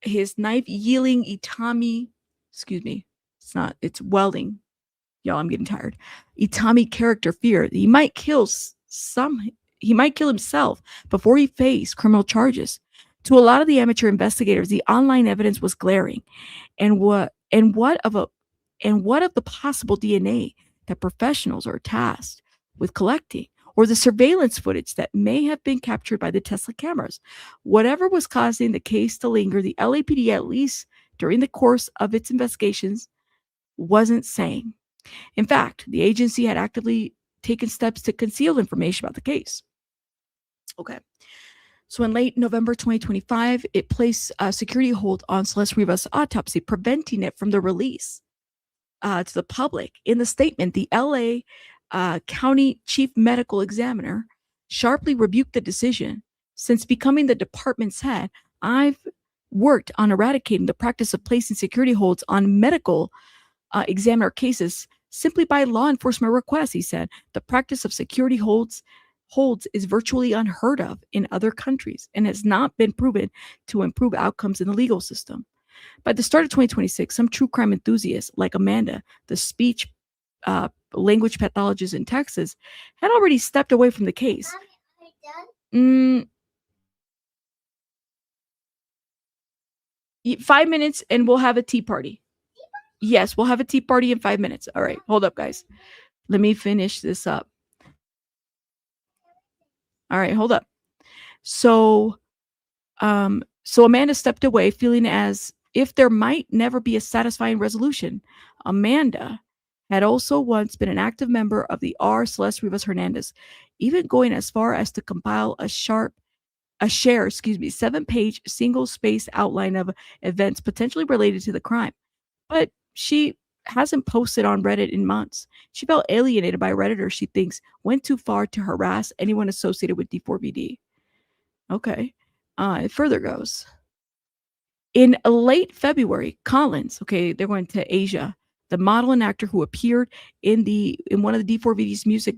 A: yielding Itami, it's welding. Y'all, I'm getting tired. Itami character fear he might kill himself before he faced criminal charges. To a lot of the amateur investigators, the online evidence was glaring. And what of the possible DNA that professionals are tasked with collecting, or the surveillance footage that may have been captured by the Tesla cameras? Whatever was causing the case to linger, the LAPD, at least during the course of its investigations, wasn't saying. In fact, the agency had actively taken steps to conceal information about the case. Okay. So in late November 2025, it placed a security hold on Celeste Rivas' autopsy, preventing it from the release to the public. In the statement, the LA County Chief Medical Examiner sharply rebuked the decision. Since becoming the department's head, I've worked on eradicating the practice of placing security holds on medical examiner cases simply by law enforcement request, he said. The practice of security holds is virtually unheard of in other countries and has not been proven to improve outcomes in the legal system. By the start of 2026, some true crime enthusiasts like Amanda, the speech language pathologist in Texas, had already stepped away from the case. 5 minutes and we'll have a tea party. Yes, we'll have a tea party in 5 minutes. All right, hold up, guys. Let me finish this up. All right, hold up. So Amanda stepped away, feeling as if there might never be a satisfying resolution. Amanda had also once been an active member of the Celeste Rivas Hernandez, even going as far as to compile a share 7-page single-space outline of events potentially related to the crime. But she hasn't posted on Reddit in months. She felt alienated by a Redditor she thinks went too far to harass anyone associated with D4VD. Okay. It further goes. In late February, Collins, okay, they're going to Asia, the model and actor who appeared in one of the D4VD's music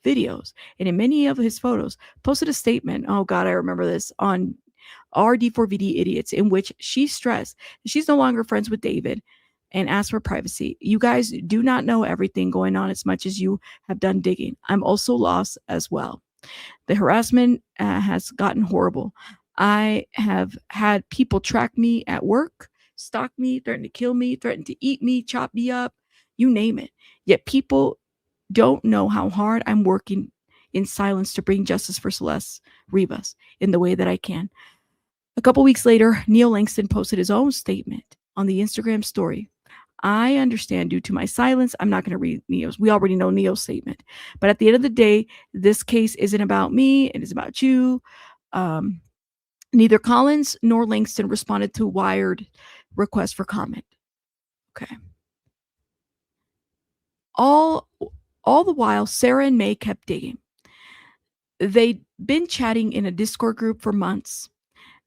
A: videos and in many of his photos, posted a statement, oh God, I remember this, on our D4VD Idiots, in which she stressed that she's no longer friends with David and asked for privacy. You guys do not know everything going on as much as you have done digging. I'm also lost as well. The harassment has gotten horrible. I have had people track me at work, stalk me, threaten to kill me, threaten to eat me, chop me up, you name it. Yet people don't know how hard I'm working in silence to bring justice for Celeste Rivas in the way that I can. A couple weeks later, Neil Langston posted his own statement on the Instagram story. I understand due to my silence, I'm not going to read Neo's. We already know Neo's statement. But at the end of the day, this case isn't about me. It is about you. Neither Collins nor Langston responded to Wired requests for comment. Okay. All the while, Sarah and May kept digging. They'd been chatting in a Discord group for months,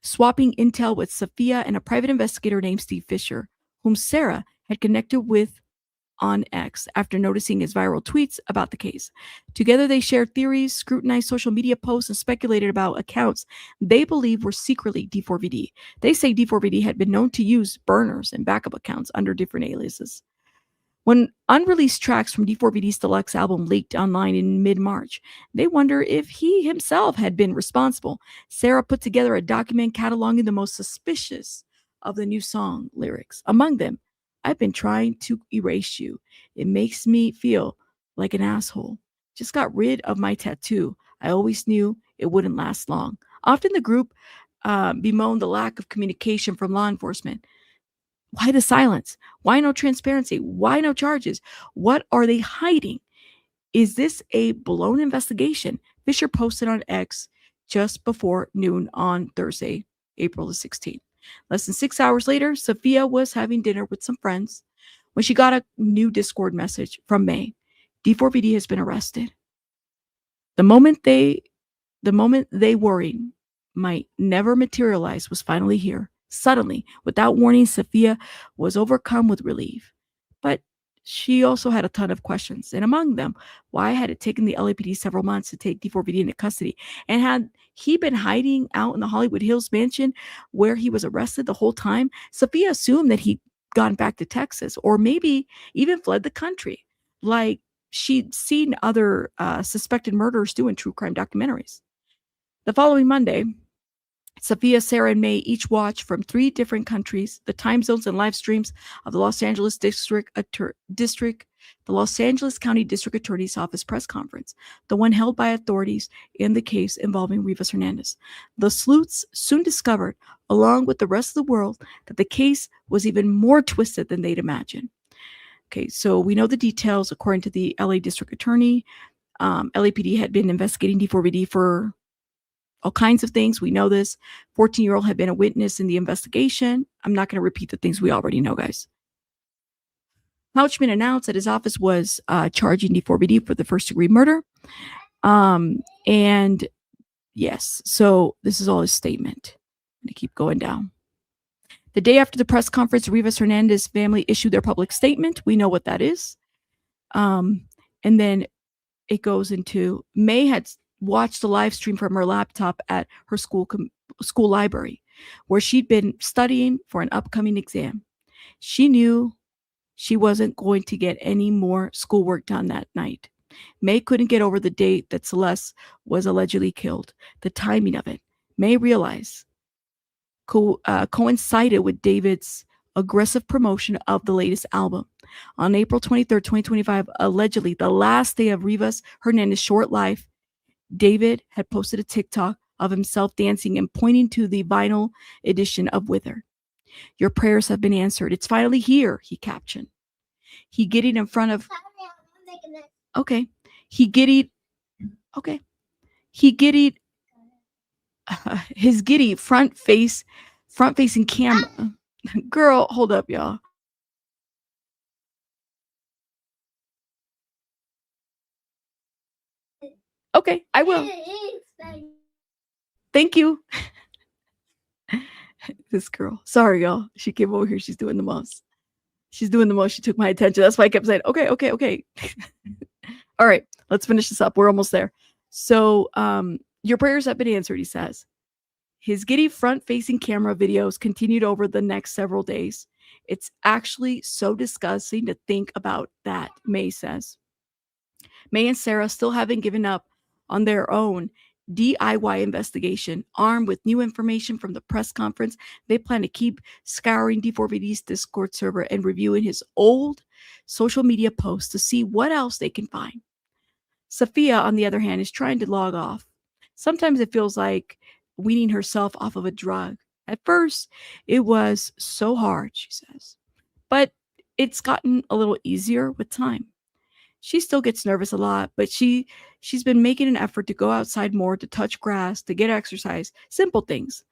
A: swapping intel with Sophia and a private investigator named Steve Fisher, whom Sarah had connected with on X after noticing his viral tweets about the case. Together, they shared theories, scrutinized social media posts, and speculated about accounts they believe were secretly D4VD. They say D4VD had been known to use burners and backup accounts under different aliases. When unreleased tracks from D4VD's deluxe album leaked online in mid-March, they wonder if he himself had been responsible. Sarah put together a document cataloging the most suspicious of the new song lyrics. Among them, I've been trying to erase you. It makes me feel like an asshole. Just got rid of my tattoo. I always knew it wouldn't last long. Often the group bemoaned the lack of communication from law enforcement. Why the silence? Why no transparency? Why no charges? What are they hiding? Is this a blown investigation? Fisher posted on X just before noon on Thursday, April the 16th. Less than 6 hours later, Sophia was having dinner with some friends when she got a new Discord message from May. D4VD has been arrested. The moment they worried might never materialize was finally here. Suddenly, without warning, Sophia was overcome with relief. But she also had a ton of questions. And among them, why had it taken the LAPD several months to take D4VD into custody? And had he been hiding out in the Hollywood Hills mansion where he was arrested the whole time? Sophia assumed that he'd gone back to Texas or maybe even fled the country, like she'd seen other suspected murderers do in true crime documentaries. The following Monday, Sophia, Sarah, and May each watched from 3 different countries the time zones and live streams of the Los Angeles County District Attorney's Office press conference, the one held by authorities in the case involving Rivas Hernandez. The sleuths soon discovered, along with the rest of the world, that the case was even more twisted than they'd imagined. Okay, so we know the details. According to the LA District Attorney, LAPD had been investigating D4VD for all kinds of things. We know this. 14-year-old had been a witness in the investigation. I'm not going to repeat the things we already know, guys. Couchman announced that his office was charging D4VD for the first-degree murder. And yes, so this is all his statement. I'm going to keep going down. The day after the press conference, Rivas Hernandez family issued their public statement. We know what that is. And then it goes into May had watched the live stream from her laptop at her school library, where she'd been studying for an upcoming exam. She knew she wasn't going to get any more schoolwork done that night. May couldn't get over the date that Celeste was allegedly killed, the timing of it. May realized coincided with David's aggressive promotion of the latest album. On April 23rd, 2025, allegedly the last day of Rivas Hernandez's short life, David had posted a TikTok of himself dancing and pointing to the vinyl edition of Wither. Your prayers have been answered. It's finally here, he captioned. He giddied in front of... Okay. He giddied... Okay. He giddied... his giddy front-facing camera. Girl, hold up, y'all. Okay, I will. Thank you. This girl. Sorry, y'all. She came over here. She's doing the most. She took my attention. That's why I kept saying, okay. All right, let's finish this up. We're almost there. So, your prayers have been answered, he says. His giddy front-facing camera videos continued over the next several days. It's actually so disgusting to think about that, May says. May and Sarah still haven't given up on their own DIY investigation. Armed with new information from the press conference, they plan to keep scouring D4VD's Discord server and reviewing his old social media posts to see what else they can find. Sophia, on the other hand, is trying to log off. Sometimes it feels like weaning herself off of a drug. At first, it was so hard, she says, but it's gotten a little easier with time. She still gets nervous a lot, but she's been making an effort to go outside more, to touch grass, to get exercise, simple things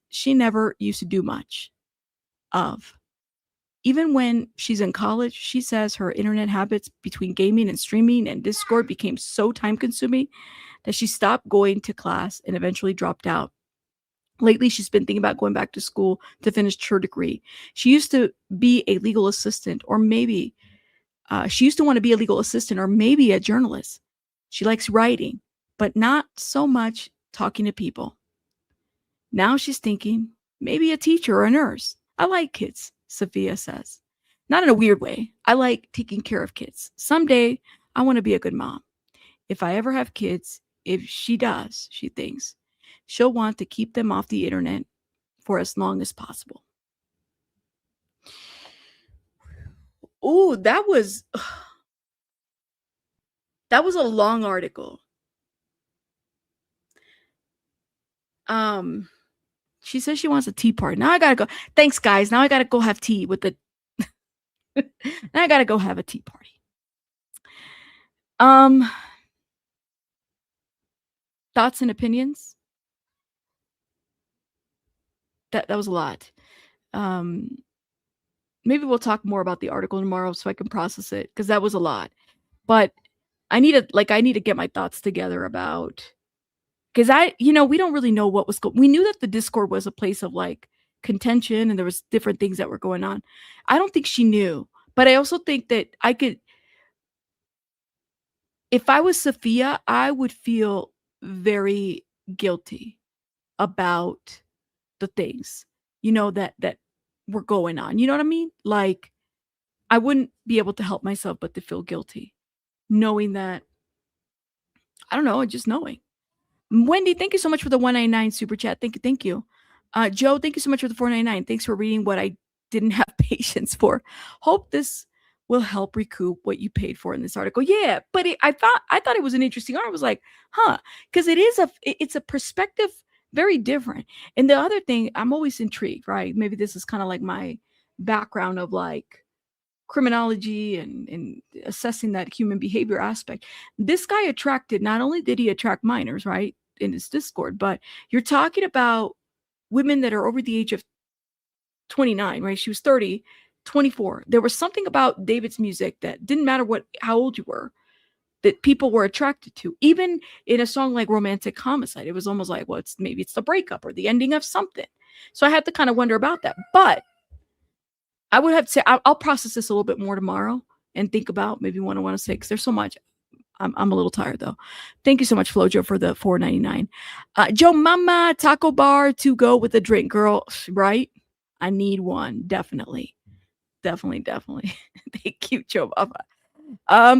A: she never used to do much of. Even when she's in college, she says her internet habits between gaming and streaming and Discord became so time-consuming that she stopped going to class and eventually dropped out. Lately, she's been thinking about going back to school to finish her degree. She used to be a legal assistant, or maybe she used to want to be a legal assistant or maybe a journalist. She likes writing, but not so much talking to people. Now she's thinking maybe a teacher or a nurse. I like kids, Sophia says. Not in a weird way. I like taking care of kids. Someday, I want to be a good mom. If I ever have kids, if she does, she thinks, she'll want to keep them off the internet for as long as possible. Ooh, that was a long article. She says she wants a tea party. Now I gotta go. Thanks, guys. Now I gotta go have tea with the. Now I gotta go have a tea party. Thoughts and opinions. That was a lot. Maybe we'll talk more about the article tomorrow so I can process it, because that was a lot. But I need to get my thoughts together about, because we don't really know what was going. We knew that the Discord was a place of like contention and there was different things that were going on. I don't think she knew, but I also think that if I was Sophia, I would feel very guilty about the things, that were going on. You know what I mean? Like, I wouldn't be able to help myself but to feel guilty, knowing that, I don't know, just knowing. Wendy, thank you so much for the $1.99 super chat. Thank you. Joe, thank you so much for the $4.99. Thanks for reading what I didn't have patience for. Hope this will help recoup what you paid for in this article. Yeah, but I thought it was an interesting article. I was like, because it's a perspective very different. And the other thing, I'm always intrigued, right? Maybe this is kind of like my background of like criminology and assessing that human behavior aspect. This guy not only did he attract minors, right, in his Discord, but you're talking about women that are over the age of 29, right? She was 30, 24. There was something about David's music that didn't matter how old you were, that people were attracted to. Even in a song like Romantic Homicide, it was almost like, well, maybe it's the breakup or the ending of something. So I had to kind of wonder about that. But I would have to say, I'll process this a little bit more tomorrow and think about maybe what I want to say, because there's so much. I'm a little tired though. Thank you so much, Flojo, for the $4.99. Joe Mama, taco bar to go with a drink, girl. Right? I need one. Definitely. Thank you, Joe Mama.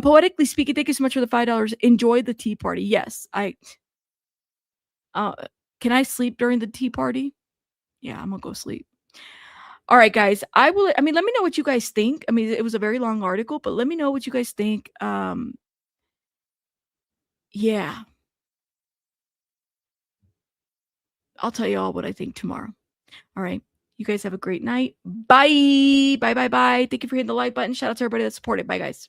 A: Poetically speaking, thank you so much for the $5. Enjoy the tea party. Yes, can I sleep during the tea party? Yeah, I'm gonna go sleep. All right, guys. Let me know what you guys think. I mean, it was a very long article, but let me know what you guys think. Yeah. I'll tell you all what I think tomorrow. All right. You guys have a great night. Bye. Bye. Thank you for hitting the like button. Shout out to everybody that supported. Bye, guys.